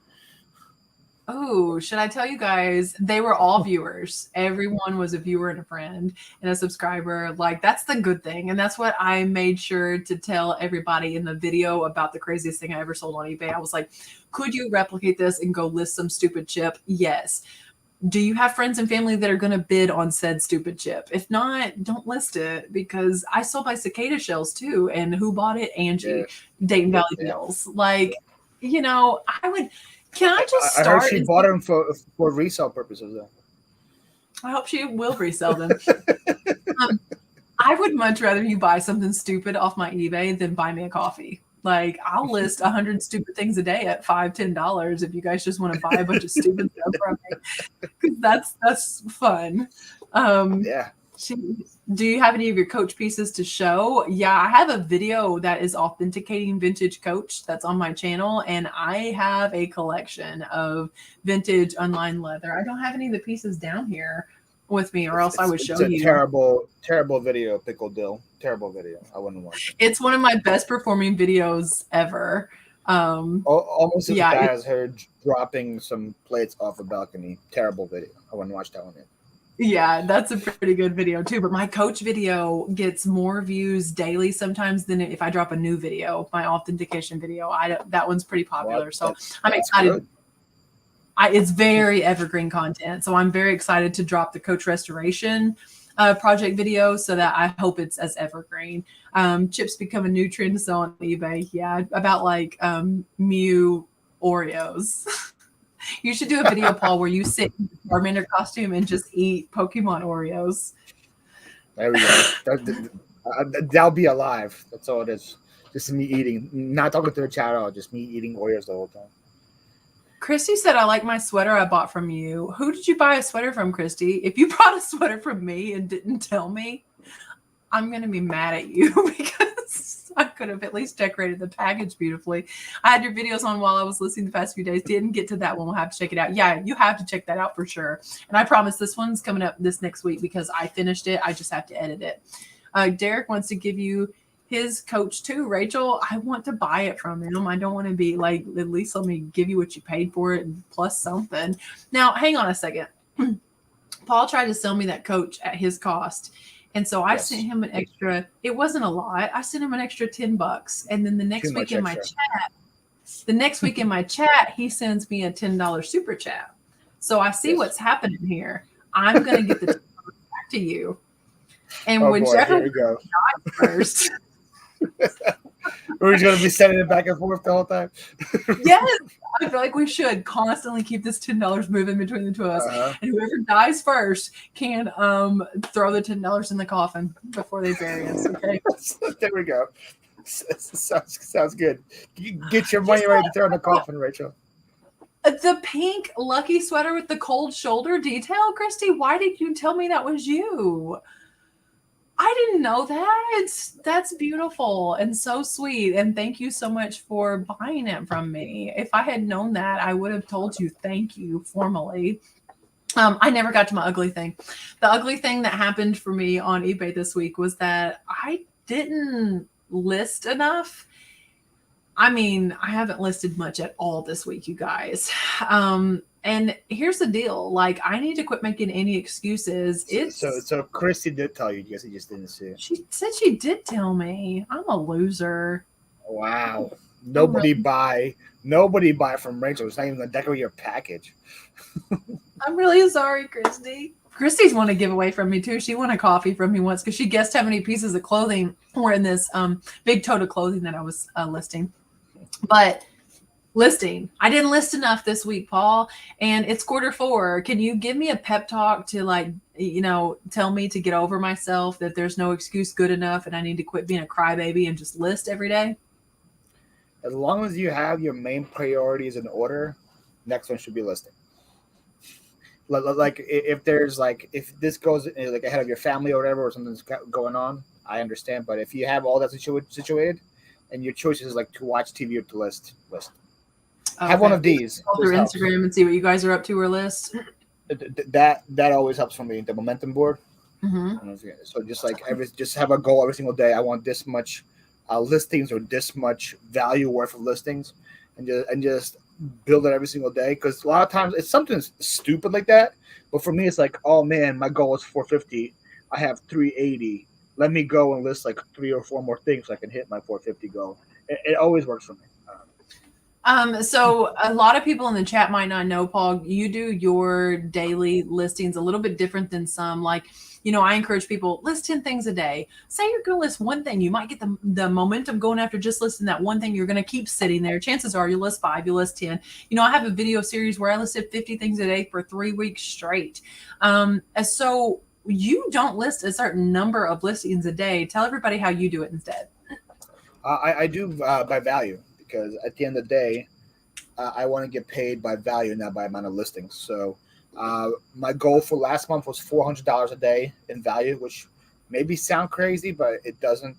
Oh, should I tell you guys? They were all viewers. Everyone was a viewer and a friend and a subscriber. Like, that's the good thing. And that's what I made sure to tell everybody in the video about the craziest thing I ever sold on eBay. I was like, could you replicate this and go list some stupid chip? Yes. Do you have friends and family that are going to bid on said stupid chip? If not, don't list it, because I sold my cicada shells too. And who bought it? Angie, Yeah. Dayton Valley Yeah. Deals. Like, I would. Can I just I heard start? she bought them for resale purposes, though. I hope she will resell them. I would much rather you buy something stupid off my eBay than buy me a coffee. Like, I'll list 100 stupid things a day at $5-10 if you guys just want to buy a bunch of stupid stuff from me, because that's fun. Yeah. Do you have any of your Coach pieces to show? Yeah, I have a video that is authenticating vintage Coach that's on my channel, and I have a collection of vintage unlined leather. I don't have any of the pieces down here with me, or else I would show you. It's a terrible video, Pickle Dill. Terrible video. I wouldn't watch it. It's one of my best performing videos ever. Almost as bad as her dropping some plates off a balcony. Terrible video. I wouldn't watch that one yet. Yeah, that's a pretty good video too. But my Coach video gets more views daily sometimes than if I drop a new video, my authentication video. That one's pretty popular. So I'm excited. Good. It's very evergreen content. So I'm very excited to drop the Coach restoration project video, so that I hope it's as evergreen. Chips become a new trend to sell on eBay. Yeah, about like Mew Oreos. You should do a video, Paul, where you sit in a Charmander costume and just eat Pokemon Oreos. There we go. That'll be alive. That's all it is. Just me eating, not talking to the chat at all. Just me eating Oreos the whole time. Christy said, I like my sweater I bought from you. Who did you buy a sweater from, Christy? If you bought a sweater from me and didn't tell me, I'm going to be mad at you, because I could have at least decorated the package beautifully. I had your videos on while I was listening the past few days. Didn't get to that one. We'll have to check it out. Yeah, you have to check that out for sure. And I promise this one's coming up this next week, because I finished it. I just have to edit it. Derek wants to give you his Coach too. Rachel, I want to buy it from him. I don't want to be like, at least let me give you what you paid for it and plus something. Now, hang on a second. Paul tried to sell me that Coach at his cost. And so I sent him an extra, it wasn't a lot. I sent him an extra $10. And then the next week in my chat, he sends me a $10 super chat. So I see what's happening here. I'm going to get the $10 back to you. And whichever we go. First. We're just going to be sending it back and forth the whole time. Yes. I feel like we should constantly keep this $10 moving between the two of us. And whoever dies first can throw the $10 in the coffin before they bury us. Okay. There we go. Sounds good. Get your money ready to throw in the coffin, Rachel. The pink lucky sweater with the cold shoulder detail, Christy. Why did you tell me that was you? I didn't know that. That's beautiful and so sweet. And thank you so much for buying it from me. If I had known that, I would have told you thank you formally. I never got to my ugly thing. The ugly thing that happened for me on eBay this week was that I didn't list enough. I mean, I haven't listed much at all this week, you guys. And here's the deal. Like, I need to quit making any excuses. So Christy did tell you. Guess you just didn't see it. She said she did tell me. I'm a loser. Wow. Nobody buy from Rachel. It's not even going to decorate your package. I'm really sorry, Christy. Christy's won a giveaway from me, too. She won a coffee from me once because she guessed how many pieces of clothing were in this big tote of clothing that I was listing. But listing. I didn't list enough this week, Paul, and it's Q4. Can you give me a pep talk to, like, tell me to get over myself, that there's no excuse good enough and I need to quit being a crybaby and just list every day? As long as you have your main priorities in order, next one should be listing. Like if this goes like ahead of your family or whatever, or something's going on, I understand. But if you have all that situated and your choice is like to watch TV or to list. Okay. Have one of these. Go through Instagram and see what you guys are up to or list. That always helps for me. The momentum board. Mm-hmm. I don't know if so just like just have a goal every single day. I want this much listings or this much value worth of listings, and just build it every single day. Because a lot of times it's something stupid like that, but for me it's like, oh man, my goal is 450. I have 380. Let me go and list like 3 or 4 more things so I can hit my 450 goal. It always works for me. So a lot of people in the chat might not know, Paul, you do your daily listings a little bit different than some. Like, you know, I encourage people, list 10 things a day. Say you're going to list one thing. You might get the momentum going after just listing that one thing. You're going to keep sitting there. Chances are you list 5, you list 10. You know, I have a video series where I listed 50 things a day for 3 weeks straight. So you don't list a certain number of listings a day. Tell everybody how you do it instead. I do by value, because at the end of the day, I want to get paid by value, not by amount of listings. So my goal for last month was $400 a day in value, which maybe sound crazy, but it doesn't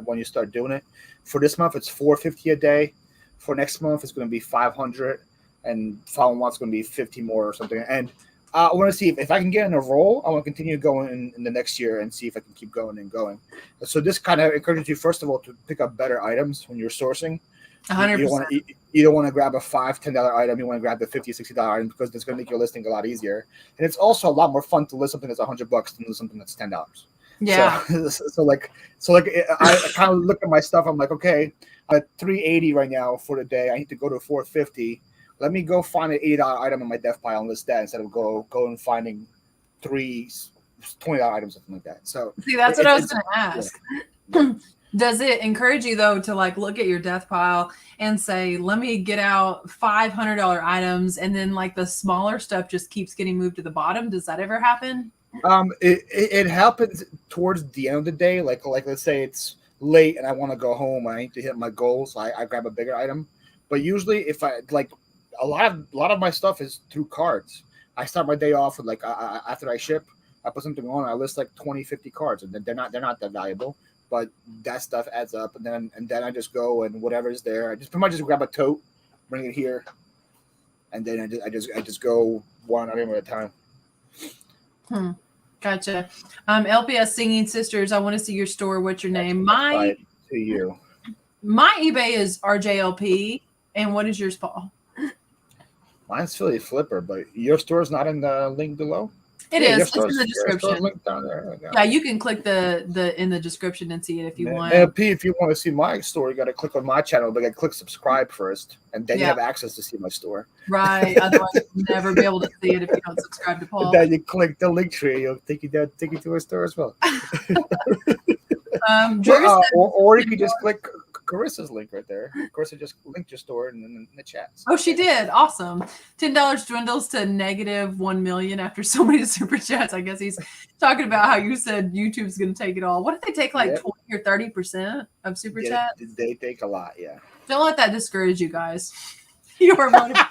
when you start doing it. For this month, it's $450 a day. For next month, it's going to be $500, and following month, it's going to be 50 more or something. And I want to see if I can get in a roll. I want to continue going in the next year and see if I can keep going and going. So this kind of encourages you, first of all, to pick up better items when you're sourcing. 100%. You don't want to grab a $5-10 item. You want to grab the $50-$60 item, because it's going to make your listing a lot easier. And it's also a lot more fun to list something that's $100 than list something that's $10. Yeah. So I kind of look at my stuff. I'm like, okay, I'm at 380 right now for the day. I need to go to 450. Let me go find an $80 item in my dev pile and list that, instead of go and finding 3 $20 items, something like that. So see, that's what I was going to ask. Yeah. Does it encourage you though to like look at your death pile and say, let me get out $500 items, and then like the smaller stuff just keeps getting moved to the bottom? Does that ever happen? It happens towards the end of the day. Like let's say it's late and I want to go home. I need to hit my goals. I grab a bigger item. But usually, if I like, a lot of my stuff is through cards. I start my day off with like after I ship, I put something on. I list like 20-50 cards, and they're not that valuable. But that stuff adds up, and then I just go, and whatever's there, I just pretty much just grab a tote, bring it here, and then I just go one item at a time. Gotcha. LPS Singing Sisters, I want to see your store. What's your name? My eBay is RJLP, and what is yours, Paul? Mine's Phlipper, but your store is not in the link below. It is. It's in the description. Down there. Yeah, you can click the in the description and see it if you want. P, if you want to see my store, you got to click on my channel, but you got to click subscribe first, and then you have access to see my store. Right. Otherwise, you'll never be able to see it if you don't subscribe to Paul. And then you click the link tree, it'll take you to a store as well. Or you could just click Carissa's link right there. Carissa just linked your store in the chat. Oh, she did. Awesome. $10 dwindles to negative 1 million after so many super chats. I guess he's talking about how you said YouTube's going to take it all. What if they take like 20 or 30% of super chats? They take a lot, yeah. Don't let that discourage you guys. You are motivated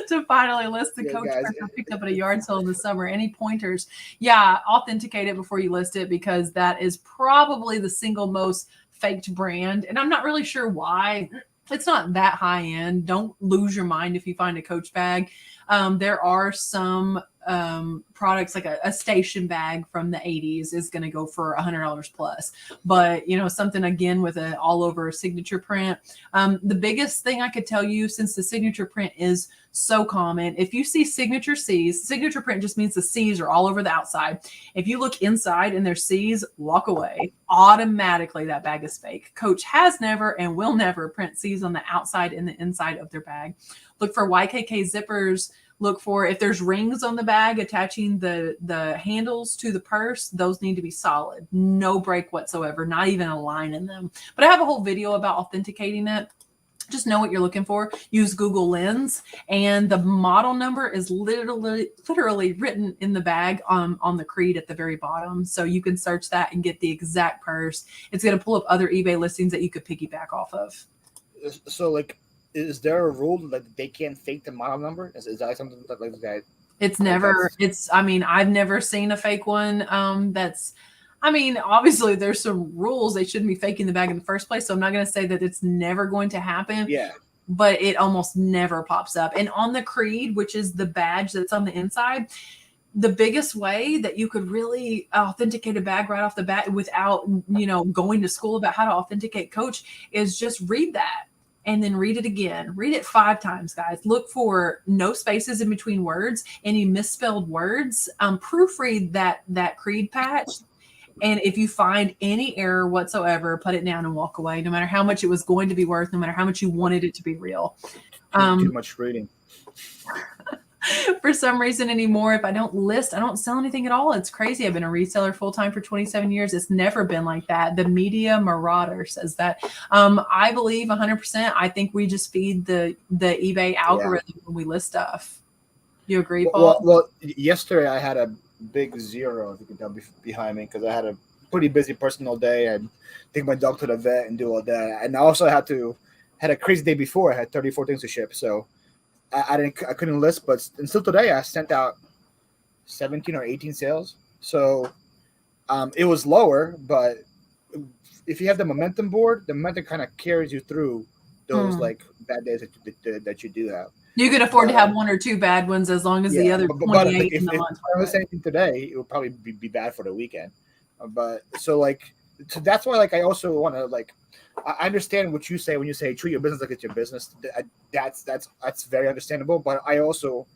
to finally list the coach I picked up at a yard sale in the summer. Any pointers? Yeah, authenticate it before you list it, because that is probably the single most faked brand. And I'm not really sure why. It's not that high end. Don't lose your mind if you find a Coach bag. There are some products, like a station bag from the 80s is going to go for $100 plus. But, you know, something again with an all over signature print. The biggest thing I could tell you, since the signature print is so common, if you see signature C's, signature print just means the C's are all over the outside. If you look inside and there's C's, walk away. Automatically that bag is fake. Coach has never and will never print C's on the outside and the inside of their bag. Look for YKK zippers. Look for, if there's rings on the bag attaching the handles to the purse, those need to be solid. No break whatsoever, not even a line in them. But I have a whole video about authenticating it. Just know what you're looking for. Use Google Lens, and the model number is literally written in the bag on the creed at the very bottom. So you can search that and get the exact purse. It's going to pull up other eBay listings that you could piggyback off of. So, like, is there a rule that they can't fake the model number? Is that something that like that? It's never. I mean, I've never seen a fake one. I mean, obviously there's some rules. They shouldn't be faking the bag in the first place. So I'm not going to say that it's never going to happen. Yeah. But it almost never pops up. And on the creed, which is the badge that's on the inside, the biggest way that you could really authenticate a bag right off the bat without, going to school about how to authenticate Coach is just read that and then read it again. Read it 5 times, guys. Look for no spaces in between words, any misspelled words. Proofread that creed patch. And if you find any error whatsoever, put it down and walk away, no matter how much it was going to be worth, no matter how much you wanted it to be real. Too much reading. For some reason anymore, if I don't list, I don't sell anything at all. It's crazy. I've been a reseller full-time for 27 years. It's never been like that. The Media Marauder says that. I believe 100%. I think we just feed the eBay algorithm when we list stuff. You agree, Paul? Well, yesterday I had a big 0, if you can tell, behind me, because I had a pretty busy personal day. I take my dog to the vet and do all that. And I also had a crazy day before. I had 34 things to ship. So I couldn't list, but until today I sent out 17 or 18 sales. So it was lower, but if you have the momentum board, the momentum kind of carries you through those like bad days that you do have. You could afford to have 1 or 2 bad ones as long as the other 28 in the month. If I was anything today, it would probably be bad for the weekend. But so that's why I also want to I understand what you say when you say treat your business like it's your business. That's very understandable. But I also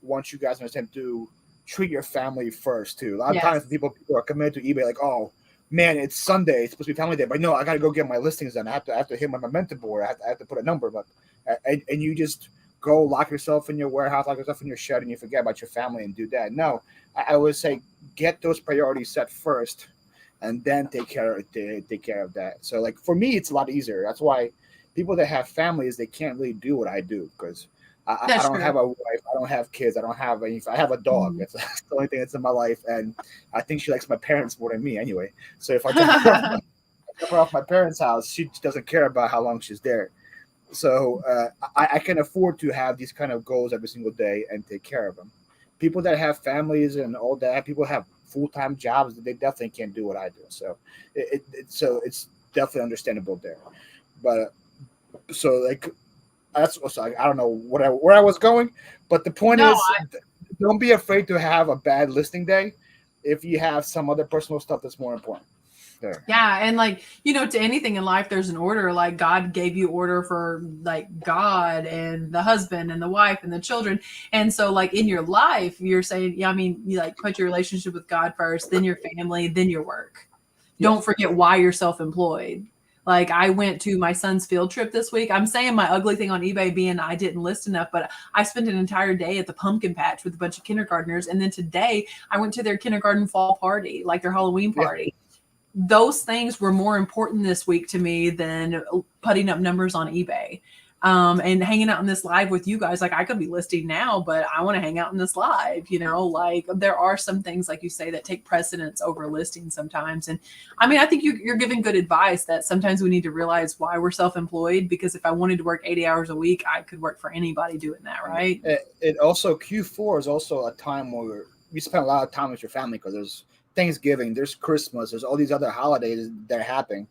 want you guys to understand to treat your family first too. A lot of times people are committed to eBay oh man, it's Sunday, it's supposed to be family day, but no, I got to go get my listings done. I have to hit my momentum board. I have to put a number, but and you just go lock yourself in your warehouse, lock yourself in your shed, and you forget about your family and do that. No, I would say get those priorities set first, and then take care of that. So for me, it's a lot easier. That's why people that have families, they can't really do what I do, because I don't have a wife, I don't have kids, I don't have any. I have a dog. That's the only thing that's in my life, and I think she likes my parents more than me anyway. So if I drop her off my parents' house, she doesn't care about how long she's there. So I can afford to have these kind of goals every single day and take care of them. People that have families and all that, people have full-time jobs, they definitely can't do what I do. So it's definitely understandable there. But that's also, I don't know where I was going, but the point is, don't be afraid to have a bad listing day if you have some other personal stuff that's more important. There. Yeah, and to anything in life, there's an order. God gave you order for God and the husband and the wife and the children. And so in your life, you're saying, you put your relationship with God first, then your family, then your work. Yes. Don't forget why you're self-employed. I went to my son's field trip this week. I'm saying my ugly thing on eBay being I didn't list enough, but I spent an entire day at the pumpkin patch with a bunch of kindergartners. And then today I went to their kindergarten fall party, their Halloween party. Yeah. Those things were more important this week to me than putting up numbers on eBay. And hanging out in this live with you guys. I could be listing now, but I want to hang out in this live, there are some things, like you say, that take precedence over listing sometimes. And I think you're giving good advice that sometimes we need to realize why we're self-employed, because if I wanted to work 80 hours a week, I could work for anybody doing that. Right. It also, Q4 is also a time where you spend a lot of time with your family, because there's Thanksgiving, there's Christmas, there's all these other holidays that are happening.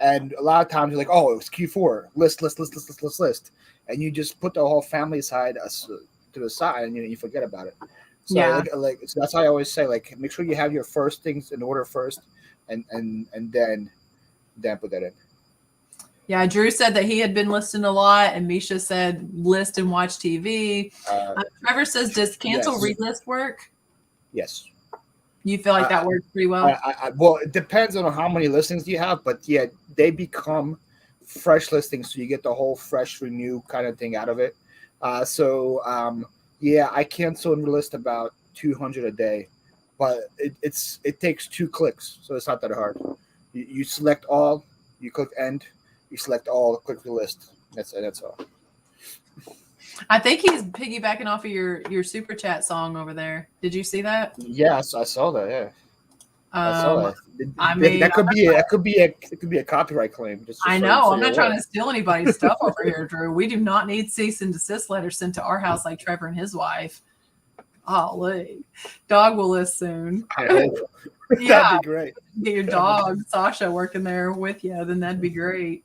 And a lot of times you're oh, it's Q4, list. And you just put the whole family side to the side, and you forget about it. So so that's why I always say, make sure you have your first things in order first, and then put that in. Yeah, Drew said that he had been listing a lot, and Misha said list and watch TV. Trevor says, does cancel relist work? Yes. You feel like that works pretty well? Well, it depends on how many listings you have, but yeah, they become fresh listings, so you get the whole fresh renew kind of thing out of it. I cancel and relist about 200 a day, but it takes 2 clicks, so it's not that hard. You select all, you click end, you select all, click relist. That's all. I think he's piggybacking off of your super chat song over there. Did you see that? Yes, I saw that. Yeah, I saw that. That could be a copyright claim. I know. I'm not trying to steal anybody's stuff over here, Drew. We do not need cease and desist letters sent to our house like Trevor and his wife. Golly, dog will list soon. Yeah, that'd be great. Get your dog Sasha working there with you, then that'd be great.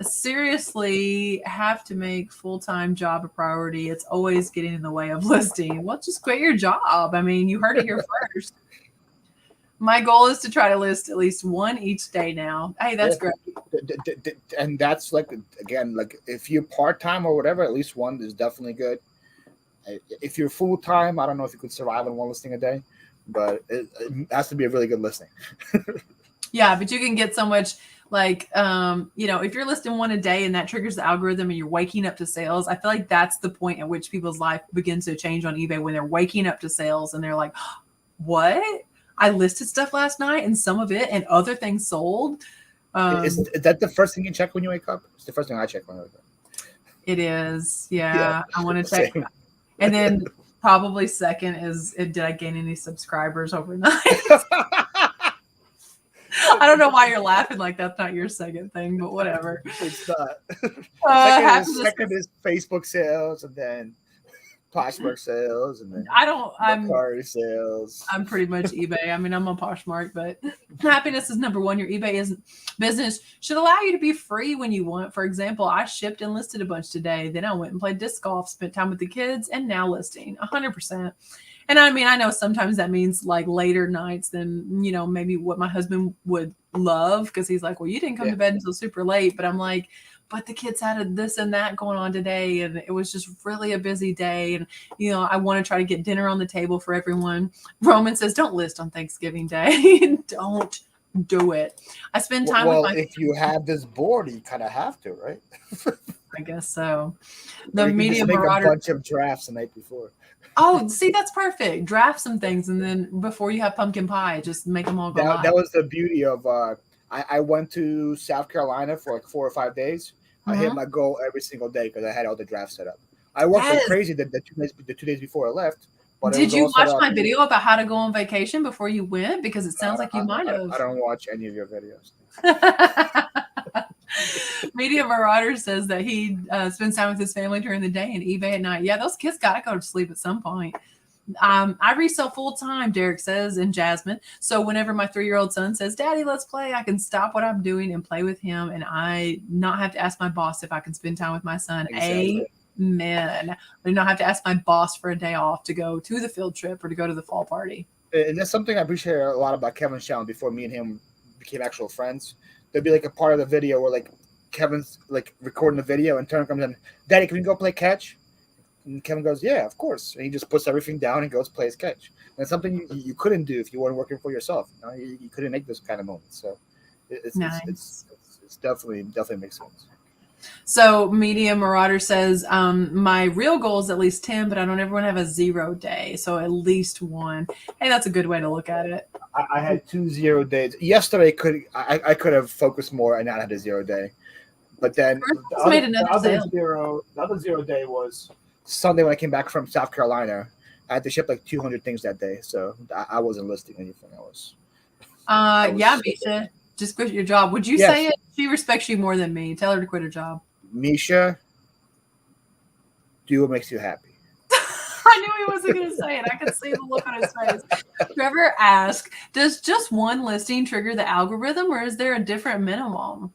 Seriously, have to make full-time job a priority. It's always getting in the way of listing. Well, just quit your job. I mean, you heard it here first. My goal is to try to list at least one each day now. Hey, that's great. And that's like, again, like if you're part-time or whatever, at least one is definitely good. If you're full-time, I don't know if you could survive on one listing a day, but it has to be a really good listing. Yeah, but you can get so much, like, if you're listing one a day and that triggers the algorithm and you're waking up to sales, I feel like that's the point at which people's life begins to change on eBay, when they're waking up to sales and they're like, what? I listed stuff last night and some of it and other things sold. Is that the first thing you check when you wake up? It's the first thing I check when I wake up. It is. Yeah. I want to check. And then probably second is, did I gain any subscribers overnight? I don't know why you're laughing, like that's not your second thing, but whatever. It's not. Second is Facebook sales, and then Poshmark sales, and then I'm car sales. I'm pretty much eBay. I mean, I'm on Poshmark, but happiness is number one. Your eBay business should allow you to be free when you want. For example, I shipped and listed a bunch today. Then I went and played disc golf, spent time with the kids, and now listing 100%. And I mean, I know sometimes that means like later nights than, maybe what my husband would love, because he's like, well, you didn't come to bed until super late. But I'm like, but the kids had this and that going on today, and it was just really a busy day. And, I want to try to get dinner on the table for everyone. Roman says, don't list on Thanksgiving Day. Don't do it. I spend time with my if you have this board, you kind of have to, right? I guess so. The media marauder. A bunch of drafts the night before. Oh, see, that's perfect. Draft some things, and then before you have pumpkin pie, just make them all go live. That was the beauty of I went to South Carolina for like 4 or 5 days. I hit my goal every single day because I had all the drafts set up. I worked like crazy the 2 days before I left. But did you watch my video about how to go on vacation before you went? Because it sounds like you might have. I don't watch any of your videos. Media Marauder says that he spends time with his family during the day and eBay at night. Yeah, those kids got to go to sleep at some point. I resell full time, Derek says, and Jasmine. So whenever my 3-year-old son says, Daddy, let's play, I can stop what I'm doing and play with him. And I not have to ask my boss if I can spend time with my son. Exactly. Amen. I do not have to ask my boss for a day off to go to the field trip or to go to the fall party. And that's something I appreciate a lot about Kevin Shawn before me and him became actual friends. There'd be like a part of the video where like Kevin's like recording the video and Turner comes in, Daddy, can we go play catch? And Kevin goes, yeah, of course. And he just puts everything down and goes play his catch. And it's something you couldn't do if you weren't working for yourself. You couldn't make those kind of moments. So it's definitely makes sense. So Media Marauder says, my real goal is at least 10, but I don't ever want to have a 0 day. So at least 1. Hey, that's a good way to look at it. I had 2 0 days. Yesterday I could have focused more and not had a 0 day. But then the other 0 day was Sunday when I came back from South Carolina. I had to ship like 200 things that day. So I wasn't listing anything. Misha, just quit your job. Would you say it? She respects you more than me. Tell her to quit her job. Misha, do what makes you happy. I knew he wasn't going to say it. I could see the look on his face. Trevor asked, does just one listing trigger the algorithm, or is there a different minimum?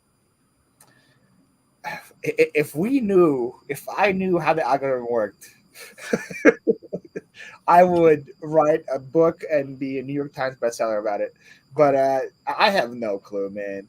If I knew how the algorithm worked, I would write a book and be a New York Times bestseller about it. But I have no clue, man.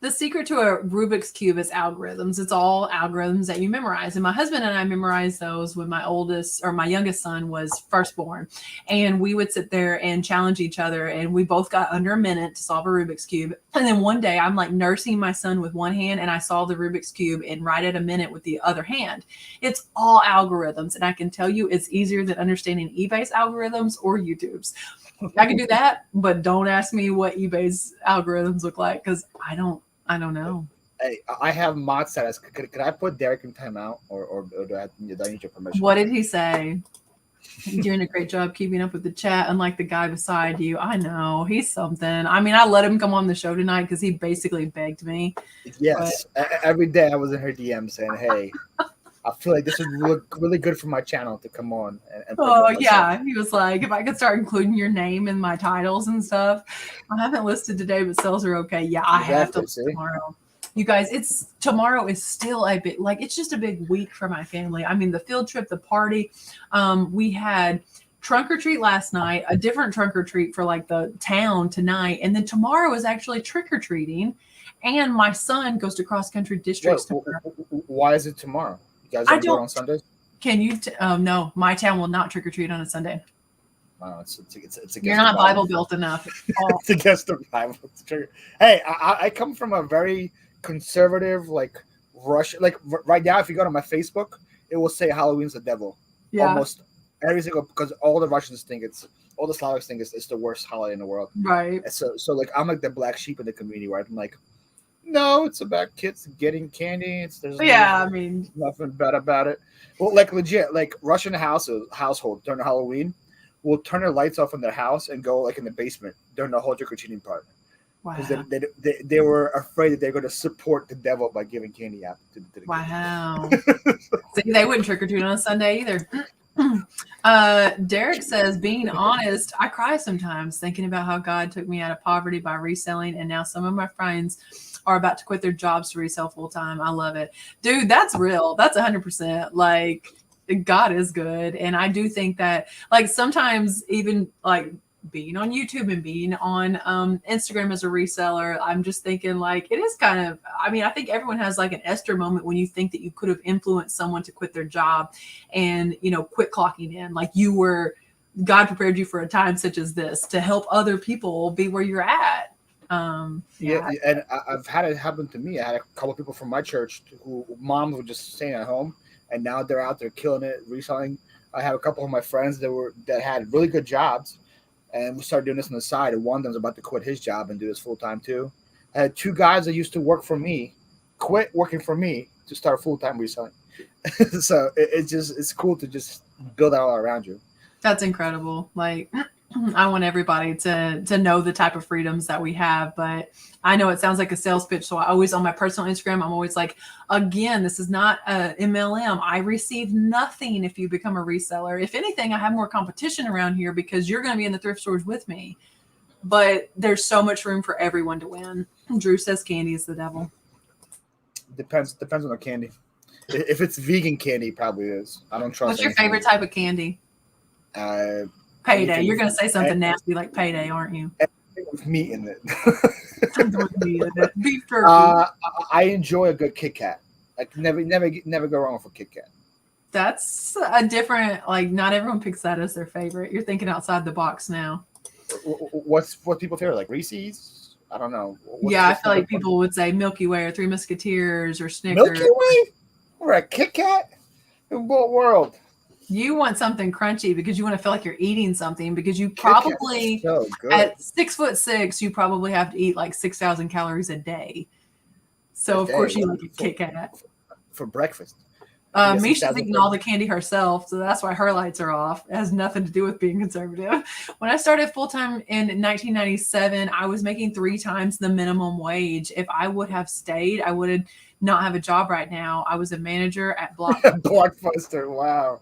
The secret to a Rubik's Cube is algorithms. It's all algorithms that you memorize. And my husband and I memorized those when my youngest son was first born. And we would sit there and challenge each other. And we both got under a minute to solve a Rubik's Cube. And then one day I'm like nursing my son with one hand and I solved the Rubik's Cube in right at a minute with the other hand. It's all algorithms. And I can tell you it's easier than understanding eBay's algorithms or YouTube's. I can do that, but don't ask me what eBay's algorithms look like because I don't know. Hey, I have mod status. Could I put Derek in timeout, or do I need your permission? What did he say? You're doing a great job keeping up with the chat, unlike the guy beside you. I know he's something. I mean, I let him come on the show tonight because he basically begged me. Yes, every day I was in her DM saying, "Hey, I feel like this would look really good for my channel to come on and Oh promote myself. yeah, he was like, if I could start including your name in my titles and stuff. I haven't listed today, but sales are okay. Yeah, I have to list tomorrow. You guys, tomorrow is still a bit like it's just a big week for my family. I mean, the field trip, the party. We had trunk or treat last night, a different trunk or treat for like the town tonight, and then tomorrow is actually trick or treating. And my son goes to cross country districts tomorrow. Why is it tomorrow? You guys don't go on Sundays? Can you? No, my town will not trick or treat on a Sunday. Wow, it's against You're not Bible built enough. It's against the Bible. Hey, I come from a very conservative, like Russian. Like right now, if you go to my Facebook, it will say Halloween's the devil. Yeah. Almost every single, because all the Russians think all the Slavics think it's the worst holiday in the world. Right. And so like I'm like the black sheep in the community, where I'm like, no, it's about kids getting candy. Nothing bad about it. Well, like legit, like Russian household during Halloween will turn their lights off in their house and go like in the basement during the whole trick or treating part. Wow. Because they were afraid that they're going to support the devil by giving candy out to the wow. See, they wouldn't trick or treat on a Sunday either. Derek says, being honest, I cry sometimes thinking about how God took me out of poverty by reselling, and now some of my friends are about to quit their jobs to resell full time. I love it. Dude, that's real. That's 100%. Like, God is good. And I do think that, like, sometimes even like being on YouTube and being on Instagram as a reseller, I'm just thinking like, it is kind of, I mean, I think everyone has like an Esther moment when you think that you could have influenced someone to quit their job and, quit clocking in. Like God prepared you for a time such as this to help other people be where you're at. Yeah, and I've had it happen to me. I had a couple of people from my church who moms were just staying at home, and now they're out there killing it, reselling. I have a couple of my friends that had really good jobs, and we started doing this on the side. And one of them's about to quit his job and do this full time too. I had two guys that used to work for me, quit working for me to start full time reselling. So it's cool to just build that all around you. That's incredible. Like, I want everybody to know the type of freedoms that we have, but I know it sounds like a sales pitch. So I always, on my personal Instagram, I'm always like, again, this is not a MLM. I receive nothing if you become a reseller. If anything, I have more competition around here because you're going to be in the thrift stores with me, but there's so much room for everyone to win. Drew says candy is the devil. Depends on the candy. If it's vegan candy, probably is. I don't trust. What's your favorite type of candy? Payday. You're going to say something nasty like payday, aren't you? With meat in it. Beef jerky. I enjoy a good Kit Kat. Like never go wrong with a Kit Kat. That's a different, like, not everyone picks that as their favorite. You're thinking outside the box now. What's people's favorite? Like Reese's? I don't know. I feel like people would say Milky Way or Three Musketeers or Snickers. Milky Way? Or a Kit Kat? In what world? You want something crunchy because you want to feel like you're eating something, because you probably, at 6'6", you probably have to eat like 6,000 calories a day. So of course you like a Kit Kat. For breakfast. Misha's eating all the candy herself, so that's why her lights are off. It has nothing to do with being conservative. When I started full-time in 1997, I was making 3 times the minimum wage. If I would have stayed, I would not have a job right now. I was a manager at Blockbuster. Blockbuster, wow.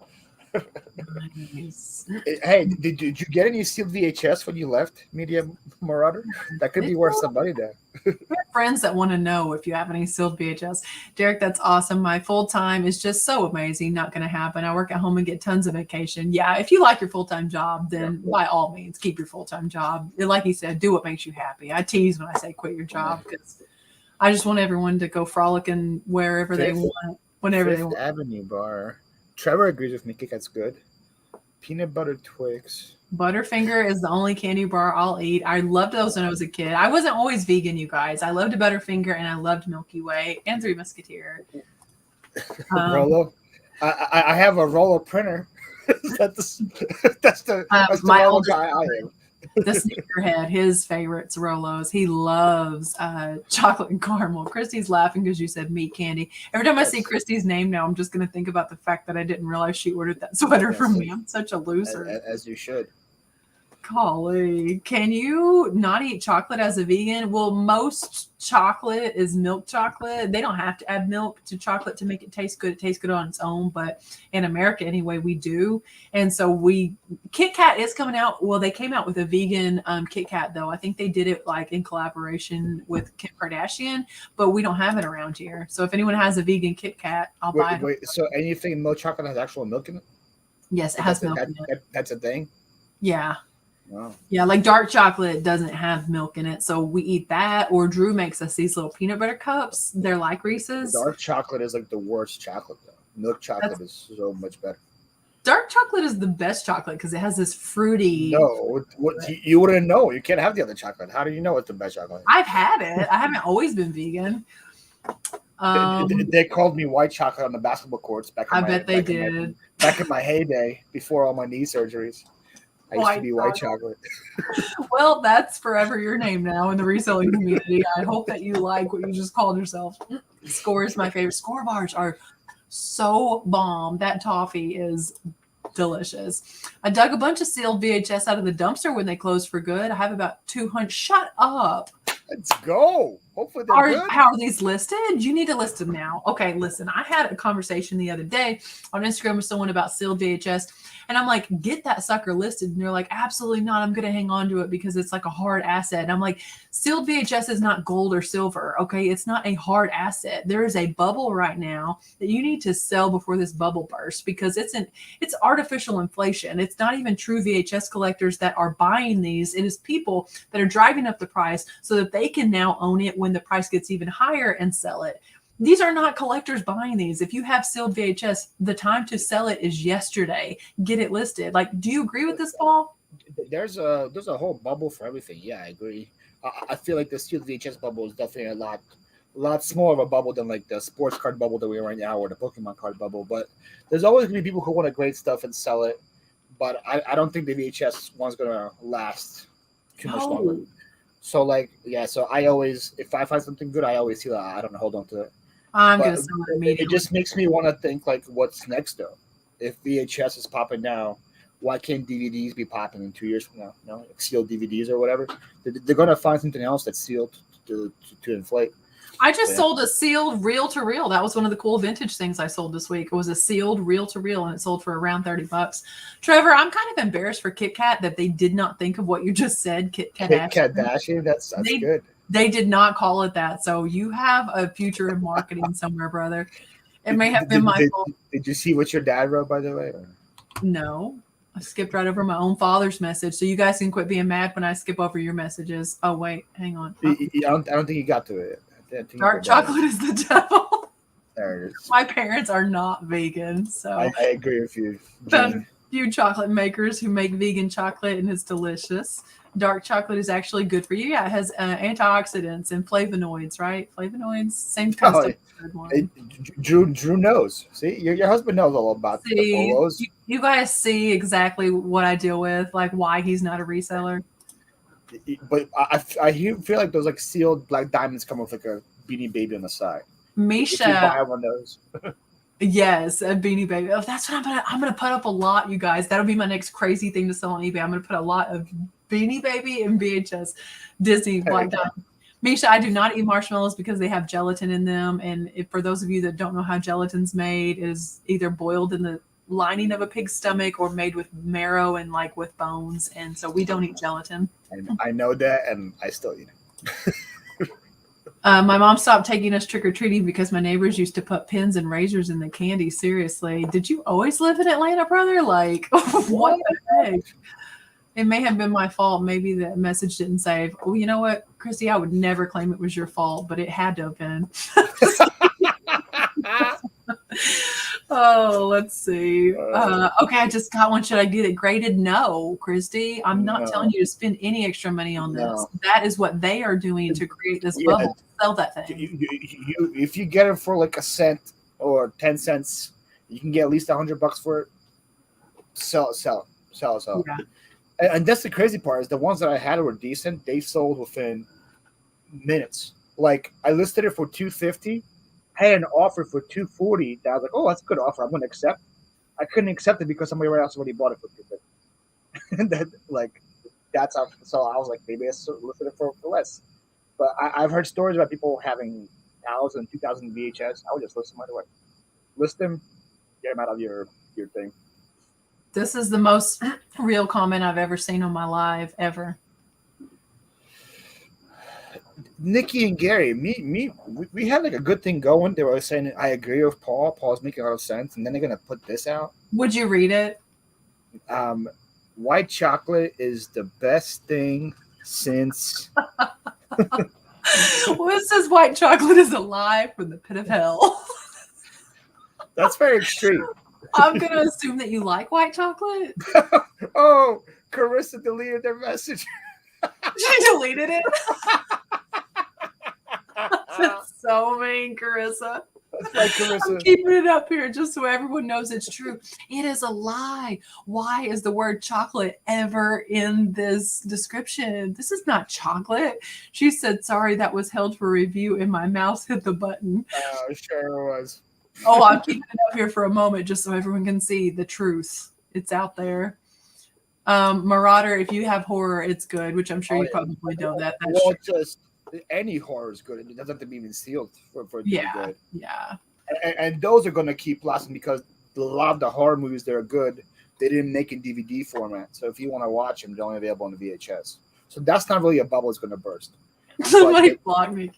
Nice. Hey, did you get any sealed VHS when you left Media Marauder? That could be worth some money there. We have friends that want to know if you have any sealed VHS. Derek, that's awesome. My full-time is just so amazing. Not going to happen. I work at home and get tons of vacation. Yeah, if you like your full-time job, then by all means, keep your full-time job. Like he said, do what makes you happy. I tease when I say quit your job because I just want everyone to go frolicking wherever they want, whenever they want. Avenue Bar. Trevor agrees with me. Kit Kat's good. Peanut butter Twix. Butterfinger is the only candy bar I'll eat. I loved those when I was a kid. I wasn't always vegan, you guys. I loved Butterfinger and I loved Milky Way and Three Musketeer. Rollo. I have a Rollo printer. that's the my Rollo old guy I am. The sneakerhead, his favorites Rolos. He loves chocolate and caramel. Christy's laughing because you said meat candy. Every time I see Christy's name now, I'm just going to think about the fact that I didn't realize she ordered that sweater from me. I'm such a loser. As you should. Golly, can you not eat chocolate as a vegan? Well, most chocolate is milk chocolate. They don't have to add milk to chocolate to make it taste good. It tastes good on its own, but in America anyway, we do. And so Kit Kat is coming out. Well, they came out with a vegan Kit Kat though. I think they did it like in collaboration with Kim Kardashian, but we don't have it around here. So if anyone has a vegan Kit Kat, I'll buy it. Wait, so anything milk chocolate has actual milk in it? Yes, it has milk in it. That's a thing? Yeah. Wow. Yeah, like dark chocolate doesn't have milk in it, so we eat that. Or Drew makes us these little peanut butter cups. They're like Reese's. Dark chocolate is like the worst chocolate, though. Milk chocolate is so much better. Dark chocolate is the best chocolate because it has this fruity. No, you wouldn't know. You can't have the other chocolate. How do you know it's the best chocolate? I've had it. I haven't always been vegan. They called me white chocolate on the basketball courts back. I bet they did. Back in my heyday, before all my knee surgeries. I used to be white chocolate. Well, that's forever your name now in the reselling community. I hope that you like what you just called yourself. Score is my favorite. Score bars are so bomb. That toffee is delicious. I dug a bunch of sealed VHS out of the dumpster when they closed for good. I have about 200. Shut up. Let's go. Hopefully they're good. How are these listed? You need to list them now. Okay, listen. I had a conversation the other day on Instagram with someone about sealed VHS. And I'm like, get that sucker listed. And they're like, absolutely not. I'm going to hang on to it because it's like a hard asset. And I'm like, sealed VHS is not gold or silver. Okay. It's not a hard asset. There is a bubble right now that you need to sell before this bubble bursts because it's artificial inflation. It's not even true VHS collectors that are buying these. It is people that are driving up the price so that they can now own it when the price gets even higher and sell it. These are not collectors buying these. If you have sealed VHS, the time to sell it is yesterday. Get it listed. Like, do you agree with this, Paul? There's a whole bubble for everything. Yeah, I agree. I feel like the sealed VHS bubble is definitely a lot smaller of a bubble than like the sports card bubble that we're in right now or the Pokemon card bubble. But there's always gonna be people who want to grade stuff and sell it. But I don't think the VHS one's gonna last too much longer. So like, yeah. So I always, if I find something good, I always feel I don't know, hold on to it. I'm going to sell it immediately. It just makes me want to think, like, what's next, though? If VHS is popping now, why can't DVDs be popping in 2 years from now? You know, like sealed DVDs or whatever. They're going to find something else that's sealed to inflate. I just sold a sealed reel-to-reel. That was one of the cool vintage things I sold this week. It was a sealed reel-to-reel, and it sold for around $30. Trevor, I'm kind of embarrassed for Kit Kat that they did not think of what you just said, Kit Kardashian. That's good. They did not call it that. So you have a future in marketing somewhere, brother. It may have been my fault. Did you see what your dad wrote, by the way? No. I skipped right over my own father's message. So you guys can quit being mad when I skip over your messages. Oh, wait. Hang on. I don't think you got to it. Dark chocolate is the devil. There it is. My parents are not vegan. So I agree with you. The few chocolate makers who make vegan chocolate, and it's delicious. Dark chocolate is actually good for you. Yeah, it has antioxidants and flavonoids, right? Flavonoids, same concept. Drew knows. See, your husband knows all about the polos. You guys see exactly what I deal with, like why he's not a reseller. But I feel like those like sealed black diamonds come with like a Beanie Baby on the side. Misha, if you buy one of those. Yes, a Beanie Baby. Oh, that's what I'm gonna put up a lot, you guys. That'll be my next crazy thing to sell on eBay. I'm gonna put a lot of Beanie Baby and VHS Disney black diamond. Misha, I do not eat marshmallows because they have gelatin in them. And for those of you that don't know how gelatin's made, it is either boiled in the lining of a pig's stomach or made with marrow and like with bones. And so we don't eat gelatin. And I know that, and I still eat it. My mom stopped taking us trick-or-treating because my neighbors used to put pins and razors in the candy. Seriously. Did you always live in Atlanta, brother? Like, what the heck? It may have been my fault. Maybe the message didn't save. Oh, you know what, Christy? I would never claim it was your fault, but it had to have been. Oh, let's see. Okay, I just got one. Should I get it graded? No, Christy. I'm not telling you to spend any extra money on this. No. That is what they are doing to create this bubble. Sell that thing. If you get it for like a cent or 10 cents, you can get at least $100 for it. Sell it. Yeah. And that's the crazy part is the ones that I had were decent. They sold within minutes. Like I listed it for $250. Had an offer for $240 that I was like, oh, that's a good offer. I'm going to accept. I couldn't accept it because somebody else already bought it for $250. That like that's how. So I was like, maybe I listed it for less. But I've heard stories about people having 1,000, 2,000 VHS. I would just list them right away. List them, get them out of your thing. This is the most real comment I've ever seen on my live ever. Nikki and Gary, we had like a good thing going. They were saying, I agree with Paul. Paul's making a lot of sense. And then they're going to put this out. Would you read it? White chocolate is the best thing since. Well, it says white chocolate is alive from the pit of hell. That's very extreme. I'm going to assume that you like white chocolate. Oh, Carissa deleted their message. She deleted it. That's so mean, Carissa. That's like Carissa. I'm keeping it up here just so everyone knows it's true. It is a lie. Why is the word chocolate ever in this description? This is not chocolate. She said, sorry, that was held for review and my mouse hit the button. Oh, sure was. Oh, I'm keeping it up here for a moment just so everyone can see the truth. It's out there. Marauder, if you have horror, it's good, which I'm sure you probably know that. That's well, true. just any horror is good. It doesn't have to be even sealed for it to be good. Yeah. And those are going to keep lasting because a lot of the horror movies that are good, they didn't make in DVD format. So if you want to watch them, they're only available on the VHS. So that's not really a bubble that's going to burst. Somebody block me.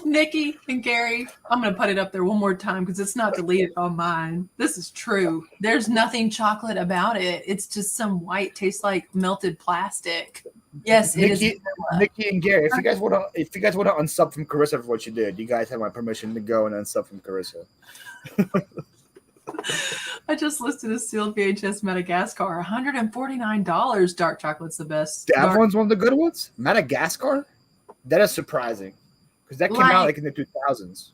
Nikki and Gary, I'm going to put it up there one more time because it's not deleted on mine. This is true. There's nothing chocolate about it. It's just some white, tastes like melted plastic. Yes, it is. Nikki and Gary, if you guys want to unsub from Carissa for what you did, you guys have my permission to go and unsub from Carissa. I just listed a sealed VHS Madagascar, $149. Dark chocolate's the best. That one's one of the good ones. Madagascar, that is surprising because that came out like in the 2000s.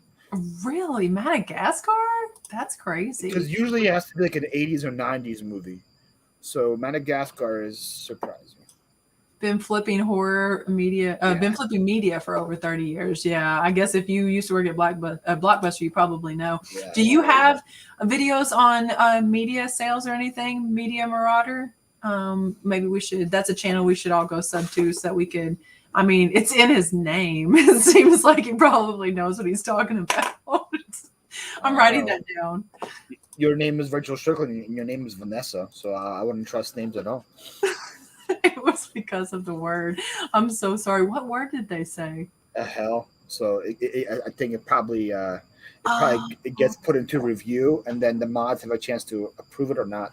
Really, Madagascar? That's crazy. Because usually it has to be like an 80s or 90s movie, so Madagascar is surprising. Been flipping been flipping media for over 30 years. Yeah, I guess if you used to work at Blockbuster, you probably know. Yeah. Do you have videos on media sales or anything? Media Marauder? Maybe we should. That's a channel we should all go sub to so that we could. I mean, it's in his name. It seems like he probably knows what he's talking about. I'm writing that down. Your name is Rachel Strickland and your name is Vanessa, so I wouldn't trust names at all. It was because of the word. I'm so sorry. What word did they say? Hell. So I think it probably it gets put into review, and then the mods have a chance to approve it or not.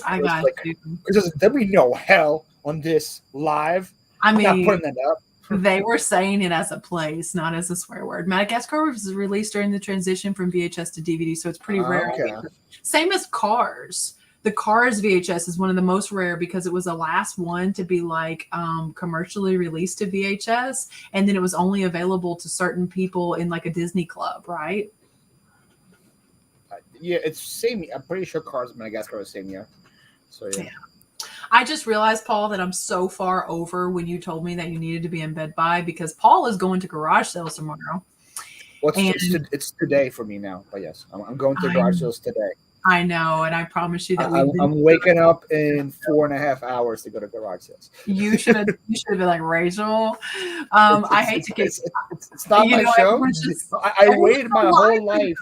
I got you. Because there'll be no hell on this live. I mean, I'm not putting that up. They were saying it as a place, not as a swear word. Madagascar was released during the transition from VHS to DVD, so it's pretty rare. Okay. Same as Cars. The Cars VHS is one of the most rare because it was the last one to be like commercially released to VHS, and then it was only available to certain people in like a Disney club, right? Yeah, it's same. I'm pretty sure Cars Madagascar was same year. So yeah. I just realized, Paul, that I'm so far over when you told me that you needed to be in bed by because Paul is going to garage sales tomorrow. Well, it's today for me now, but yes, I'm going to garage sales today. I know, and I promise you that I'm waking up in 4.5 hours to go to garage sales. You should have been like Rachel. I hate to get. It's not my show. I waited my whole life.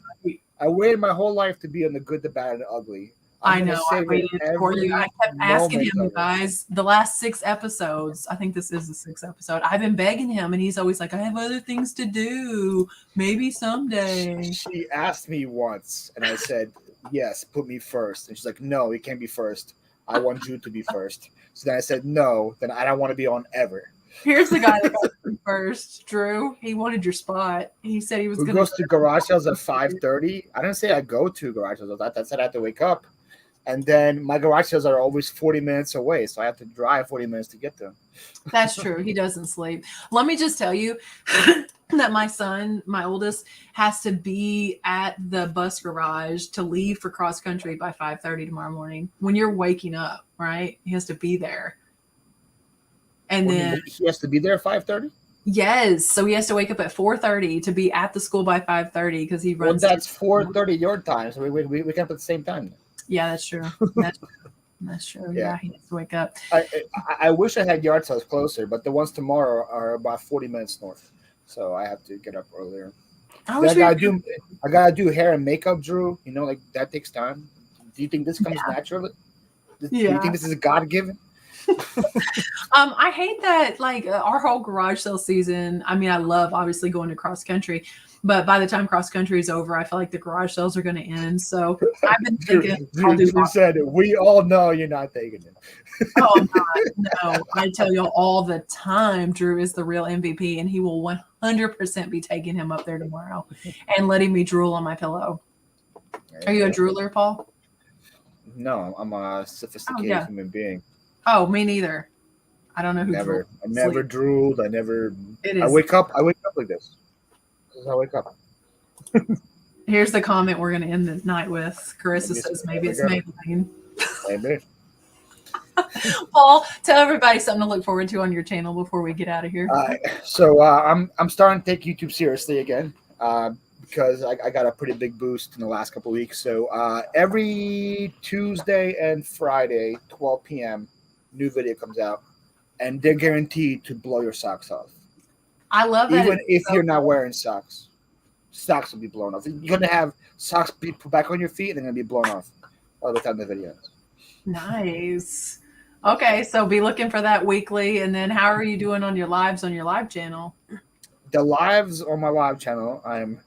I waited my whole life to be on the good, the bad, and the ugly. I know. I waited for you. I kept asking him, guys, the last 6 episodes. I think this is the 6th episode. I've been begging him, and he's always like, I have other things to do. Maybe someday. She asked me once, and I said, yes, put me first. And she's like, no, you can't be first. I want you to be first. So then I said, no, then I don't want to be on ever. Here's the guy that got first, Drew. He wanted your spot. He said he was going to. Who goes to garage sales at 5:30? I didn't say I go to garage sales. I said I have to wake up. And then my garage sales are always 40 minutes away, so I have to drive 40 minutes to get them. That's true. He doesn't sleep. Let me just tell you that my son, my oldest, has to be at the bus garage to leave for cross country by 5:30 tomorrow morning. When you're waking up, right? He has to be there. And then he has to be there at 5:30? Yes, so he has to wake up at 4:30 to be at the school by 5:30 because he Well, runs. that's 4:30 your time, so we can up at the same time. Yeah, that's true. That's true. Yeah. Yeah, he needs to wake up. I wish I had yard sales closer, but the ones tomorrow are about 40 minutes north, so I have to get up earlier. I I wish we gotta do hair and makeup, Drew. You know, like that takes time. Do you think this comes naturally? Do you Yeah. think this is God given? I hate that, like, our whole garage sale season. I mean, I love obviously going to cross country, but by the time cross country is over, I feel like the garage sales are going to end. So I've been thinking, I'll do Drew said it. We all know you're not taking it. Oh no! I tell you all the time, Drew is the real MVP, and he will 100% be taking him up there tomorrow and letting me drool on my pillow. Are you a drooler, Paul? No, I'm a sophisticated human being. Oh, me neither. I don't know who. I never drooled. I never. It is. I wake up like this. This is how I wake up. Here's the comment we're going to end the night with. Carissa says maybe it's Maybelline. Maybe. Paul, tell everybody something to look forward to on your channel before we get out of here. So I'm starting to take YouTube seriously again because I got a pretty big boost in the last couple of weeks. So every Tuesday and Friday, 12 p.m., new video comes out, and they're guaranteed to blow your socks off. I love that. Even if you're not wearing socks, socks will be blown off. You're gonna have socks be put back on your feet, and they're gonna be blown off by the time the video ends. Nice. Okay, so be looking for that weekly. And then how are you doing on your lives on your live channel? The lives on my live channel, I'm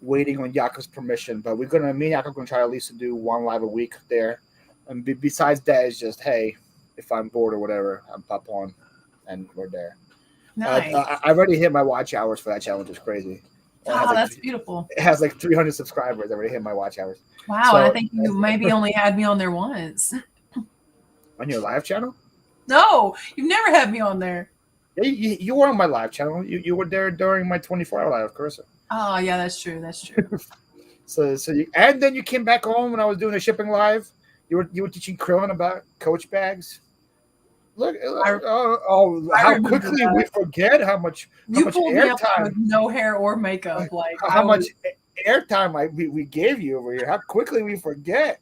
waiting on Yako's permission, but me and Yako are gonna try at least to do one live a week there. And besides that, it's just, hey, if I'm bored or whatever, I'm pop on, and we're there. Nice. I already hit my watch hours for that channel, which is crazy. Oh, that's beautiful. It has like 300 subscribers. I already hit my watch hours. Wow, so, I think you maybe only had me on there once. On your live channel? No, you've never had me on there. Yeah, you were on my live channel. You were there during my 24-hour live, Carissa. Oh yeah, that's true. That's true. And then you came back home when I was doing a shipping live. You were teaching Krillin about Coach bags. Look, how quickly we forget how much airtime. No hair or makeup, like how much airtime we gave you over here. How quickly we forget.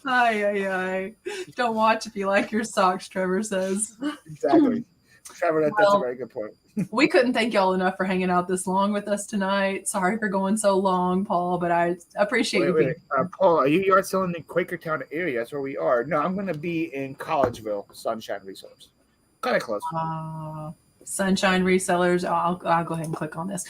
Ay. Don't watch if you like your socks, Trevor says. Exactly. Trevor, that's a very good point. We couldn't thank y'all enough for hanging out this long with us tonight. Sorry for going so long, Paul, but I appreciate you being here. Paul, are you yard selling in Quakertown area? That's where we are. No, I'm going to be in Collegeville, Sunshine Resellers. Kind of close. Sunshine Resellers. I'll go ahead and click on this.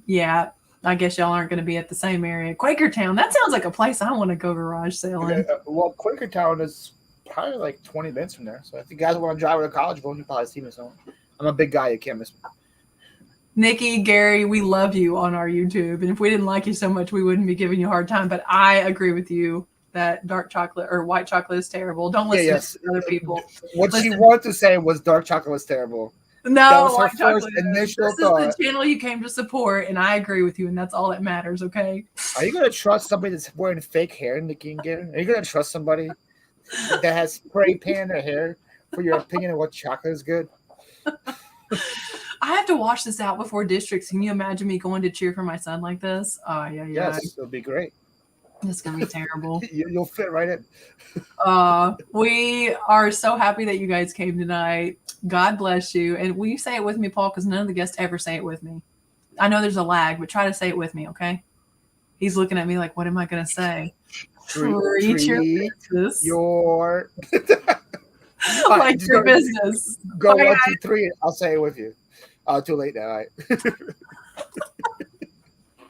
Yeah. I guess y'all aren't going to be at the same area. Quakertown, that sounds like a place I want to go garage selling. Well, Quakertown is probably like 20 minutes from there. So if you guys want to drive to Collegeville, you probably see me somewhere. I'm a big guy. You can't miss me. Nikki, Gary, we love you on our YouTube. And if we didn't like you so much, we wouldn't be giving you a hard time. But I agree with you that dark chocolate or white chocolate is terrible. Don't listen to other people. What she wanted to say was dark chocolate was terrible. No, that was her first initial thought. This is the channel you came to support, and I agree with you, and that's all that matters, okay? Are you going to trust somebody that's wearing fake hair, Nikki and Gary? Are you going to trust somebody that has spray pan in their hair for your opinion of what chocolate is good? I have to wash this out before districts. Can you imagine me going to cheer for my son like this? Oh, yeah. Yes, it'll be great. It's going to be terrible. You'll fit right in. We are so happy that you guys came tonight. God bless you. And will you say it with me, Paul? Because none of the guests ever say it with me. I know there's a lag, but try to say it with me, okay? He's looking at me like, what am I going to say? Treat your business. Like your business. Go 1, 2, 3. I'll say it with you. Too late now. All right.